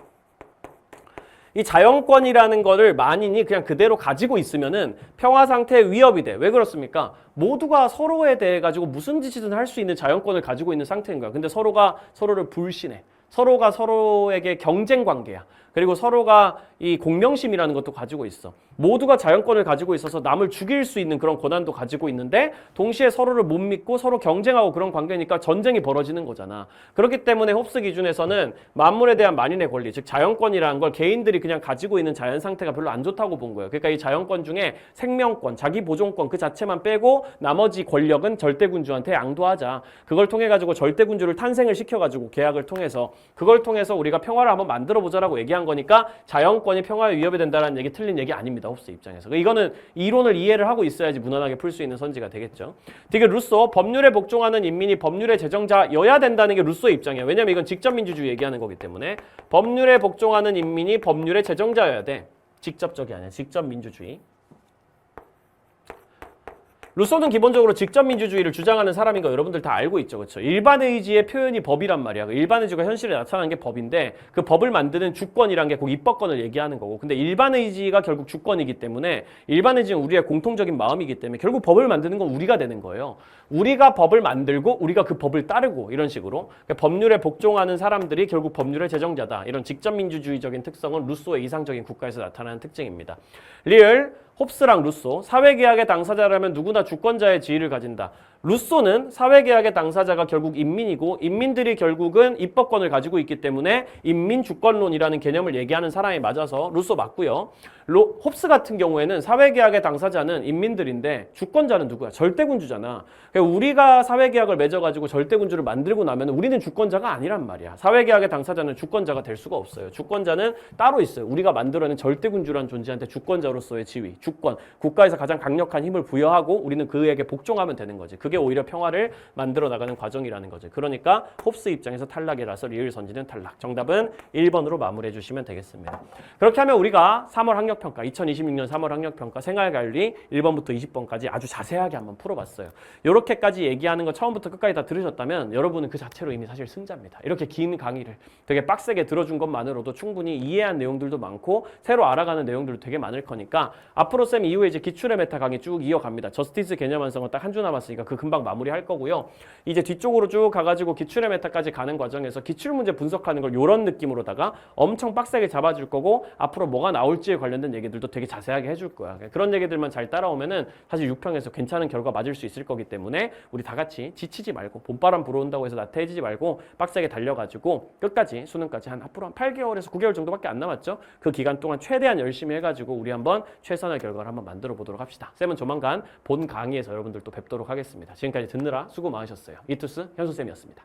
이 자연권이라는 거를 만인이 그냥 그대로 가지고 있으면은 평화 상태에 위협이 돼. 왜 그렇습니까? 모두가 서로에 대해 가지고 무슨 짓이든 할 수 있는 자연권을 가지고 있는 상태인 거야. 근데 서로가 서로를 불신해. 서로가 서로에게 경쟁 관계야. 그리고 서로가 이 공명심이라는 것도 가지고 있어. 모두가 자연권을 가지고 있어서 남을 죽일 수 있는 그런 권한도 가지고 있는데 동시에 서로를 못 믿고 서로 경쟁하고 그런 관계니까 전쟁이 벌어지는 거잖아. 그렇기 때문에 홉스 기준에서는 만물에 대한 만인의 권리, 즉 자연권이라는 걸 개인들이 그냥 가지고 있는 자연 상태가 별로 안 좋다고 본 거예요. 그러니까 이 자연권 중에 생명권, 자기 보존권 그 자체만 빼고 나머지 권력은 절대군주한테 양도하자. 그걸 통해 가지고 절대군주를 탄생을 시켜가지고 계약을 통해서 그걸 통해서 우리가 평화를 한번 만들어보자라고 얘기한 거니까 자연권이 평화에 위협이 된다는 얘기 틀린 얘기 아닙니다. 홉스 입장에서. 이거는 이론을 이해를 하고 있어야지 무난하게 풀 수 있는 선지가 되겠죠. 되게 루소, 법률에 복종하는 인민이 법률의 제정자여야 된다는 게 루소의 입장이야. 왜냐면 이건 직접민주주의 얘기하는 거기 때문에 법률에 복종하는 인민이 법률의 제정자여야 돼. 직접적이 아니야. 직접민주주의. 루소는 기본적으로 직접민주주의를 주장하는 사람인 거 여러분들 다 알고 있죠. 그렇죠? 일반의지의 표현이 법이란 말이야. 일반의지가 현실에 나타나는 게 법인데 그 법을 만드는 주권이란 게 꼭 입법권을 얘기하는 거고. 근데 일반의지가 결국 주권이기 때문에 일반의지는 우리의 공통적인 마음이기 때문에 결국 법을 만드는 건 우리가 되는 거예요. 우리가 법을 만들고 우리가 그 법을 따르고 이런 식으로. 그러니까 법률에 복종하는 사람들이 결국 법률의 제정자다. 이런 직접민주주의적인 특성은 루소의 이상적인 국가에서 나타나는 특징입니다. 리을, 홉스랑 루소, 사회계약의 당사자라면 누구나 주권자의 지위를 가진다. 루소는 사회계약의 당사자가 결국 인민이고 인민들이 결국은 입법권을 가지고 있기 때문에 인민주권론이라는 개념을 얘기하는 사람이 맞아서 루소 맞고요. 홉스 같은 경우에는 사회계약의 당사자는 인민들인데 주권자는 누구야? 절대군주잖아. 그러니까 우리가 사회계약을 맺어가지고 절대군주를 만들고 나면 우리는 주권자가 아니란 말이야. 사회계약의 당사자는 주권자가 될 수가 없어요. 주권자는 따로 있어요. 우리가 만들어낸 절대군주란 존재한테 주권자로서의 지위, 주권, 국가에서 가장 강력한 힘을 부여하고 우리는 그에게 복종하면 되는 거지. 그게 오히려 평화를 만들어 나가는 과정이라는 거지. 그러니까 홉스 입장에서 탈락이라서 리을 선지는 탈락. 정답은 1번으로 마무리해 주시면 되겠습니다. 그렇게 하면 우리가 3월 학력평가, 2026년 3월 학력평가 생활관리 1번부터 20번까지 아주 자세하게 한번 풀어봤어요. 이렇게까지 얘기하는 거 처음부터 끝까지 다 들으셨다면 여러분은 그 자체로 이미 사실 승자입니다. 이렇게 긴 강의를 되게 빡세게 들어준 것만으로도 충분히 이해한 내용들도 많고 새로 알아가는 내용들도 되게 많을 거니까 앞으로 쌤 이후에 이제 기출의 메타 강의 쭉 이어갑니다. 저스티스 개념 완성은 딱 한 주 남았으니까 그 금방 마무리할 거고요. 이제 뒤쪽으로 쭉 가가지고 기출의 메타까지 가는 과정에서 기출문제 분석하는 걸 이런 느낌으로다가 엄청 빡세게 잡아줄 거고 앞으로 뭐가 나올지에 관련된 얘기들도 되게 자세하게 해줄 거야. 그런 얘기들만 잘 따라오면은 사실 6평에서 괜찮은 결과 맞을 수 있을 거기 때문에 우리 다 같이 지치지 말고 봄바람 불어온다고 해서 나태해지지 말고 빡세게 달려가지고 끝까지 수능까지 앞으로 한 8개월에서 9개월 정도밖에 안 남았죠. 그 기간 동안 최대한 열심히 해가지고 우리 한번 최선의 결과를 한번 만들어 보도록 합시다. 쌤은 조만간 본 강의에서 여러분들 또 뵙도록 하겠습니다. 지금까지 듣느라 수고 많으셨어요. 이투스 현수쌤이었습니다.